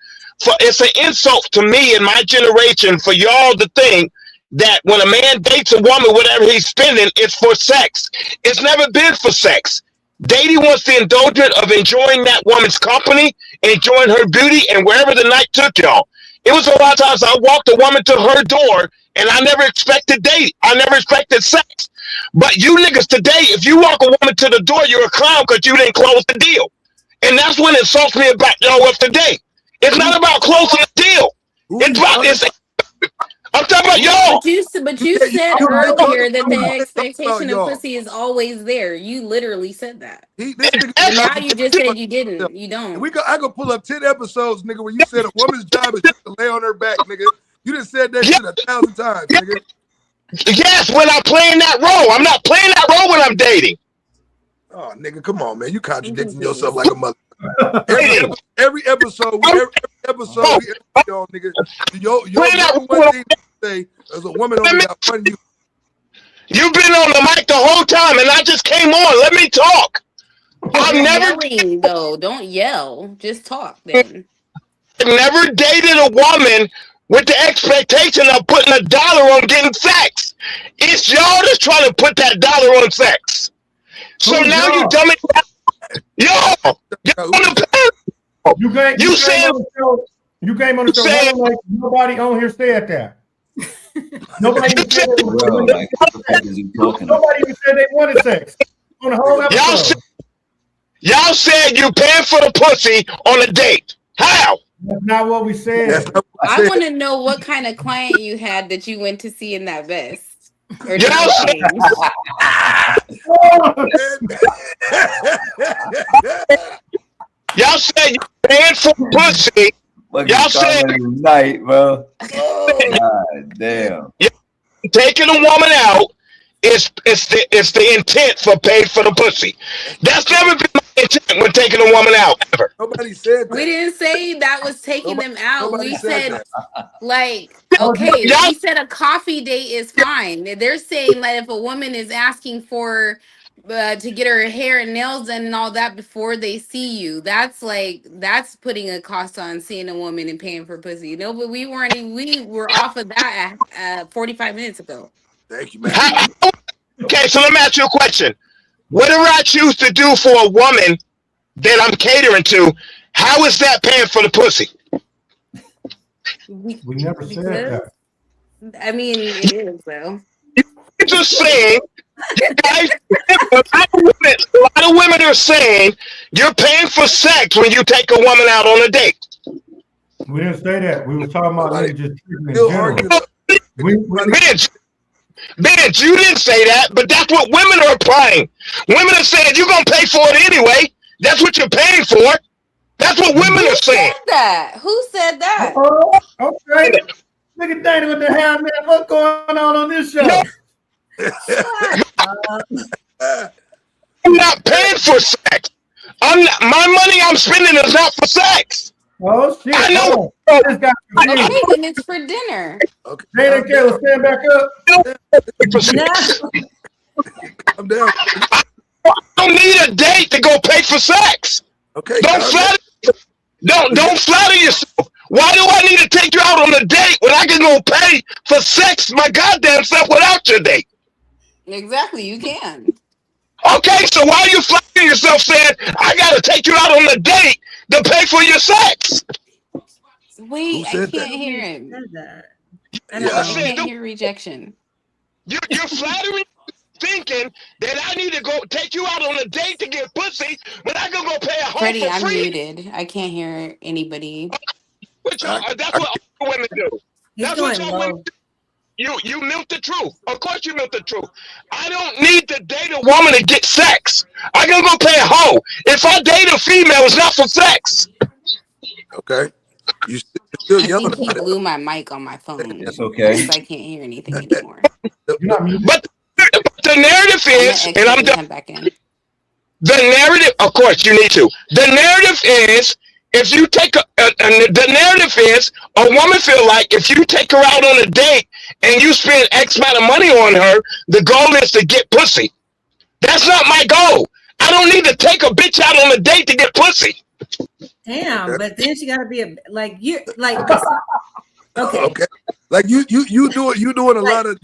It's an insult to me in my generation for y'all to think that when a man dates a woman, whatever he's spending, it's for sex. It's never been for sex. Dating was the indulgence of enjoying that woman's company, enjoying her beauty, and wherever the night took y'all. It was a lot of times I walked a woman to her door, and I never expected date. I never expected sex. But you niggas today, if you walk a woman to the door, you're a clown because you didn't close the deal. And that's what insults me about y'all of today. It's not about closing the deal. It's about I'm talking about y'all. But you said earlier that the expectation of pussy is always there. You literally said that. Now you just said you didn't. You don't. I could pull up 10 episodes, nigga, where you said a woman's job is just to lay on her back, nigga. You just said that shit 1,000 times, nigga. Yes, when I'm playing that role. I'm not playing that role when I'm dating. Oh, nigga, come on, man. You contradicting yourself like a mother. Every episode, we on, nigga. Your one thing to say is a woman only got one you. You've been on the mic the whole time, and I just came on. Let me talk. I'm never yelling, though. Don't yell. Just talk, then. I've never dated a woman with the expectation of putting $1 on getting sex. It's y'all that's trying to put that $1 on sex. So now you dumb it down. Yo, you came on the show like nobody on here said that. Nobody even said they Bro, like, what the fuck is he talking about? Nobody even said they wanted sex on the whole episode. Y'all said you paying for the pussy on a date. How? That's not what we said. I want to know what kind of client you had that you went to see in that vest. Or Y'all said, y'all said you paying for pussy. Y'all said night, bro. God damn. Taking a woman out is the intent for pay for the pussy. That's never been my intent when taking a woman out ever. Nobody said that. We didn't say that was taking them out. We said like, Oh, okay, y'all- we said a coffee date is fine. They're saying that if a woman is asking for to get her hair and nails done and all that before they see you, that's putting a cost on seeing a woman and paying for pussy. No, but we were off of that 45 minutes ago. Thank you, man. Okay, so let me ask you a question. What do I choose to do for a woman that I'm catering to? How is that paying for the pussy? We never said that. I mean, it is though. You're just saying, you guys, a lot of women are saying you're paying for sex when you take a woman out on a date. We didn't say that. We were talking about niggas just treating in Still general. arguing. Bitch, you didn't say that, but that's what women are applying. Women are saying you're gonna pay for it anyway. That's what you're paying for. That's what women are saying. Who said that? Oh, okay. Look at Danny with the hair, man. What's going on this show? I'm not paying for sex. My money I'm spending is not for sex. Oh shit! I know. This guy Okay, then it's for dinner. Okay. Danny and Kayla, stand back up. I'm down. I don't need a date to go pay for sex. Okay. Don't flatter yourself. Why do I need to take you out on a date when I can go pay for sex my goddamn self without your date? Exactly, you can. Okay, so why are you flattering yourself saying I gotta take you out on a date to pay for your sex? Wait, I can't hear him. I can't hear rejection. You're flattering, thinking that I need to go take you out on a date to get pussy when I can go pay a home Freddie, for I'm free. muted. I can't hear anybody. That's what all women do. That's what y'all women do. You milk the truth. Of course you milk the truth. I don't need to date a woman to get sex. I can go pay a hoe. If I date a female, it's not for sex. Okay. You still I yelling think he about it. blew my mic on my phone. It's okay. I can't hear anything anymore. But the narrative is, and I'm done. Come back in. The narrative, of course, you need to. The narrative is, if you take the narrative is, a woman feel like if you take her out on a date and you spend X amount of money on her, the goal is to get pussy. That's not my goal. I don't need to take a bitch out on a date to get pussy. Damn, but then she gotta be okay. Okay. Like you doing a lot of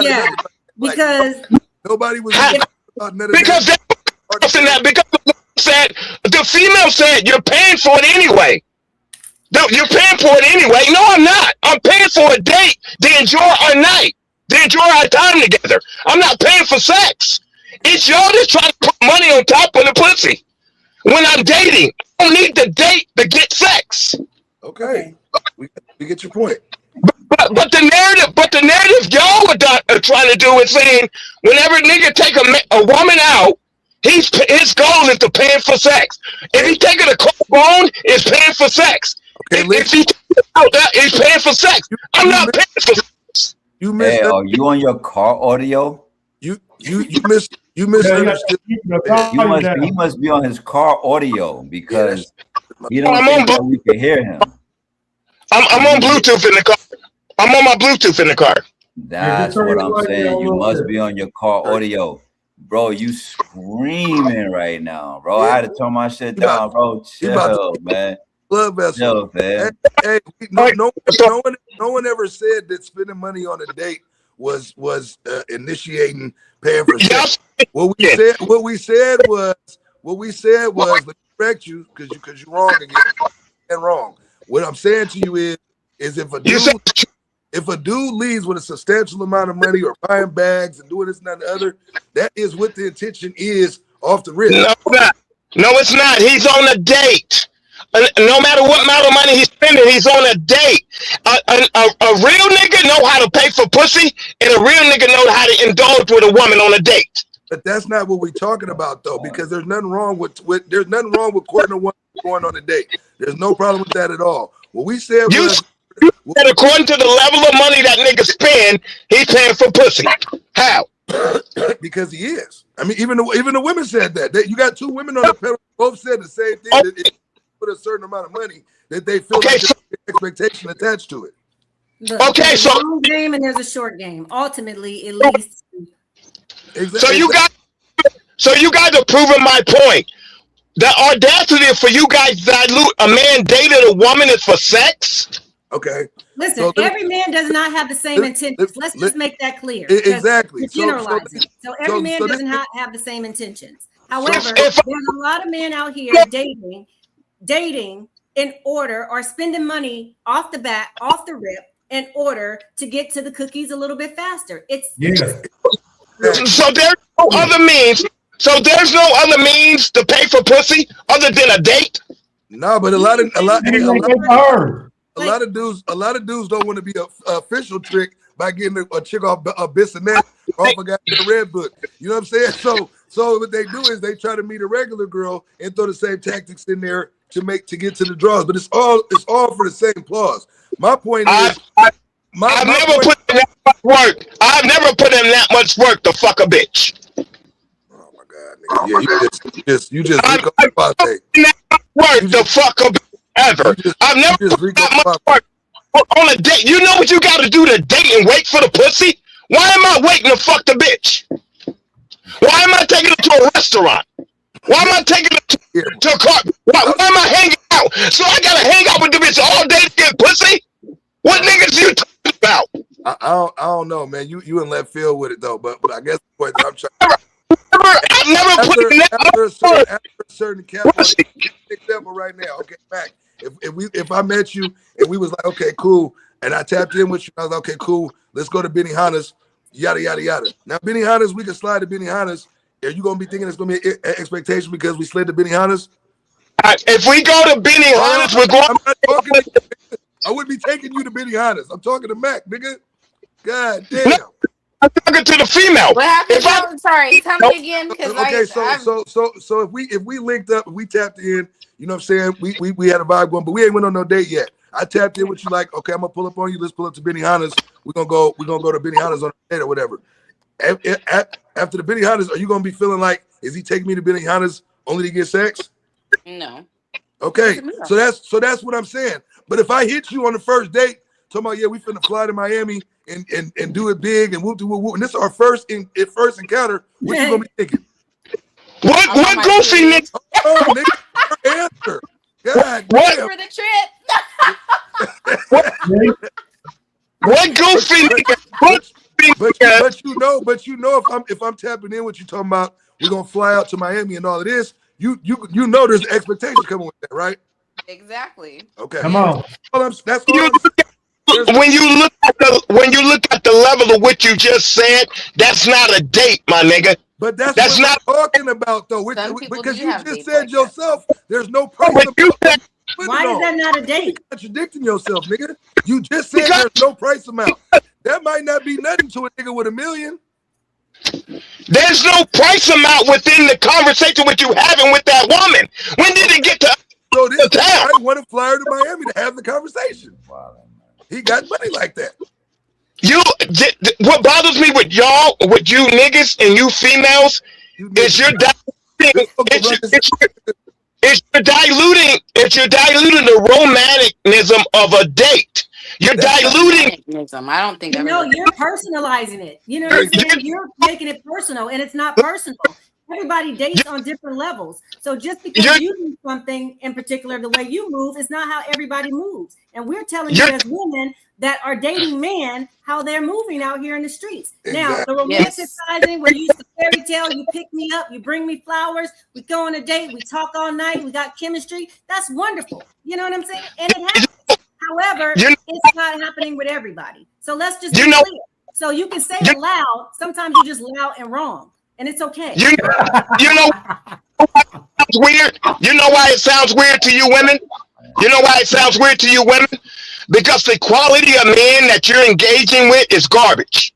Yeah, of because nobody was about none of Because that. the female said you're paying for it anyway. No, you're paying for it anyway. No, I'm not. I'm paying for a date to enjoy our night, to enjoy our time together. I'm not paying for sex. It's y'all that's trying to put money on top of the pussy. When I'm dating, I don't need to date to get sex. Okay. We get your point. But the narrative y'all are trying to do is saying whenever a nigga take a woman out, his goal is to pay for sex. If he taking a cold bone, it's paying for sex. Okay, if he out that, he's paying for sex. I'm not paying for sex. You missed. Hey, are you on your car audio? You misunderstood. He must be on his car audio because he don't think that we can hear him. I'm on Bluetooth in the car. I'm on my Bluetooth in the car. That's what I'm saying. You must be on your car audio. Bro, you screaming right now, bro. I had to turn my shit down, bro. Chill, man. Blood vessel. Chill, man. Hey, no one ever said that spending money on a date was initiating paying for sex. What we said was let me correct you because you're wrong again and wrong. What I'm saying to you is if a dude if a dude leaves with a substantial amount of money or buying bags and doing this and that and the other, that is what the intention is off the rip. No, it's not. He's on a date. No matter what amount of money he's spending, he's on a date. A real nigga know how to pay for pussy, and a real nigga know how to indulge with a woman on a date. But that's not what we're talking about, though, because there's nothing wrong with courting a woman going on a date. There's no problem with that at all. What we said was that according to the level of money that nigga spend, he's paying for pussy. How? Because he is. I mean, even the women said that. You got two women on the panel, both said the same thing. That it put a certain amount of money that they feel like there's an expectation attached to it. There's a long game and there's a short game. Ultimately, it leads to. Exactly. So you guys are proving my point. The audacity for you guys to dilute a man dated a woman is for sex. Okay. Listen, so every man does not have the same intentions. Let's just make that clear. Exactly. So every man doesn't have the same intentions. However, there's a lot of men out here dating in order or spending money off the rip in order to get to the cookies a little bit faster. So there's no other means. So there's no other means to pay for pussy other than a date. No, but a lot of dudes don't want to be an official trick by getting a chick off a Bissonnette off a guy in the Red Book. You know what I'm saying? So what they do is they try to meet a regular girl and throw the same tactics in there to get to the draws. But it's all for the same clause. My point is, I've never put in that much work. I've never put in that much work to fuck a bitch. Oh my God, nigga. Yeah, you just work to fuck a bitch ever. I've never put that much work on a date. You know what you got to do to date and wait for the pussy? Why am I waiting to fuck the bitch? Why am I taking her to a restaurant? Why am I taking her to a car? Why am I hanging out? So I gotta hang out with the bitch all day to get pussy? What niggas you talking about? I don't know, man. You in left field with it though, but I guess the point that I'm trying. I've never put in that after a certain example right now. Okay, Mac. If I met you and we was like, okay, cool, and I tapped in with you, I was like, okay, cool, let's go to Benihana's, yada yada yada. Now Benihana's, we can slide to Benihana's. Are you gonna be thinking it's gonna be an expectation because we slid to Benihana's? If we go to Benihana's, we're going. I'm not talking to you. I wouldn't be taking you to Benihana's. I'm talking to Mac, nigga. God damn. No, I'm talking to the female. What happened? Sorry, tell me again. Okay, so if we linked up, if we tapped in, you know what I'm saying? We had a vibe going, but we ain't went on no date yet. I tapped in with you like, okay, I'm gonna pull up on you. Let's pull up to Benihana's. We're gonna go to Benihana's on a date or whatever. After the Benihana's, are you gonna be feeling like, is he taking me to Benihana's only to get sex? No. Okay, so that's what I'm saying. But if I hit you on the first date, talking about, yeah, we finna fly to Miami and do it big and whoop de whoop, and this is our first encounter, what you gonna be thinking? What goofy nigga? Oh, nigga, answer. God damn. For the trip. What goofy nigga? But you know if I'm tapping in what you talking about, we're gonna fly out to Miami and all of this, you know there's expectations coming with that, right? Exactly. Okay. Come on. That's all when you look at the level of what you just said, that's not a date, my nigga. But that's not what I'm talking about though. Because you just said yourself, there's no price. Why is that not a date? You're contradicting yourself, nigga. You just said there's no price amount. That might not be nothing to a nigga with $1 million. There's no price amount within the conversation what you having with that woman. When did it get to? So this guy want to fly her to Miami to have the conversation. Wow, he got money like that. What bothers me with y'all, with you niggas and you females, is you're diluting the romanticism of a date. You're diluting. I don't think. You're personalizing it. You know what I'm saying? You're making it personal, and it's not personal. Everybody dates on different levels. So just because you do something in particular, the way you move is not how everybody moves. And we're telling you as women that are dating men how they're moving out here in the streets. Now, the romanticizing where you used to fairy tale, you pick me up, you bring me flowers, we go on a date, we talk all night, we got chemistry. That's wonderful. You know what I'm saying? And it happens. However, You- it's not happening with everybody. So let's just be You know- clear. So you can say it loud. Sometimes you're just loud and wrong, and it's okay. You know why it sounds weird? You know why it sounds weird to you women? You know why it sounds weird to you women? Because the quality of men that you're engaging with is garbage.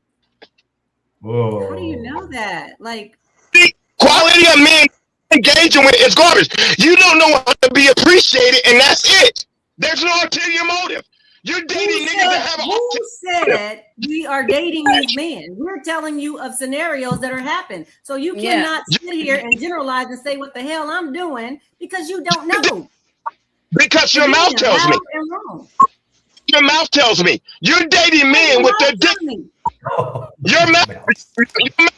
Whoa. How do you know that? Like, The quality of men engaging with is garbage. You don't know how to be appreciated, and that's it. There's no ulterior motive. You're dating niggas that have an who said we are dating these men? We're telling you of scenarios that are happening. So you cannot sit here and generalize and say what the hell I'm doing because you don't know. because your mouth tells me. Your mouth tells me. You're dating men with their dick. Your mouth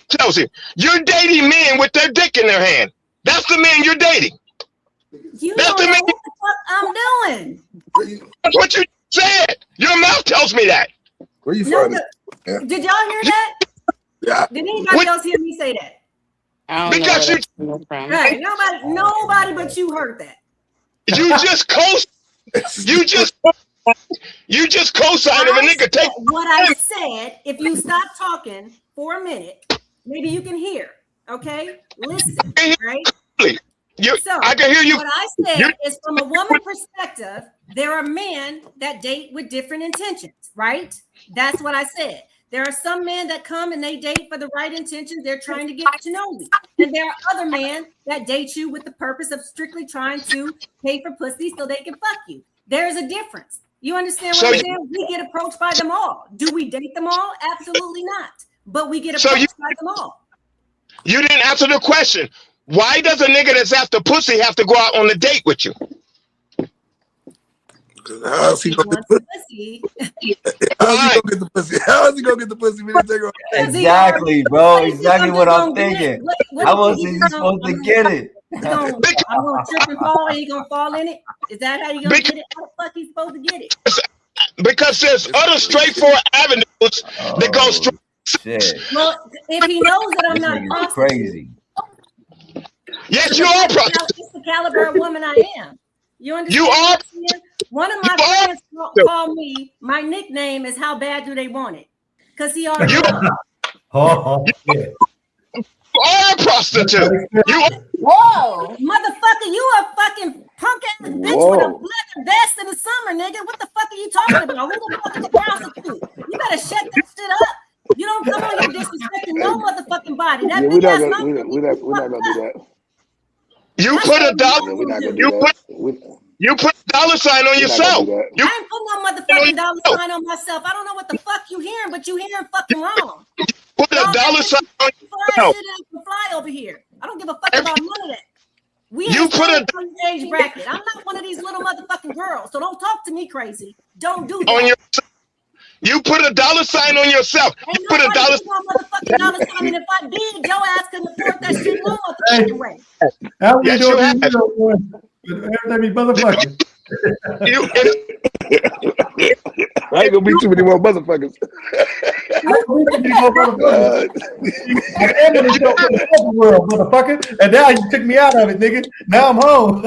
tells you. You're dating men with their dick in their hand. That's the man you're dating. You don't know what the fuck I'm doing. That's what you said. Your mouth tells me that. Where you from? Did y'all hear that? Yeah. Did anybody else hear me say that? I don't Because know you, where that's coming from. Right. Nobody but you heard that. you just you just co-signed of a nigga. Take what I said. If you stop talking for a minute, maybe you can hear. Okay, listen. Right. So I can hear you. What I said is, from a woman perspective, there are men that date with different intentions. Right. That's what I said. There are some men that come and they date for the right intentions. They're trying to get to know you. And there are other men that date you with the purpose of strictly trying to pay for pussy so they can fuck you. There's a difference. You understand what I'm saying? We get approached by them all. Do we date them all? Absolutely not. But we get approached by them all. You didn't answer the question. Why does a nigga that's after pussy have to go out on a date with you? How else he gonna get the pussy? How is he gonna get the pussy? How is he gonna get the pussy when he take her? Exactly, bro. Exactly what I'm thinking. How else is he supposed to get it? I'm gonna trip and fall, and he gonna fall in it. Is that how you gonna get it? How the fuck he supposed to get it? Because there's other straightforward avenues that go straight. Shit. Well, if he knows that I'm not This nigga's crazy. Yes, you are prostitute. It's the caliber of woman I am. You understand? You are. One of my friends called me. My nickname is "How bad do they want it?" Because he already. You are a prostitute. You are. Whoa, motherfucker! You a fucking punk ass bitch with a leather vest in the summer, nigga. What the fuck are you talking about? Who the fuck is a prostitute? You better shut that shit up. You don't come on here disrespecting no motherfucking body. That big ass monkey. We're not gonna do that. You put a dollar. You put a dollar sign on yourself. I ain't put no motherfucking dollar sign on myself. I don't know what the fuck you hearing, but you hearing fucking wrong. Put a dollar sign on yourself. Fly over here. I don't give a fuck about none of that. You put a age bracket. I'm not one of these little motherfucking girls, so don't talk to me crazy. Don't do that. On your. You put a dollar sign on yourself. You put a dollar. Motherfucking dollar sign, and if I did, your ass couldn't afford that shit no motherfucking way. How we Yes, doing? you have. Everything be motherfucking. I ain't gonna be too many more motherfuckers. Motherfucker. And now you took me out of it, nigga. Now I'm home.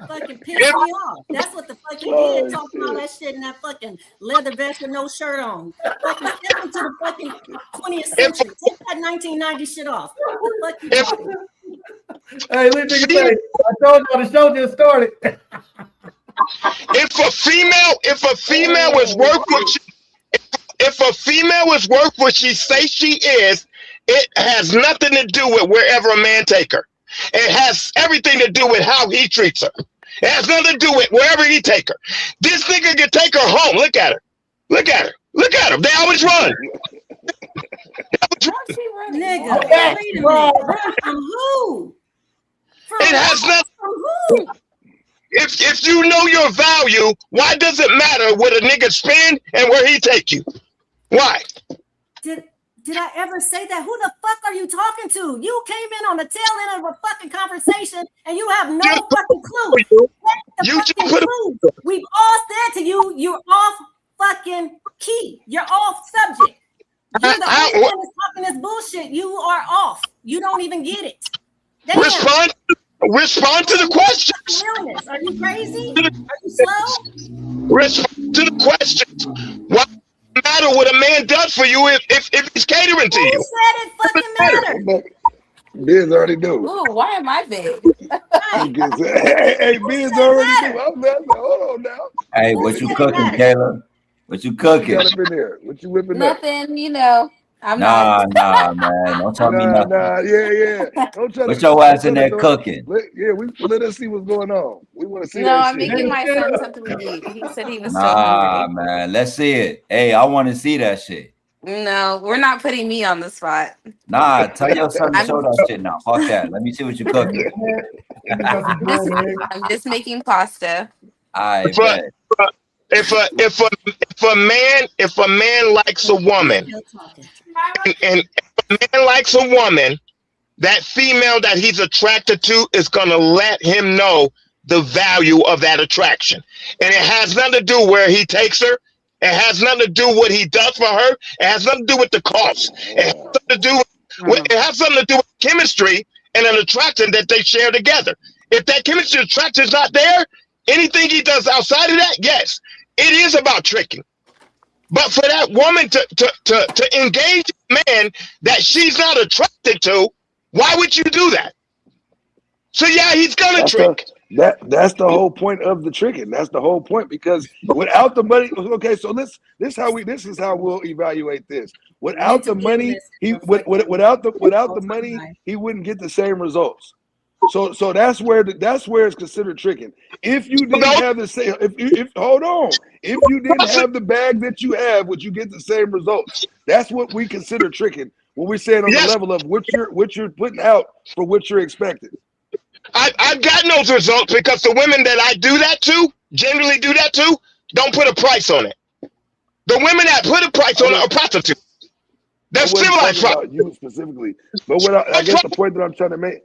Fucking piss me off. That's what the fuck you did, talking all that shit in that fucking leather vest with no shirt on. Fucking step into the fucking 20th century. Take that 1990 shit off. What the fuck you talking? Hey, let me say, I told you the show just started. If a female was worth what she, if a female was worth what she say she is, it has nothing to do with wherever a man take her. It has everything to do with how he treats her. It has nothing to do with wherever he take her. This nigga can take her home. Look at her. Look at her. Look at her. They always run. Nigga, wait a minute. Run from who? It has nothing. From who? If you know your value, why does it matter what a nigga spend and where he take you? Why? Did I ever say that? Who the fuck are you talking to? You came in on the tail end of a fucking conversation and you have no fucking clue. We've all said to you, you're off fucking key. You're off subject. You're the only one that's talking this bullshit. You are off. You don't even get it. Damn. Respond to the questions. Illness. Are you crazy? Are you slow? Respond to the questions. What matter what a man does for you if he's catering to Who you? said it fucking matter? Biz already do. Ooh, why am I big? Hey, Biz already do. I'm like, hold on now. Hey, what you cooking, Caleb? What you cooking? Got up in there. What you whipping up? Nothing, you know. I'm Nah, not. man. Don't tell me nothing. Yeah. Don't try Put to, your ass in don't there try to- cooking. Let us see what's going on. We want to see No, that I'm shit. making my son something to eat. He said he was so Nah, hungry. man. Let's see it. Hey, I want to see that shit. No, we're not putting me on the spot. Nah, tell your son to show that shit now. Fuck that. Let me see what you cooking. I'm just making pasta. I But- bet. If a man likes a woman, Still talking. and if a man likes a woman, that female that he's attracted to is gonna let him know the value of that attraction. And it has nothing to do where he takes her. It has nothing to do what he does for her. It has nothing to do with the cost. It has something to do with chemistry and an attraction that they share together. If that chemistry attraction is not there, anything he does outside of that, yes, it is about tricking. But for that woman to engage a man that she's not attracted to, why would you do that? So yeah, he's gonna trick. That's the whole point of the tricking. That's the whole point, because without the money, okay, so this is how we'll evaluate this. Without the money, without the money, he wouldn't get the same results. So that's where it's considered tricking. If you didn't have the same, if hold on, if you didn't have the bag that you have, would you get the same results? That's what we consider tricking when we're saying on the level of what you're putting out for what you're expecting. I've gotten those results because the women that I do that to, generally do that to, don't put a price on it. The women that put a price on it are prostitutes. They're civilized about you specifically, but what I guess the point that I'm trying to make,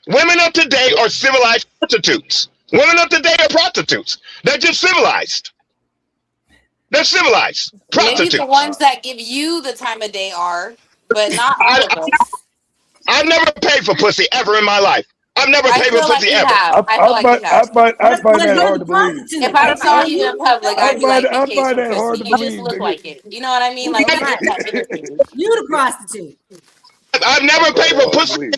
women of today are civilized prostitutes. Women of today are prostitutes. They're just civilized. They're civilized prostitutes. Maybe the ones that give you the time of day are, but not all of us. I've never paid for pussy ever in my life. I've never paid for pussy ever. I find that hard to believe. If I saw you in public, I'd be like, I find that hard to you believe. just look like it. You know what I mean? Like, You the prostitute. I've never paid for pussy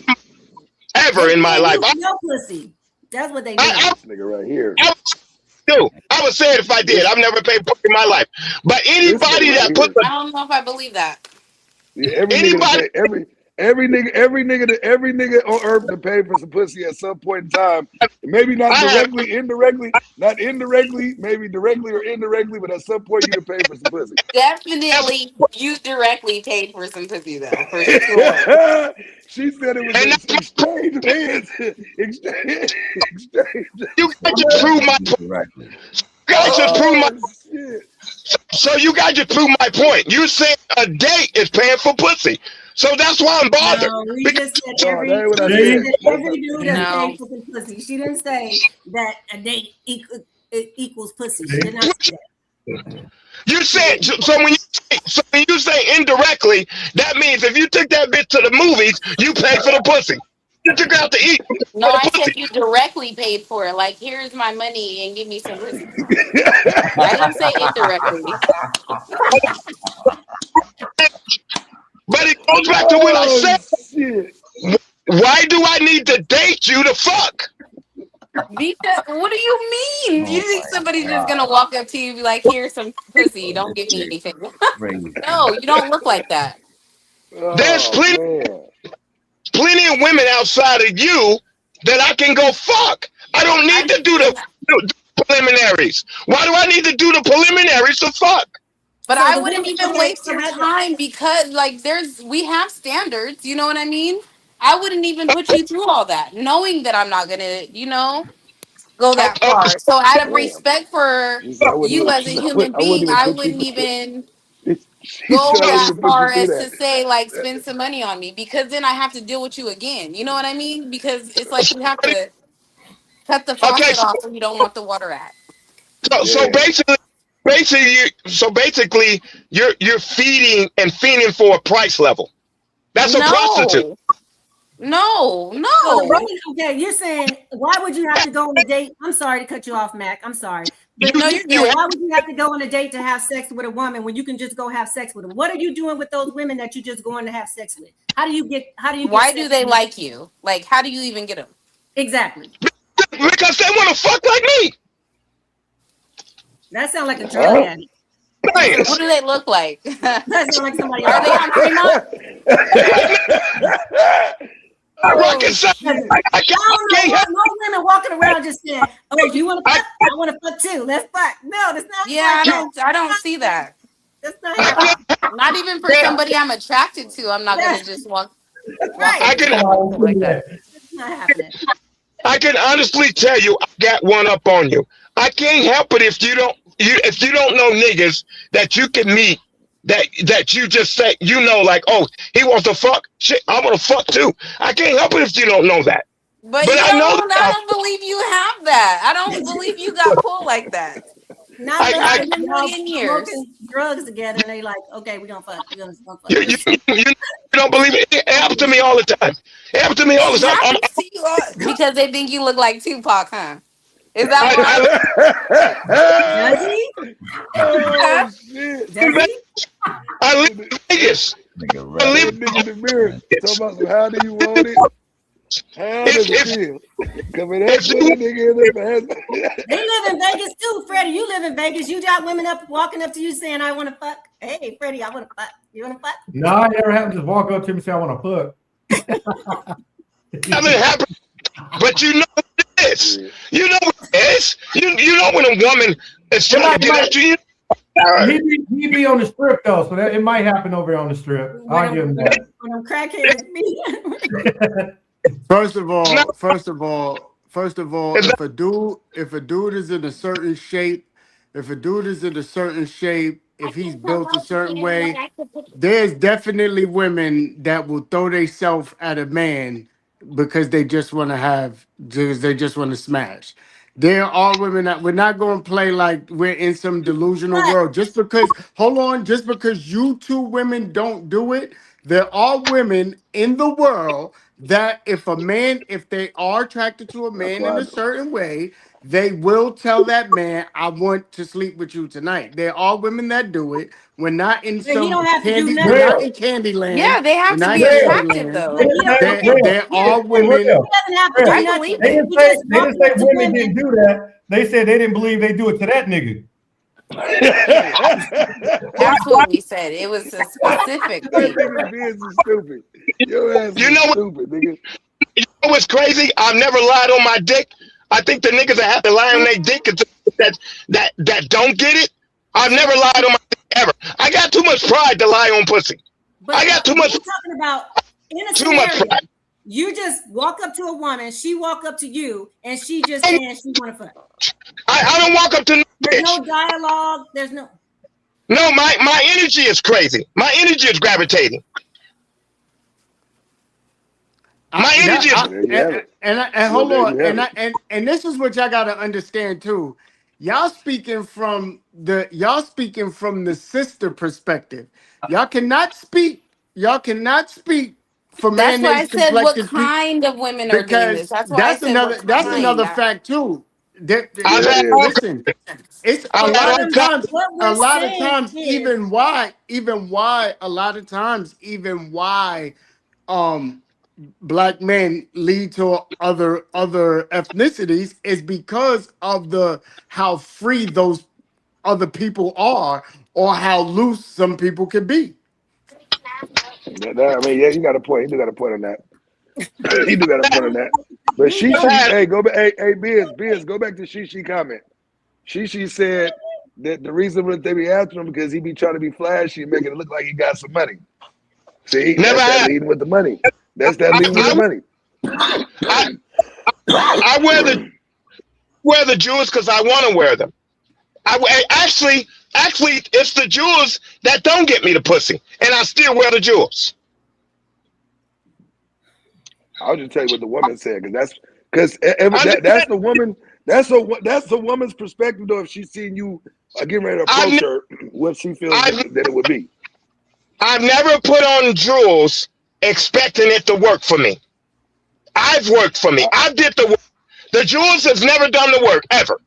ever in my life. No pussy. That's what they need. This nigga right here. I would say it if I did. I've never paid pussy in my life. But anybody that puts I don't know if I believe that. Yeah, every nigga on earth to pay for some pussy at some point in time. Maybe not directly, indirectly, maybe directly or indirectly, but at some point you can pay for some pussy. Definitely, you directly paid for some pussy though. For sure. She said it was an exchange hands. Exchange. You guys just prove my point. So you guys just prove my point. You said a date is paying for pussy. So that's why I'm bothered. No, we just said every dude that paid for some pussy. She didn't say that a date equals pussy. She did not say that. You said so when you say indirectly, that means if you took that bitch to the movies, you paid for the pussy. You took her out to eat. No, I said you directly paid for it. Like, here's my money and give me some pussy. I didn't say indirectly. But it goes back to what I said. Why do I need to date you to fuck? Because, what do you mean? You think somebody's just gonna walk up to you and be like, here's some pussy, don't give me anything? No, you don't look like that. There's plenty of women outside of you that I can go fuck. I don't need to do the preliminaries. Why do I need to do the preliminaries to fuck? But I wouldn't even waste your time because, like, we have standards. You know what I mean? I wouldn't even put you through all that, knowing that I'm not gonna, go that far. So, out of respect for you as a human being, I wouldn't even go that far as to say, like, spend some money on me, because then I have to deal with you again. You know what I mean? Because it's like you have to cut the faucet off when you don't want the water at. So basically, you're feeding and fiending for a price level. That's a prostitute. No, So no. okay, you're saying why would you have to go on a date? I'm sorry to cut you off, Mac. I'm sorry. But No, you're good. why would you have to go on a date to have sex with a woman when you can just go have sex with them? What are you doing with those women that you just going to have sex with? How do you get Why do they like you? Like, how do you even get them? Exactly. Because they want to fuck like me. That sounds like a drug addict. Nice. What do they look like? That sounds like somebody Are they on Fremont? I reckon so. I can't no women walking around just saying, "Oh, you want to fuck? I want to fuck too. Let's fuck." No, that's not. Yeah, I don't see that. That's not happening. Not even for somebody I'm attracted to. I'm not gonna just walk Right. I can like that. It's not happening. I can honestly tell you, I got one up on you. I can't help it if you don't know niggas that you can meet that you just say, you know, like, oh, he wants to fuck. Shit, I want to fuck too. I can't help it if you don't know that. But I don't believe you have that. I don't believe you got pulled like that. Not in a million years. Drugs together and they like, okay, we're gonna fuck. We're gonna fuck. You don't believe it? It happens to me all the time. It happens to me all the time. Because they think you look like Tupac, huh? Is that why? Does he? Oh, shit. Does he? I live in Vegas. I live in the mirror. Talking about some, how do you want it? How does it feel? Coming at the nigga in the They live in Vegas too, Freddie. You live in Vegas. You got women walking up to you saying, "I want to fuck." Hey, Freddie, I want to fuck. You want to fuck? No, I never have just walk up to me and say, "I want to fuck." I mean, it happens, but you know what it is. You know what it is. You know when a woman is trying to get at you. He be on the strip though, so that it might happen over on the strip. I'll give him that. When them crackheads be. First of all, if a dude is in a certain shape, if he's built a certain way, there's definitely women that will throw themselves at a man because they just want to smash. There are women that we're not going to play like we're in some delusional world. Just because you two women don't do it, there are women in the world that if they are attracted to a man in a certain way, they will tell that man, "I want to sleep with you tonight." There are women that do it. We're not in Candyland. Yeah, they have to be attracted though. There are women. They didn't say women didn't do that. They said they didn't believe they do it to that nigga. That's what we said. It was a specific thing. Stupid. Your ass You know what? stupid, nigga. You know what's crazy? I've never lied on my dick. I think the niggas that have to lie on their dick that don't get it. I've never lied on my dick ever. I got too much pride to lie on pussy. But I got too much. You're talking about in a Too much scenario, pride. you just walk up to a woman, she walk up to you, and she just saying she want to fuck. I don't walk up to no There's bitch. no dialogue. There's no. No, my energy is crazy. My energy is gravitating. My energy is. And hold on, and this is what y'all gotta understand too. Y'all speaking from the sister perspective. Y'all cannot speak for That's man. why I said what kind of women are doing this. That's why I said that's another fact too. Listen, it's a lot of times, even why black men lead to other ethnicities is because of how free those other people are, or how loose some people can be. I mean, yeah, you got a point. You do got a point on that. You do got a point on that. But hey, go back. Hey, Biz, go back to Shishi comment. Shishi said that the reason that they be after him because he be trying to be flashy and making it look like he got some money. See, that's that leading with the money. That's that leading with the money. I wear the jewels because I want to wear them. Actually, it's the jewels that don't get me the pussy, and I still wear the jewels. I'll just tell you what the woman said, because that's the woman. That's the woman's perspective, though. If she's seeing you getting ready to approach her, what she feels that it would be. I've never put on jewels expecting it to work for me. I've worked for me. I did the work. The Jules has never done the work ever.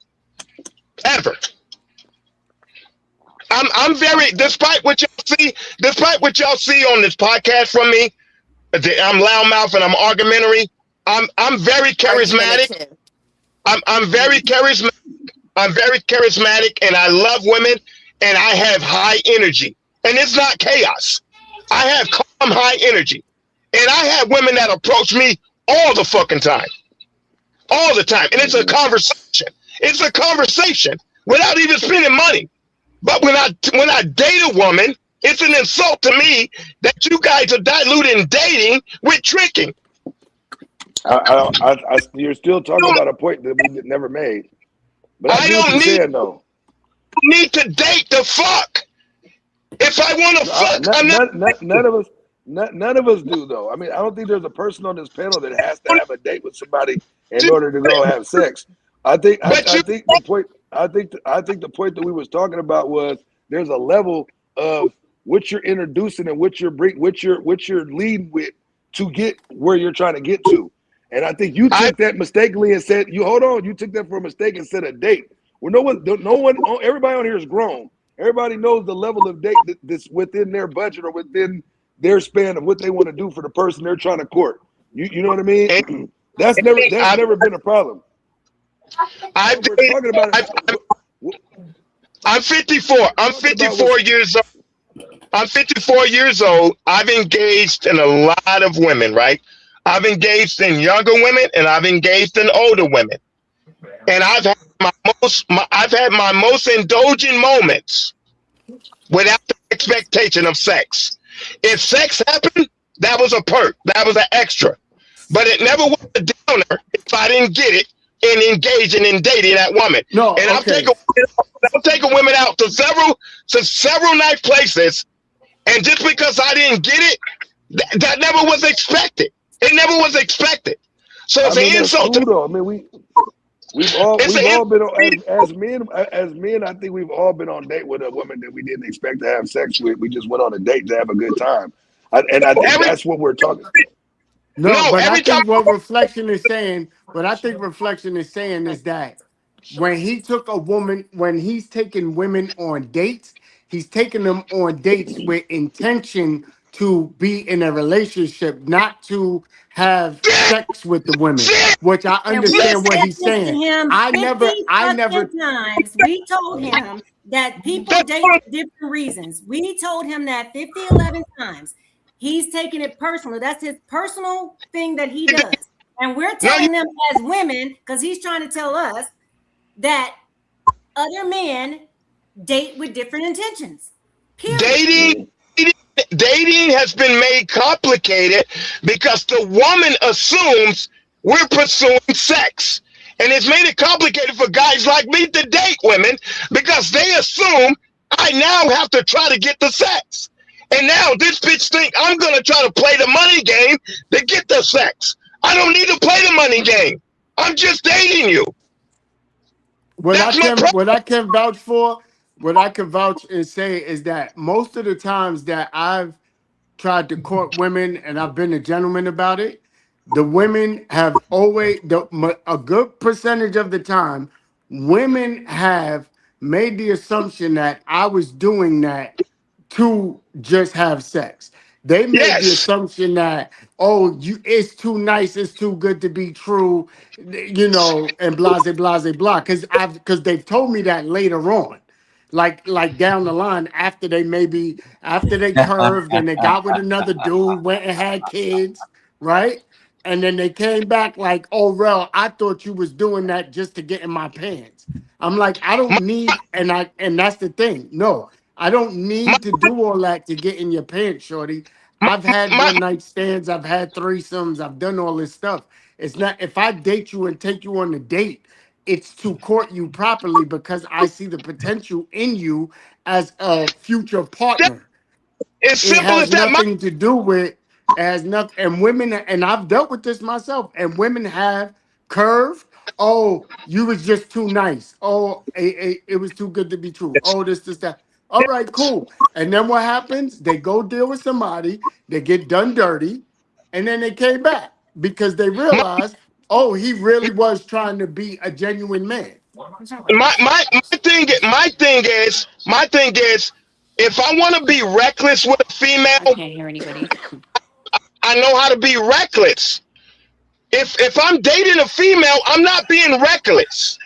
I'm very, despite what y'all see on this podcast from me, I'm loudmouth and I'm argumentary. I'm very charismatic. I'm very charismatic. I'm very charismatic, and I love women, and I have high energy, and it's not chaos. I have calm, high energy, and I have women that approach me all the fucking time, all the time, and it's a conversation. It's a conversation without even spending money. But when I date a woman, it's an insult to me that you guys are diluting dating with tricking. You're still talking about a point that we never made. But I don't need to date the fuck. If I want to fuck, none of us do though. I mean, I don't think there's a person on this panel that has to have a date with somebody in order to go have sex. I think the point that we was talking about was there's a level of what you're introducing and what you're leading with to get where you're trying to get to. And I think you took that mistakenly and said, you took that for a mistake and said a date. Well, no one, everybody on here is grown. Everybody knows the level of date that's within their budget or within their span of what they want to do for the person they're trying to court. You know what I mean? That's never been a problem. I'm 54. I'm 54 years old. I'm 54 years old. I've engaged in a lot of women, right? I've engaged in younger women and I've engaged in older women. And I've had my most indulgent moments without the expectation of sex. If sex happened, that was a perk. That was an extra. But it never was a downer if I didn't get it in engaging in dating that woman. No, and okay. I'm taking women out to several nice places, and just because I didn't get it, that never was expected. It never was expected. So it's an insult to. I mean, we've all been on, as men. I think we've all been on a date with a woman that we didn't expect to have sex with. We just went on a date to have a good time, I think that's what we're talking about. No, but I think what Reflection is saying, is that when he took a woman, when he's taking women on dates, he's taking them on dates with intention to be in a relationship, not to have sex with the women, which I understand what he's saying. I never times we told him that people date for different reasons. We told him that 11 times. He's taking it personally. That's his personal thing that he does. And we're telling them as women, because he's trying to tell us that other men date with different intentions. Period. Dating has been made complicated because the woman assumes we're pursuing sex. And it's made it complicated for guys like me to date women because they assume I now have to try to get the sex. And now this bitch think I'm going to try to play the money game to get the sex. I don't need to play the money game. I'm just dating you. What I can vouch and say is that most of the times that I've tried to court women and I've been a gentleman about it, the women have always, a good percentage of the time, women have made the assumption that I was doing that to just have sex. They made the assumption that, it's too nice, it's too good to be true, and blah, because they've told me that later on. Like down the line, after they curved and they got with another dude, went and had kids, right? And then they came back like, oh, Rel, I thought you was doing that just to get in my pants. I'm like, I don't need, and that's the thing. No, I don't need to do all that to get in your pants, shorty. I've had one night stands, I've had threesomes, I've done all this stuff. It's not, if I date you and take you on a date, it's to court you properly because I see the potential in you as a future partner. It's simple as that. Nothing to do with, and women, and I've dealt with this myself, and women have curved. Oh, you was just too nice. Oh, it was too good to be true. Oh, this, that. All right, cool. And then what happens? They go deal with somebody, they get done dirty, and then they came back. because they realized, oh, he really was trying to be a genuine man. My thing is, if I want to be reckless with a female, I can't hear anybody. I know how to be reckless. If I'm dating a female, I'm not being reckless.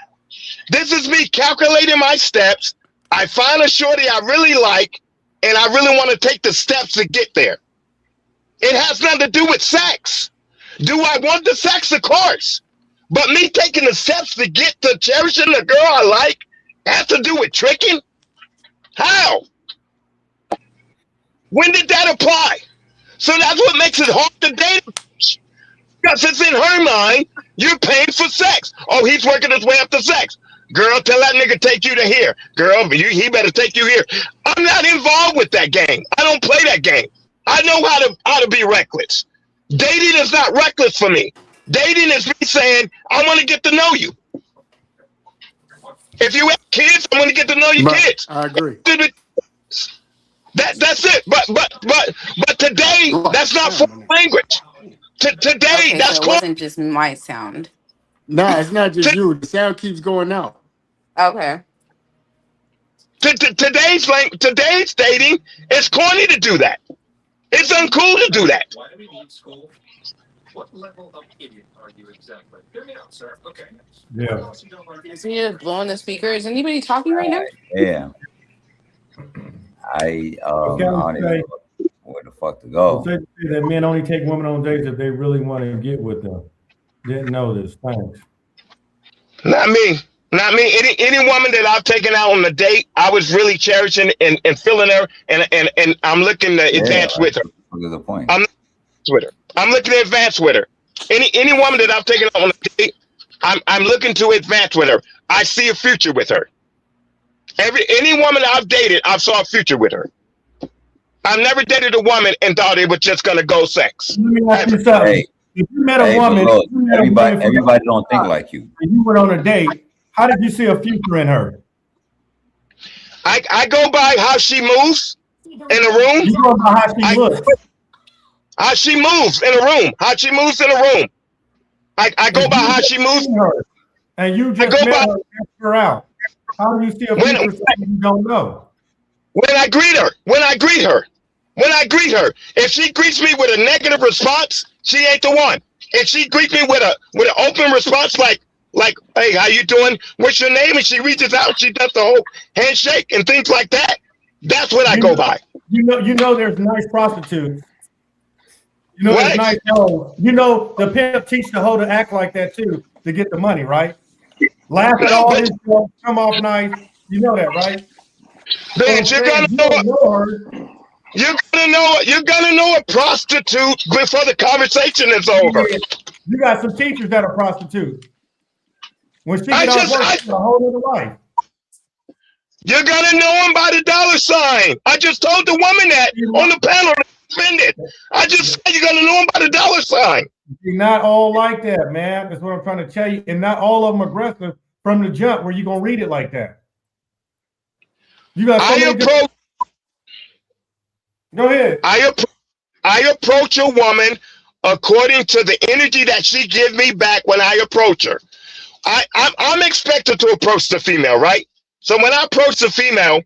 This is me calculating my steps. I find a shorty I really like, and I really want to take the steps to get there. It has nothing to do with sex. Do I want the sex? Of course. But me taking the steps to get to cherishing the girl I like has to do with tricking? How? When did that apply? So that's what makes it hard to date. Because it's in her mind, you're paying for sex. Oh, he's working his way up to sex. Girl, tell that nigga take you to here. Girl, he better take you here. I'm not involved with that game. I don't play that game. I know how to be reckless. Dating is not reckless for me. Dating is me saying, I want to get to know you. If you have kids, I want to get to know your kids. I agree. That's it. But today, that's not foreign language. Today, Okay, that's so it wasn't just my sound. Nah, it's not just you. The sound keeps going out. Okay. Today's dating, it's corny to do that. It's uncool to do that. Why do we need school? What level of idiot are you exactly? Hear me out, sir. Okay. Yeah. Is he blowing the speaker? Is anybody talking right now? Yeah. I don't even know where the fuck to go. Say that men only take women on dates if they really want to get with them. Didn't know this. Thanks. Not me. Any woman that I've taken out on a date, I was really cherishing and feeling her, and I'm looking to advance with her. Look at the point. I'm looking to advance with her. Any woman that I've taken out on a date, I'm looking to advance with her. I see a future with her. Any woman I've dated, I saw a future with her. I've never dated a woman and thought it was just gonna go sex. Let me ask you something. Hey, if you met a woman, look, everybody don't think like you. and you went on a date, how did you see a future in her? I go by how she moves in a room. You go by how she looks. How she moves in a room. How she moves in a room. I go by how she moves. And you just met her out. How do you see a future you don't know? When I greet her. If she greets me with a negative response, she ain't the one. If she greets me with an open response like, hey, how you doing? What's your name? And she reaches out, she does the whole handshake and things like that. That's what I go by. You know there's nice prostitutes. You know there's nice hoes. You know the pimp teach the hoe to act like that too to get the money, right? Laugh at all this stuff, come off nice. You know that, right? Bitch, you're gonna know a prostitute before the conversation is over. You got some teachers that are prostitutes. When she gets off work, she's a whole other life. You're gonna know him by the dollar sign. I just told the woman that on the panel. Offended. I just said you're gonna know him by the dollar sign. Not all like that, man. That's what I'm trying to tell you. And not all of them aggressive from the jump where you're gonna read it like that. You got so Go ahead. I approach a woman according to the energy that she gives me back when I approach her. I'm expected to approach the female, right? So when I approach the female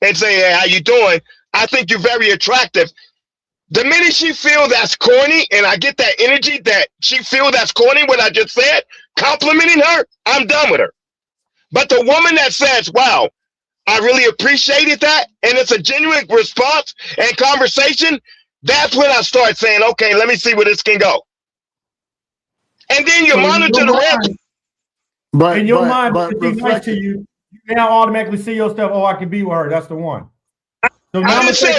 and say, hey, how you doing? I think you're very attractive. The minute she feels that's corny and I get that energy that she feels that's corny, what I just said, complimenting her, I'm done with her. But the woman that says, wow, I really appreciated that, and it's a genuine response and conversation, that's when I start saying, okay, let me see where this can go. And then you monitor the rest. But in your mind, if she's nice to you, you now automatically see your stuff, oh, I can be with her. That's the one. So now I didn't say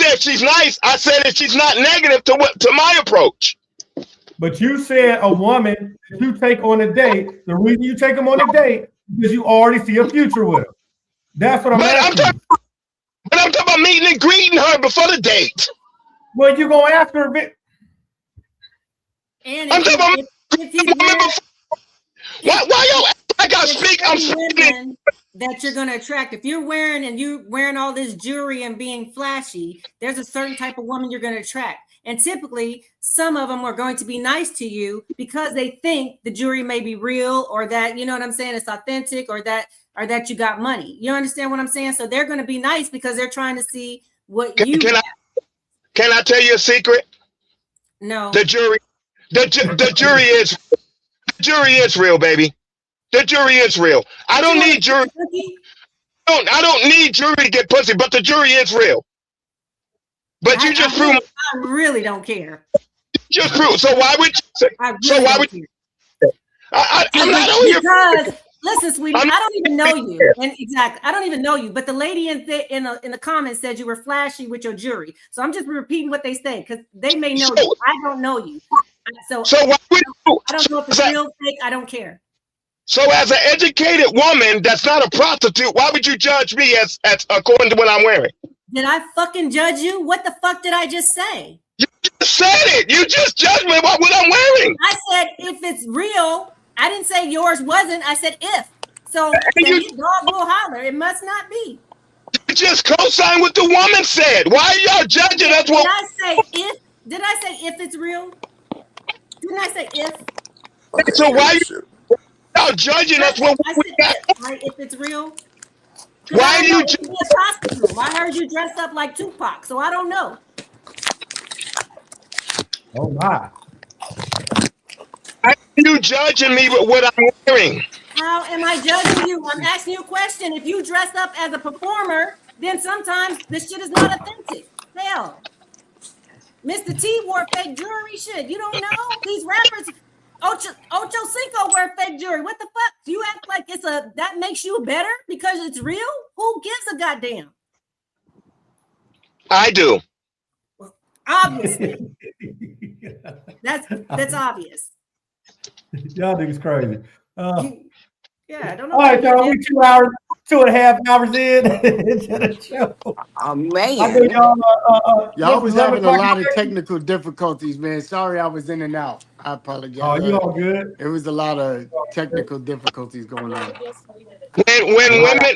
if she's nice. I said if she's not negative to my approach. But you said a woman that you take on a date, the reason you take them on a date is because you already see a future with her. That's what I'm asking. But I'm talking about meeting and greeting her before the date. Well, you're going to ask her a bit. And I'm talking about why y'all act like I speak? I'm speaking. That you're going to attract. If you're wearing all this jewelry and being flashy, there's a certain type of woman you're going to attract. And typically, some of them are going to be nice to you because they think the jewelry may be real, or that, you know what I'm saying, it's authentic, or that you got money. You understand what I'm saying? So they're going to be nice because they're trying to see what you have. Can I tell you a secret? No. The jury is real, baby. The jury is real. I don't need jury. I don't need jury to get pussy, but the jury is real. But you just proved. I really don't care. Just prove. So why would you? I don't because listen, sweetie, I don't even know you, and exactly, I don't even know you. But the lady in the comments said you were flashy with your jewelry. So I'm just repeating what they say because they may know you. I don't know you. So why would you? I don't know if it's real, fake. I don't care. So as an educated woman that's not a prostitute, why would you judge me as according to what I'm wearing? Did I fucking judge you? What the fuck did I just say? You just said it. You just judged me about what I'm wearing. I said if it's real. I didn't say yours wasn't. I said if. So you dog will holler. It must not be. You just co-sign what the woman said. Why are y'all judging? That's what. Did I say if? Did I say if it's real? Didn't I say if? Okay, so why y'all judging? That's what we got. If it's real. Why are you? I heard you dress up like Tupac, so I don't know. Oh my. Why are you judging me with what I'm wearing? How am I judging you? I'm asking you a question. If you dress up as a performer, then sometimes this shit is not authentic. Hell. Mr. T wore fake jewelry shit. You don't know? These rappers, Ocho Cinco wear fake jewelry. What the fuck? Do you act like that makes you better because it's real? Who gives a goddamn? I do. Obviously. That's obvious. Y'all niggas crazy. Yeah, I don't know. All right, y'all. We 2.5 hours into the show. Oh man, I know y'all was having a lot of technical difficulties, man. Sorry, I was in and out. I apologize. Oh, you all good? It was a lot of technical difficulties going on. When women,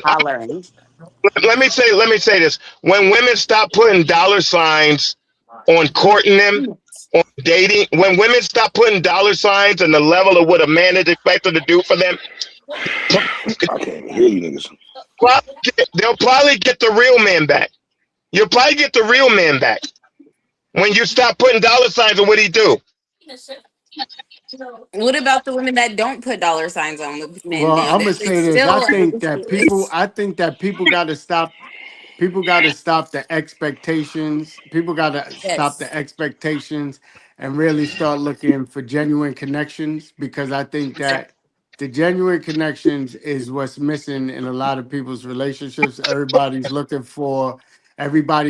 let me say this: when women stop putting dollar signs on courting them, on dating, when women stop putting dollar signs and the level of what a man is expected to do for them, I can't hear you niggas. They'll probably get the real man back. You'll probably get the real man back when you stop putting dollar signs on what he do. What about the women that don't put dollar signs on the men? Well, I'm gonna say this. I think that people got to stop. People got to stop the expectations. People got to stop the expectations and really start looking for genuine connections, because I think that the genuine connections is what's missing in a lot of people's relationships. Everybody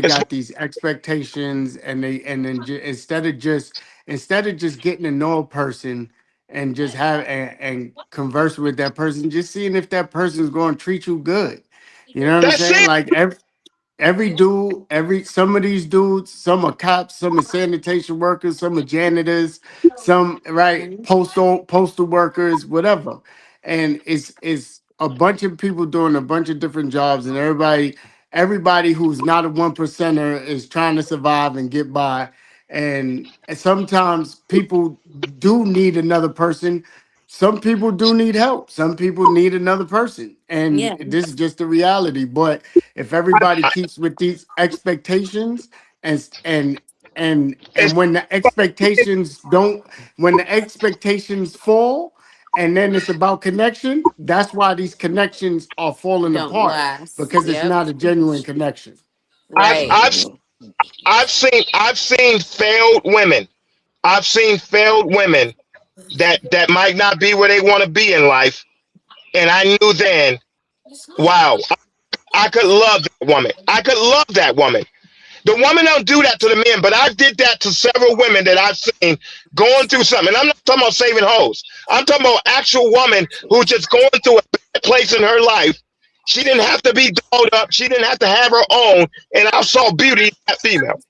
got these expectations, and instead of just getting to know a person and just and converse with that person, just seeing if that person is going to treat you good. You know what I'm saying? Like some of these dudes, some are cops, some are sanitation workers, some are janitors, some postal workers, whatever. And it's a bunch of people doing a bunch of different jobs, and everybody who's not a 1%er is trying to survive and get by. And sometimes people do need another person. Some people do need help. Some people need another person. And this is just the reality. But if everybody keeps with these expectations and when the expectations fall, and then it's about connection, that's why these connections are falling apart, because it's not a genuine connection. Right. I've seen failed women. I've seen failed women that might not be where they want to be in life. And I knew then, wow, I could love that woman. I could love that woman. The woman don't do that to the men, but I did that to several women that I've seen going through something. And I'm not talking about saving hoes. I'm talking about actual woman who's just going through a bad place in her life. She didn't have to be dolled up. She didn't have to have her own. And I saw beauty in that female.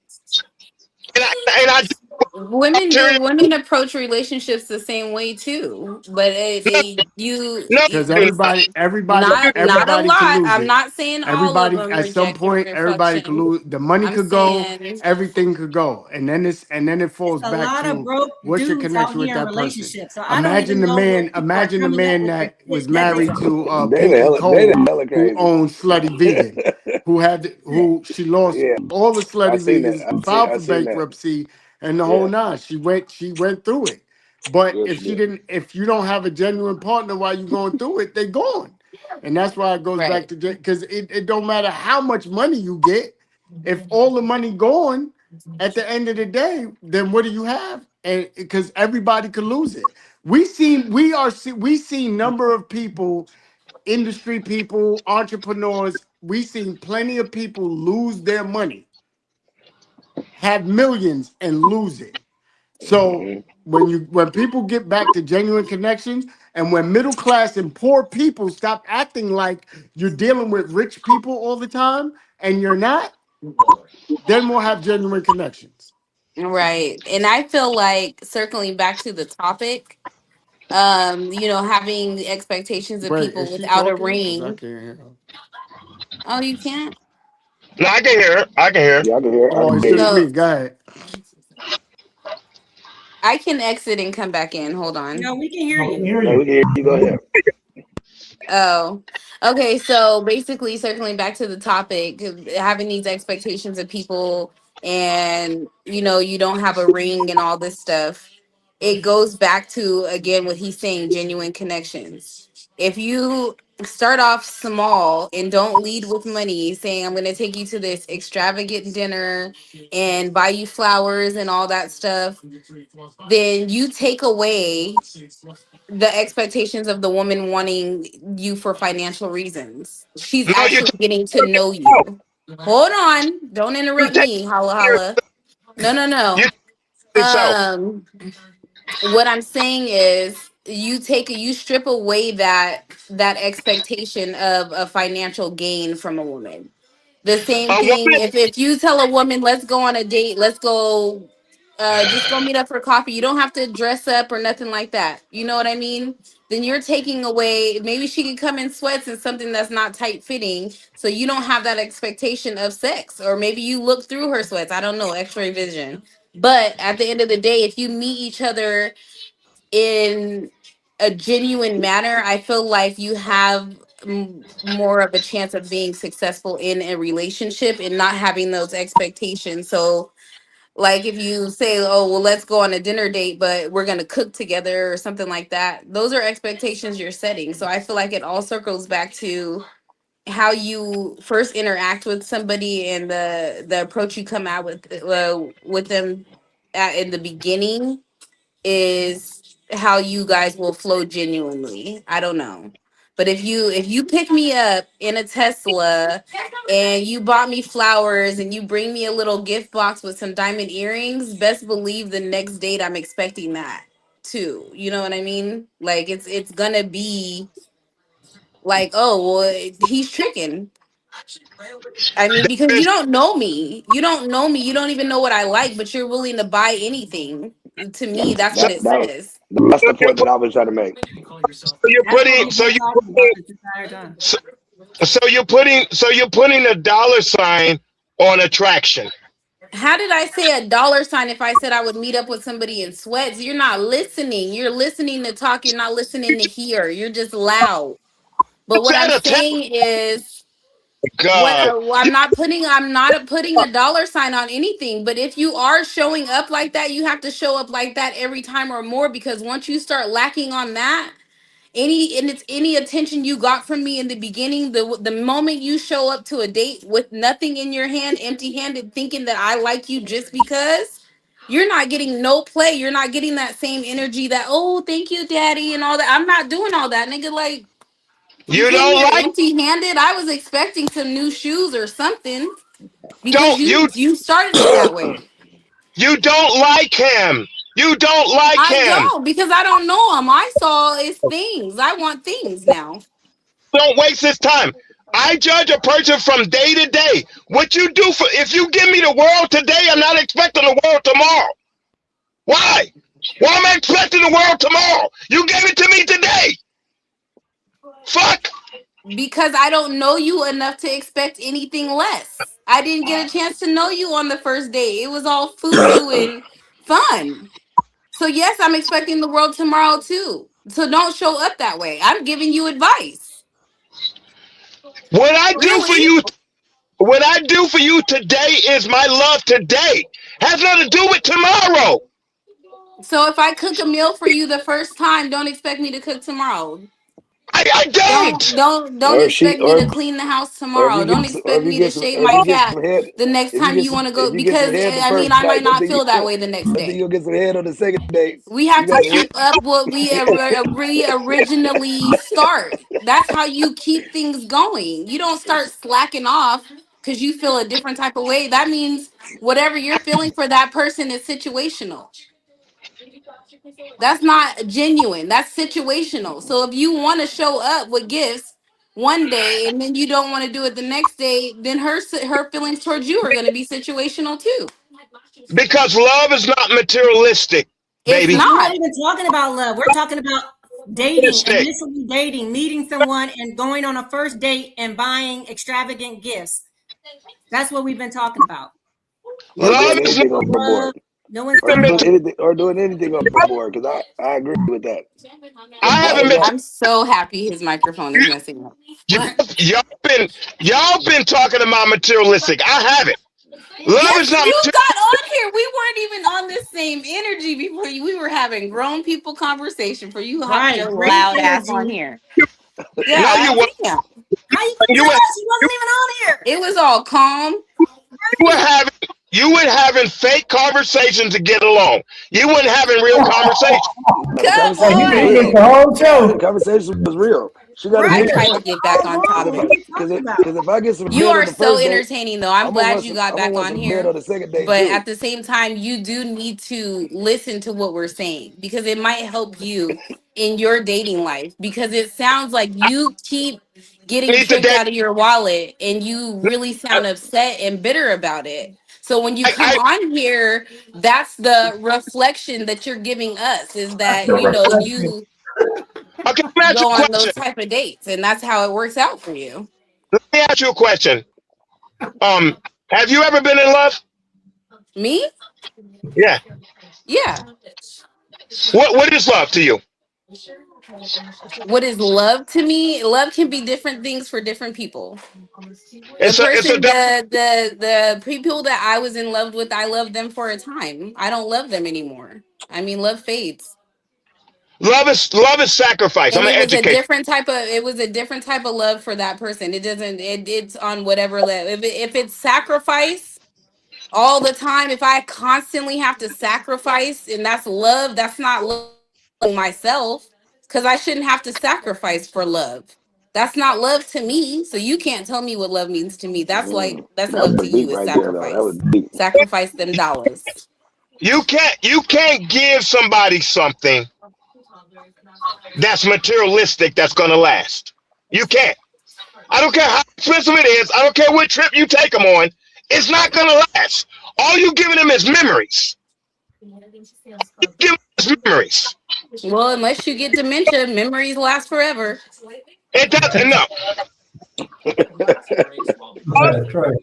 And I Women approach relationships the same way too, but because everybody not a can lot. lose I'm it. not saying all of Everybody them at some reject the point, everybody could reflection. lose. The money I'm could go, saying everything could go, and then it falls a back lot of to broke what's your dudes out connection with here in that person. relationships. So I don't even know where people are Imagine the coming up man with the that was shit that they married to Dana Pinky Cole, hella who crazy. owned Slutty Vegan, who she lost Yeah, all the Slutty I seen that. Vegans, filed for I seen that. bankruptcy, and the Yeah. whole nine. She went through it. But Yes, if you don't have a genuine partner while you're going through it, they're gone. And that's why it goes back right. to, because it don't matter how much money you get. If all the money gone at the end of the day, then what do you have? And because everybody could lose it. We see number of people, industry people, entrepreneurs. We seen plenty of people lose their money, have millions and lose it. So when people get back to genuine connections, and when middle class and poor people stop acting like you're dealing with rich people all the time and you're not, then we'll have genuine connections. Right. And I feel like circling back to the topic, having expectations of Wait, people is she without a talking? Because I ring. can't hear her. Oh, you can't? No, I can hear her. I can hear her. Yeah, I can hear. Oh, it's hear just you. So me. Go ahead. I can exit and come back in. Hold on. No, we can hear I can you. hear No, you. we can hear you. Go ahead. Oh, okay. So basically, circling back to the topic, having these expectations of people, and you don't have a ring and all this stuff. It goes back to again what he's saying: genuine connections. If you start off small and don't lead with money, saying I'm going to take you to this extravagant dinner and buy you flowers and all that stuff, then you take away the expectations of the woman wanting you for financial reasons. She's No, actually getting to know you. Hold on. Don't you interrupt take me. Holla care holla. No. of yourself. What I'm saying is you strip away that expectation of a financial gain from a woman. The same A thing woman, if you tell a woman, let's go on a date, let's go just go meet up for coffee. You don't have to dress up or nothing like that. You know what I mean? Then you're taking away, maybe she could come in sweats and something that's not tight fitting. So you don't have that expectation of sex. Or maybe you look through her sweats. I don't know, x-ray vision. But at the end of the day, if you meet each other in a genuine manner, I feel like you have more of a chance of being successful in a relationship and not having those expectations. So like if you say, oh, well, let's go on a dinner date, but we're going to cook together or something like that. Those are expectations you're setting. So I feel like it all circles back to how you first interact with somebody and the approach you come out with them in the beginning is how you guys will flow genuinely. I don't know. But if you pick me up in a Tesla and you bought me flowers and you bring me a little gift box with some diamond earrings, best believe the next date I'm expecting that too. You know what I mean? Like it's gonna be like, oh well, he's tricking. I mean, because you don't know me. You don't know me. You don't even know what I like, but you're willing to buy anything. To me, that's what it says. That's the point that I was trying to make. So you're putting, so you're putting a dollar sign on attraction. How did I say a dollar sign if I said I would meet up with somebody in sweats? You're not listening. You're listening to talk. You're not listening to hear. You're just loud. But what I'm saying is, God, I'm not putting a dollar sign on anything. But if you are showing up like that, you have to show up like that every time or more. Because once you start lacking on that, any attention you got from me in the beginning, the moment you show up to a date with nothing in your hand, empty-handed, thinking that I like you just because, you're not getting no play. You're not getting that same energy that, oh, thank you, daddy, and all that. I'm not doing all that, nigga. Like, you came here empty-handed. I was expecting some new shoes or something because you started it that way. You don't like him. You don't like him. I don't, because I don't know him. I saw his things. I want things now. Don't waste his time. I judge a person from day to day. What you do if you give me the world today, I'm not expecting the world tomorrow. today? Why am I expecting the world tomorrow? You gave it to me today. Fuck. Because I don't know you enough to expect anything less. I didn't get a chance to know you on the first date. It was all foo-foo and fun. So yes, I'm expecting the world tomorrow too. So don't show up that way. I'm giving you advice. What I do Really? for you, what I do for you today is my love today. Has nothing to do with tomorrow. So if I cook a meal for you the first time, don't expect me to cook tomorrow. I don't. Don't expect me to clean the house tomorrow. Don't expect me to shave my cat the next time you want to go, because I mean I might not feel that way the next But then day. you'll get some head on the second date. We have You to got keep up what we originally start. That's how you keep things going. You don't start slacking off because you feel a different type of way. That means whatever you're feeling for that person is situational. That's not genuine. That's situational. So if you want to show up with gifts one day and then you don't want to do it the next day, then her feelings towards you are going to be situational too. Because love is not materialistic, It's baby. We're not not. even talking about love. We're talking about dating, initially dating, meeting someone and going on a first date and buying extravagant gifts. That's what we've been talking about. Or Love doing is anything not off the board. No one's Or doing anything off the board, because I agree with that. I haven't been. I'm so happy his microphone is messing up. Y'all been talking about materialistic. I haven't. Love Yes, is not you materialistic. got on here. We weren't even on the same energy before. We were having grown people conversation for you hopped your great loud ass energy. on here. No, Yeah, you were. damn. How you gonna tell us? She wasn't even on here. It was all calm. You were having fake conversations to get along. You weren't having real conversations. Come The on. whole show. The conversation was real. She got I to tried to get back on topic. Because if I get some You head on are the so first date, entertaining, though. I'm glad you got back on some here. head on the second date But too. at the same time, you do need to listen to what we're saying because it might help you in your dating life. Because it sounds like you keep getting Need to tricked date. out of your wallet and you really sound upset and bitter about it. So when you come on here, that's the reflection that you're giving us, is that, you know, you Okay, let me ask you go a on question. those type of dates and that's how it works out for you. Let me ask you a question. Have you ever been in love? Me? Yeah. Yeah. What is love to you? What is love to me? Love can be different things for different people. The people that I was in love with, I loved them for a time. I don't love them anymore. I mean, love fades. Love is sacrifice. And I'm it an was a educator. different type of love for that person. It's on whatever level. If it's sacrifice all the time, if I constantly have to sacrifice and that's love, that's not loving myself, because I shouldn't have to sacrifice for love. That's not love to me. So you can't tell me what love means to me. That's That love to was deep you is right there, though. That was sacrifice. deep. Sacrifice them dollars. You can't give somebody something that's materialistic that's gonna last. You can't. I don't care how expensive it is. I don't care what trip you take them on. It's not gonna last. All you giving them is memories. You give them is memories. Well, unless you get dementia, memories last forever. It doesn't. No. That's right.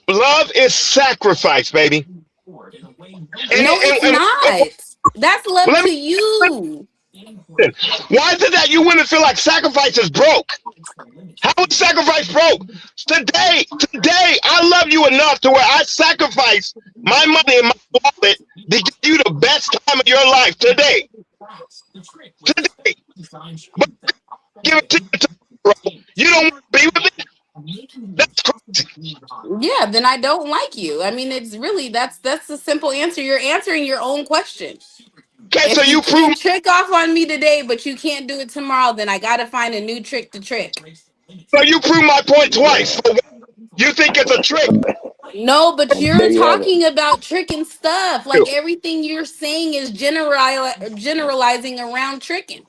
Love is sacrifice, baby. No, it's not. That's love to you. Why is it that you women feel like sacrifice is broke? How is sacrifice broke? Today, I love you enough to where I sacrifice my money and my wallet to give you the best time of your life today. Today. But give it to you tomorrow. You don't want to be with me? That's crazy. Yeah, then I don't like you. I mean, it's really that's the simple answer. You're answering your own question. Okay, if so you can trick off on me today, but you can't do it tomorrow, then I gotta find a new trick to trick. So you prove my point twice. You think it's a trick? No, but you're talking about tricking stuff. Like everything you're saying is generalizing around tricking.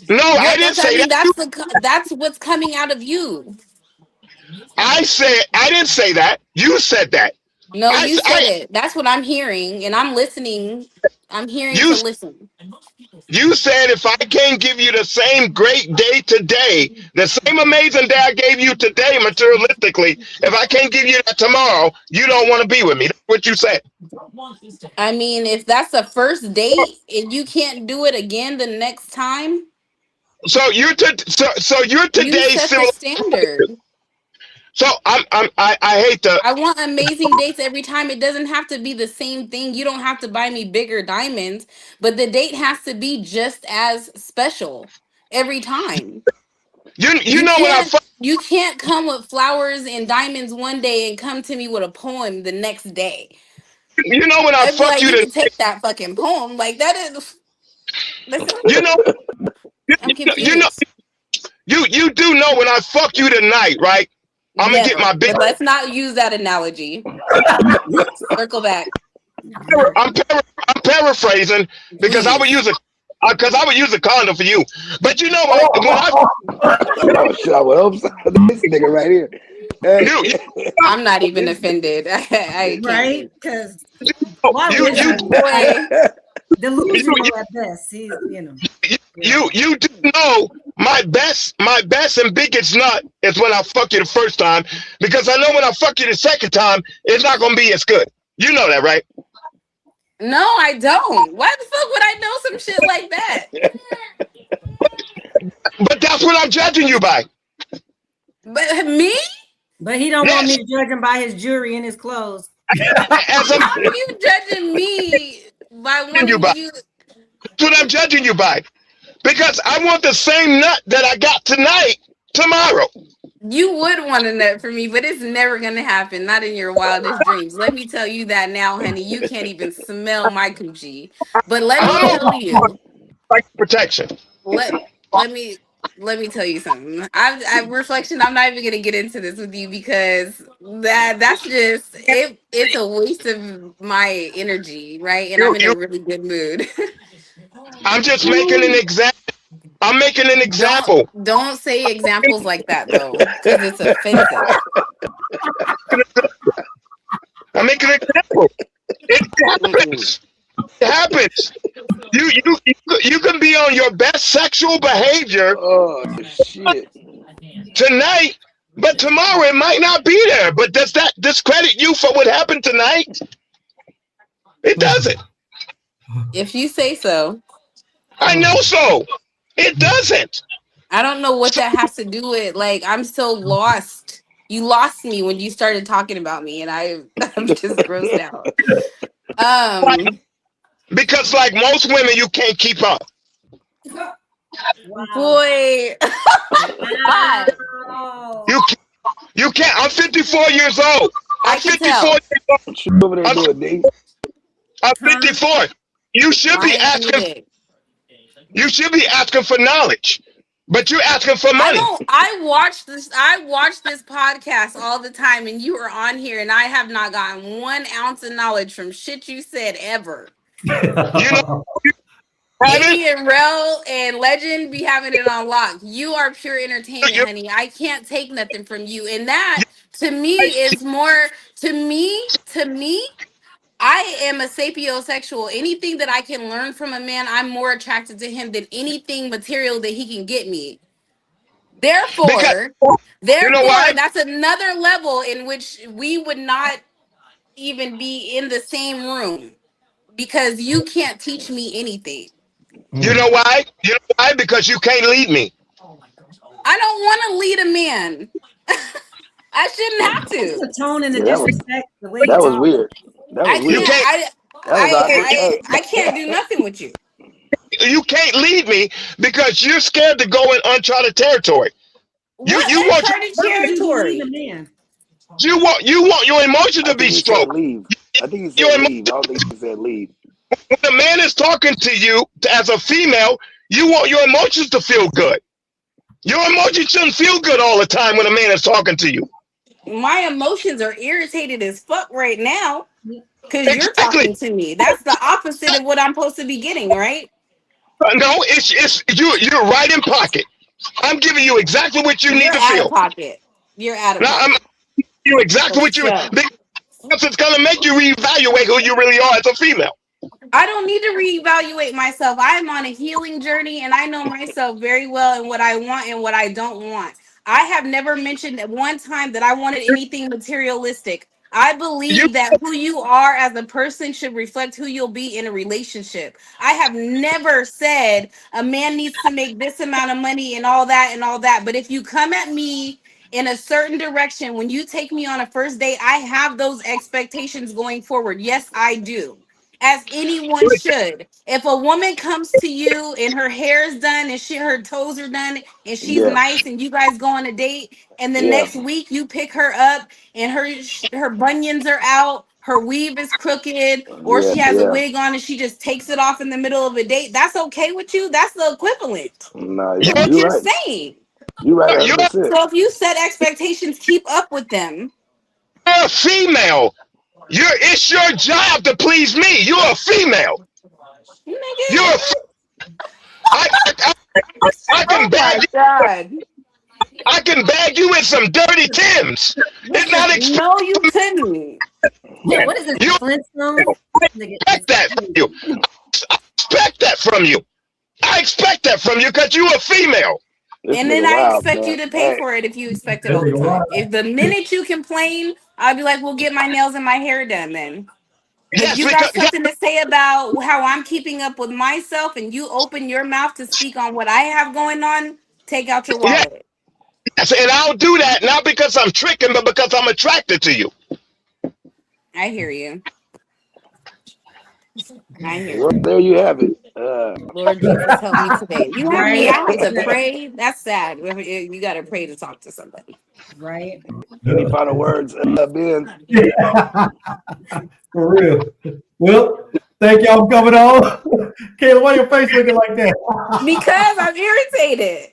No, I didn't say that. That's what's coming out of you. I didn't say that. You said that. No, you said it. That's what I'm hearing, and I'm listening I'm hearing You to listen. you said if I can't give you the same great day today, the same amazing day I gave you today materialistically, if I can't give you that tomorrow, you don't want to be with me. That's what you said. I mean, if that's the first date and you can't do it again the next time, So you're you today's set the civil. standard. So I hate to. I want amazing dates every time. It doesn't have to be the same thing. You don't have to buy me bigger diamonds, but the date has to be just as special every time. You know when You can't come with flowers and diamonds one day and come to me with a poem the next day. you know when I I'd be fuck like, you you to can take that fucking poem. Like that is. Listen, you know I'm you know confused. you do know when I fuck you tonight, right? I'm gonna get my big. But let's not use that analogy. Circle back. I'm paraphrasing because I would use a condom for you. But you know what? When Oh shit, I would hope so. This nigga right here. Hey. I'm not even offended. I can't. Right? Because why would Boy, delusional at best? He's, you do know my best and biggest nut is when I fuck you the first time, because I know when I fuck you the second time, it's not gonna be as good. You know that, right? no, I don't. Why the fuck would I know some shit like that? But that's what I'm judging you by. But me? But he don't want me to judge him by his jewelry and his clothes. How are you judging me by wanting you? That's what I'm judging you by. Because I want the same nut that I got tonight, tomorrow. You would want a nut for me, but it's never gonna happen. Not in your wildest dreams. Let me tell you that now, honey. You can't even smell my coochie. But let me tell you, like protection. Let me tell you something. I reflection. I'm not even gonna get into this with you because that's just it. It's a waste of my energy, right? And I'm in a really good mood. I'm just making an example. I'm making an example. Don't say examples like that though, because it's offensive. I'm making an example. It happens. You can be on your best sexual behavior. Oh shit. Tonight, but tomorrow it might not be there. But does that discredit you for what happened tonight? It doesn't. If you say so. I know so. It doesn't. I don't know what that has to do with. Like, I'm so lost. You lost me when you started talking about me, and I'm just grossed out. Because like most women, you can't keep up. Wow. Boy. You can't. I'm 54 years old. I'm 54 years old. She over there doing things. I'm 54. You should be asking. You should be asking for knowledge, but you're asking for money. I watch this podcast all the time, and you are on here, and I have not gotten 1 ounce of knowledge from shit you said ever. You know, Amy and Rel and Legend be having it on lock. You are pure entertainment, honey. I can't take nothing from you, and that to me is more to me. I am a sapiosexual. Anything that I can learn from a man, I'm more attracted to him than anything material that he can get me. Therefore, that's another level in which we would not even be in the same room because you can't teach me anything. You know why? You know why? Because you can't lead me. I don't want to lead a man. I shouldn't have to. The tone and the disrespect. The way that was weird. That was weird. I can't do nothing with you. You can't lead me because you're scared to go in uncharted territory. You want territory. You want your emotions to be stroked. I think he said leave. I don't think he said leave. When a man is talking to you as a female, you want your emotions to feel good. Your emotions shouldn't feel good all the time when a man is talking to you. My emotions are irritated as fuck right now because you're talking to me. That's the opposite of what I'm supposed to be getting, right? No, it's you're right in pocket. I'm giving you exactly what you need to feel. Out of pocket. You're out of pocket. I'm giving you exactly what you. Because it's gonna make you reevaluate who you really are as a female. I don't need to reevaluate myself. I'm on a healing journey and I know myself very well and what I want and what I don't want. I have never mentioned at one time that I wanted anything materialistic. I believe that who you are as a person should reflect who you'll be in a relationship. I have never said a man needs to make this amount of money and all that and all that. But if you come at me in a certain direction, when you take me on a first date, I have those expectations going forward. Yes, I do. As anyone should. If a woman comes to you and her hair is done and her toes are done and she's nice and you guys go on a date and the next week you pick her up and her bunions are out, her weave is crooked, or she has a wig on and she just takes it off in the middle of a date, that's okay with you? That's the equivalent. Nah, What you're saying. You're right. So if you set expectations, keep up with them. You're a female. It's your job to please me. You're a female. You're I can bag you. I can bag you in some dirty Timbs. It's not no, you couldn't. Yeah, what is this? Flintstone? Expect that from you. I expect that from you. I expect that from you because you're a female. And then I expect you to pay for it if you expect it all the time. If the minute you complain, I'll be like, "Well, get my nails and my hair done then." If you got something to say about how I'm keeping up with myself and you open your mouth to speak on what I have going on, take out your wallet. Yes, and I'll do that not because I'm tricking, but because I'm attracted to you. I hear you. Well, there you have it. Lord Jesus, help me today. You have me out to pray. That's sad. You got to pray to talk to somebody. Right. Any final words, Ben? For real. Well, thank y'all for coming on. Kayla, why your face looking like that? Because I'm irritated.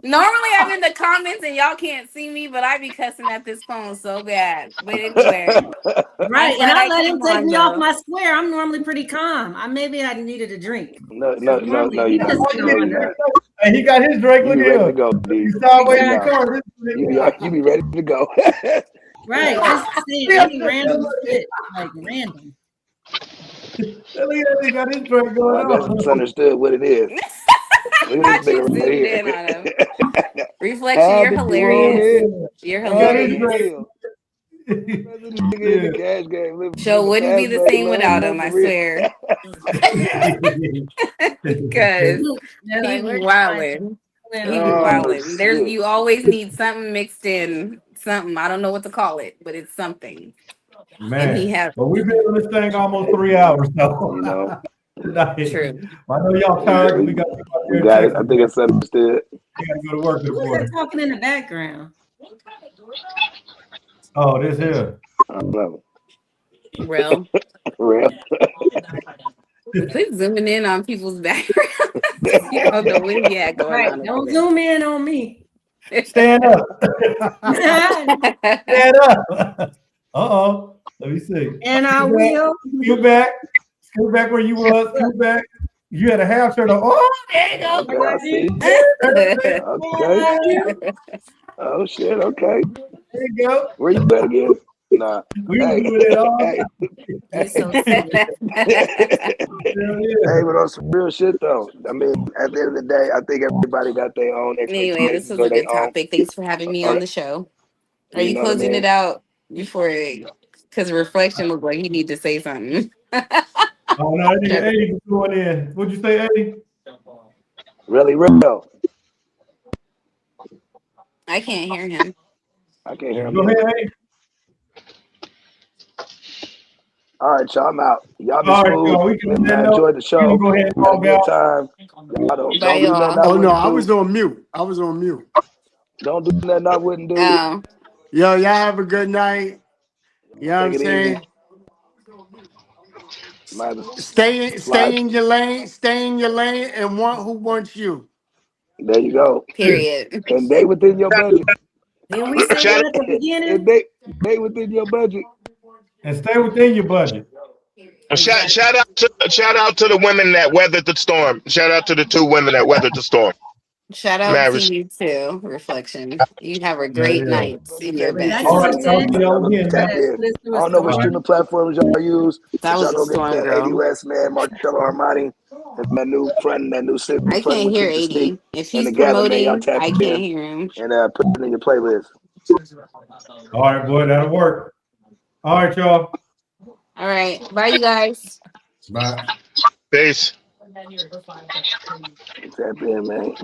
Normally I'm in the comments and y'all can't see me, but I be cussing at this phone so bad. But anyway. Right. And I let him take me off my square. I'm normally pretty calm. Maybe I needed a drink. No, you don't. And he got his drink. Look at him. You be ready to go. Right. Any random shit, like random. He got his drink going on. I just misunderstood what it is. Not you zoomed in on him. Reflection, you're hilarious. You're hilarious. Show wouldn't be the same without him, I swear. Because he's wilding. You always need something mixed in. Something. I don't know what to call it, but it's something. Man, but we've been on this thing almost 3 hours now. You know. True. I know y'all tired. We got it. I think it's understood. We gotta go to work this Who's morning. that talking in the background? Oh, this here. I love it. Real. Quit zooming in on people's background. You don't know what he had going on. Don't zoom in on me. Stand up. Stand up. Uh-oh. Let me see. And I will. Scoot back. Scoot back where you was. Scoot back. You had a half shirt on. Oh, there you go. Okay. Oh shit. Okay. There you go. Where you at again? Nah. We can do it all. Hey, but on some real shit though. I mean, at the end of the day, I think everybody got their own expectations. Anyway, this was a good topic. Thanks for having me on the show. Are you closing it out before? Because reflection looked like he need to say something. Oh no, I think Eddie was going in. What'd you say, Eddie? Really real. I can't hear him. I can't hear him. Go ahead, Eddie. All right, y'all. I'm out. Y'all be smooth. I enjoyed the show. Go ahead and have a good time. Oh no, I was on mute. Don't do nothing I wouldn't do. Yo, y'all have a good night. You know what I'm saying? Stay in your lane, and want who wants you. There you go. Period. And they within your budget. Didn't we say that at the beginning? And they within your budget. And stay within your budget. Shout out to the women that weathered the storm. Shout out to the 2 women that weathered the storm. Shout out to Maris. you too, Reflection. You have a Yeah, great yeah. night. See your But best. that's All right, just talk it. to y'all again, Tap man. in. Listen to I a don't know what story. streaming platforms y'all use. That But was y'all a go get storm, that girl. ADUS, man. Marcello Armani. And my new friend, that new city I friend can't with hear Keep the Sneak. 80. If And he's the Gavin, man. Y'all promoting, tap I can't in hear him. and put it in your playlist. All right, boy, that'll work. All right, y'all. All right. Bye, you guys. Bye. Peace. Tap in, man.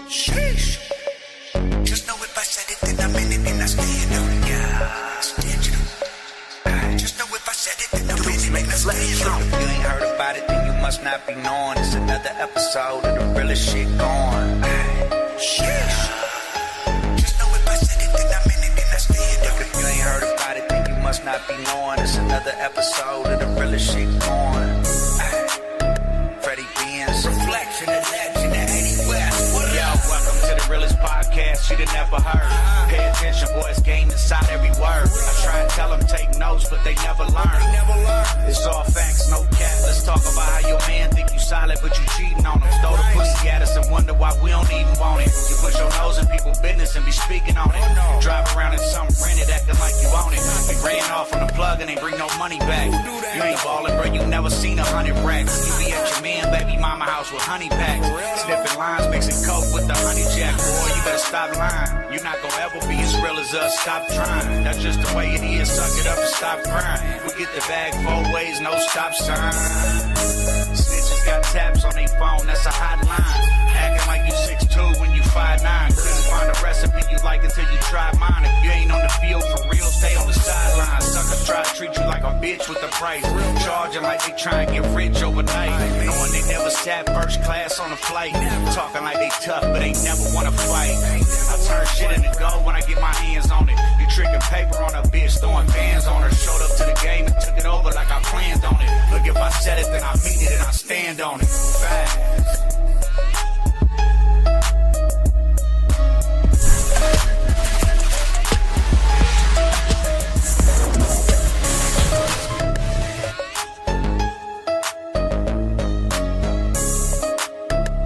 Sheesh. Just know if I said it, then I meant it, and I stand on it. Yeah, stand you. Just know if I said it, then I meant it, and I stand on it. If you ain't heard about it, then you must not be knowing. It's another episode of the realest shit going. Sheesh. Just know if I said it, then I meant it, and I stand on it. If you ain't heard about it, then you must not be knowing. It's another episode of the realest shit going. Freddie Benz, Reflection, the legend, the 80 West. Yo, welcome to the realest podcast you'd have never heard. Pay attention, boys, game inside every word. I try and tell them take notes, but they never learn. It's all facts, no cap. Let's talk about how your man think you solid, but you cheating on him. Throw the pussy at us and wonder why we don't even want it. You put your nose in people's business and be speaking on it. Drive around in something rented, acting like you own it. We ran off on the plug and they bring no money back. You ain't ballin', bro, you never seen 100 racks. You be at your man, baby mama house with honey packs. Sniffing lines, mixing coke with the honey jack. Boy, you better stop lying. You're not gonna ever be as real as us. Stop trying. That's just the way it is. Suck it up and stop crying. We get the bag 4 ways, no stop sign. Snitches got taps on their phone, that's a hotline. Acting like you 6'2" when you 5'9". Couldn't find a recipe you like until you try mine. If you ain't on the field for real, stay on the sideline. Suckers try to treat you like a bitch with the price. Charging like they try and get rich overnight. Knowing they never sat first class on the flight. Talking like they tough, but they never wanna fight. I turn shit into gold when I get my hands on it. You tricking paper on a bitch, throwing bands on her. Showed up to the game and took it over like I planned on it. Look, if I said it, then I mean it and I stand on it. Fact.